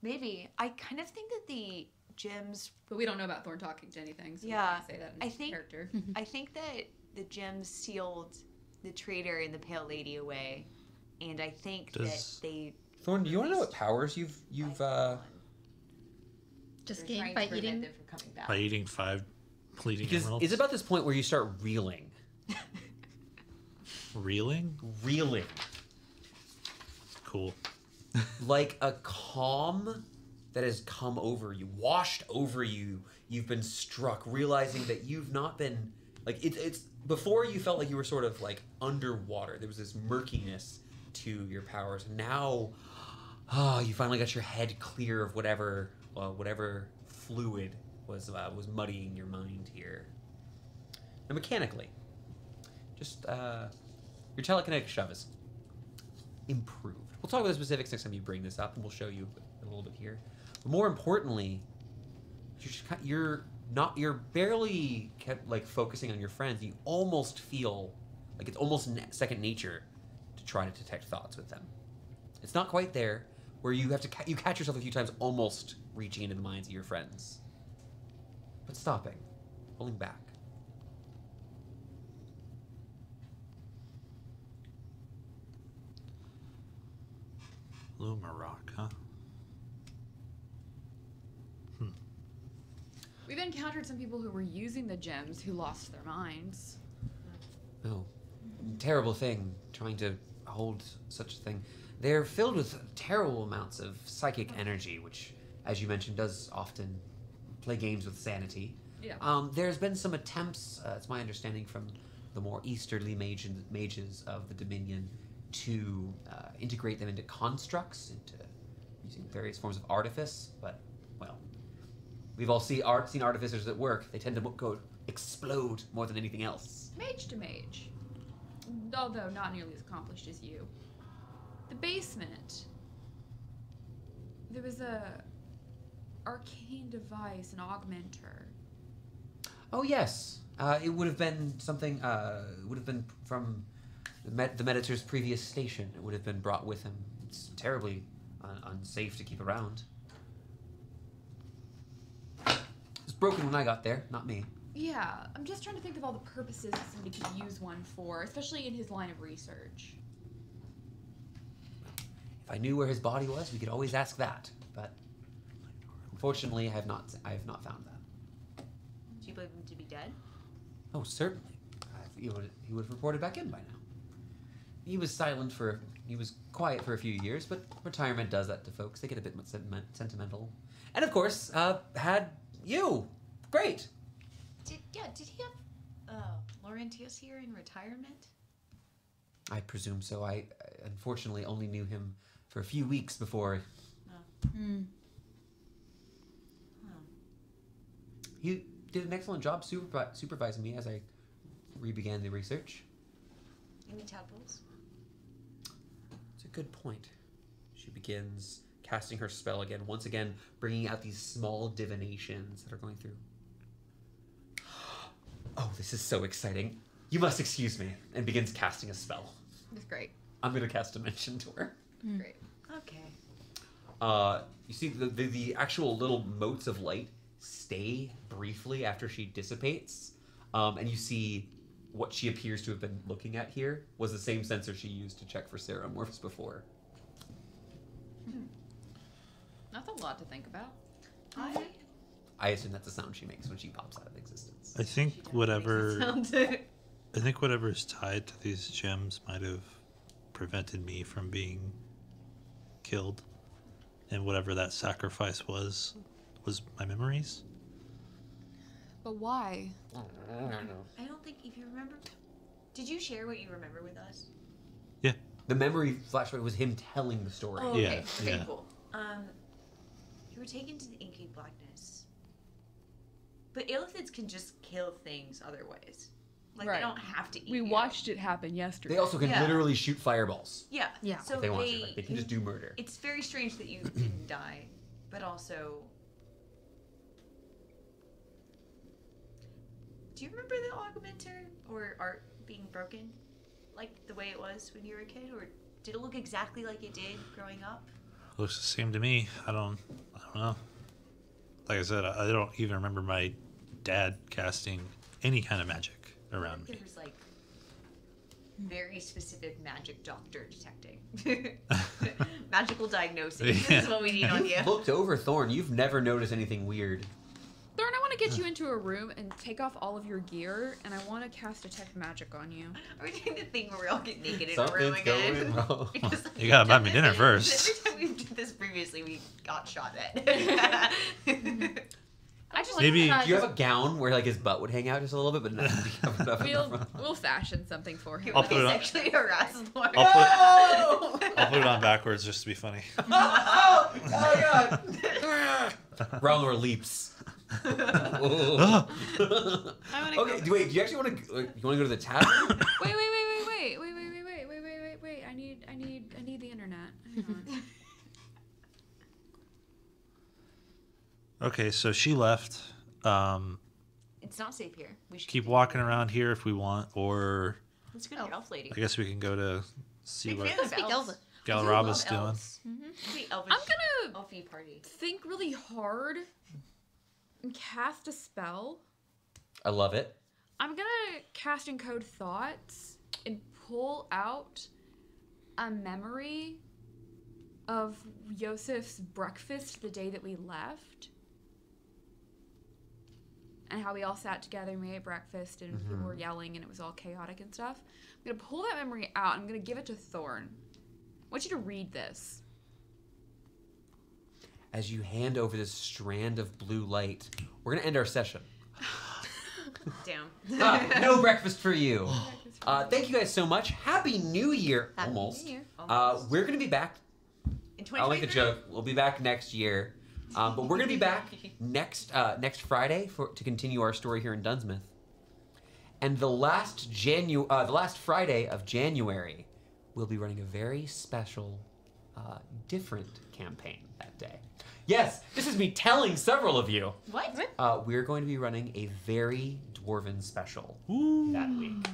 maybe. I kind of think that the gems, But we don't know about Thorne talking to anything, so Yeah, we can't say that in character. I think that the gems sealed the traitor and the Pale Lady away, and I think that they. Thorne, do you want to know what powers you've Just They're gained trying by to prevent eating. them from coming back. By eating 5 bleeding Because emeralds? it's about this point where you start reeling. Reeling? Reeling. Cool. Like a calm that has come over you, washed over you. You've been struck, realizing that you've not been... Like, it's before you felt like you were sort of, like, underwater. There was this murkiness to your powers. Now, you finally got your head clear of whatever fluid was muddying your mind here. And mechanically, just your telekinetic shove is improved. We'll talk about the specifics next time you bring this up, and we'll show you a little bit here. But more importantly, you're barely kept like focusing on your friends. You almost feel like it's almost second nature to try to detect thoughts with them. It's not quite there, where you have to you catch yourself a few times almost reaching into the minds of your friends, but stopping, pulling back. Lumarok, huh? We've encountered some people who were using the gems who lost their minds. Oh, terrible thing, trying to hold such a thing. They're filled with terrible amounts of psychic energy, which, as you mentioned, does often play games with sanity. Yeah. There's been some attempts, it's my understanding from the more easterly mages of the Dominion, to integrate them into constructs, into using various forms of artifice, but, well, we've all seen artificers at work. They tend to go explode more than anything else. Mage to mage. Although not nearly as accomplished as you. The basement. There was a arcane device, an augmenter. Oh, yes. It would have been something, it would have been from the Meditor's previous station. It would have been brought with him. It's terribly unsafe to keep around. It was broken when I got there, not me. Yeah, I'm just trying to think of all the purposes that somebody could use one for, especially in his line of research. If I knew where his body was, we could always ask that. But unfortunately, I have not found that. Do you believe him to be dead? Oh, certainly. He would have reported back in by now. He was quiet for a few years, but retirement does that to folks. They get a bit sentimental. And of course, had you. Great. Did he have Laurentius here in retirement? I presume so. I unfortunately only knew him for a few weeks before. He did an excellent job supervising me as I re-began the research. Any tadpoles? It's a good point. She begins casting her spell again, once again bringing out these small divinations that are going through. Oh, this is so exciting. You must excuse me, and begins casting a spell. That's great. I'm going to cast Dimension Door. Great. Okay. You see the actual little motes of light stay briefly after she dissipates, and you see what she appears to have been looking at here was the same sensor she used to check for Ceramorphs before. That's a lot to think about. I assume that's the sound she makes when she pops out of existence. I think whatever is tied to these gems might have prevented me from being killed, and whatever that sacrifice was my memories. But why? I don't know. I don't think if you remember. Did you share what you remember with us? Yeah. The memory flashback was him telling the story. Oh, Yeah, okay. Okay, yeah. cool. You were taken to the Inky Blackness. But illithids can just kill things other ways. Like, Right. they don't have to eat We you. watched it happen yesterday. They also can Yeah. literally shoot fireballs Yeah. Yeah. So if they want to. Like, they can just do murder. It's very strange that you didn't die, but also. Do you remember the augmenter or art being broken, like the way it was when you were a kid, or did it look exactly like it did growing up? Looks the same to me. I don't know. Like I said, I don't even remember my dad casting any kind of magic around me. There was like very specific magic doctor detecting. Magical diagnosis Yeah. is what we need on you. Looked over, Thorne. You've never noticed anything weird. Thorne, I want to get you into a room and take off all of your gear, and I want to cast Detect Magic on you. Are we doing the thing where we all get naked in a room Something's again? going wrong. Because, like, You gotta buy me dinner first. Every time we did this previously, we got shot at. I just Maybe- like Do you have a gown where like his butt would hang out just a little bit, but not have enough in the We'll front? we'll fashion something for him. I'll put it on- sexually harassed Lord. I'll put it on backwards just to be funny. Oh god! Rowlor leaps. I wanna Okay, go. wait. Do you actually want to? You want to go to the tavern? Wait. I need the internet. Hang on. Okay, so she left. It's not safe here. We should Keep walking around here if we want, or Let's go to the elf lady. I guess we can go to see Big what fan of Speak elves. Elvish. Galaraba's doing. The elvish, I'm gonna elfy party. think really hard and cast a spell. I love it. I'm gonna cast Encode Thoughts and pull out a memory of Yosef's breakfast the day that we left. And how we all sat together and we ate breakfast and people were yelling and it was all chaotic and stuff. I'm gonna pull that memory out and I'm gonna give it to Thorne. I want you to read this. As you hand over this strand of blue light, we're gonna end our session. Damn. No breakfast for you. Thank you guys so much. Happy New Year. Happy New Almost. Year. We're gonna be back. In I'll make a 2023? joke. We'll be back next year, but we're gonna be back next Friday to continue our story here in Dunsmith. And the last Friday of January, we'll be running a very special, different campaign that day. Yes, this is me telling several of you. What? We're going to be running a very dwarven special that week.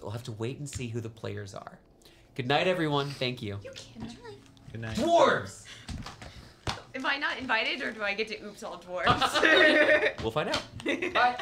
We'll have to wait and see who the players are. Good night, everyone. Thank you. Good night. Dwarves! Am I not invited or do I get to oops all dwarves? We'll find out. Bye.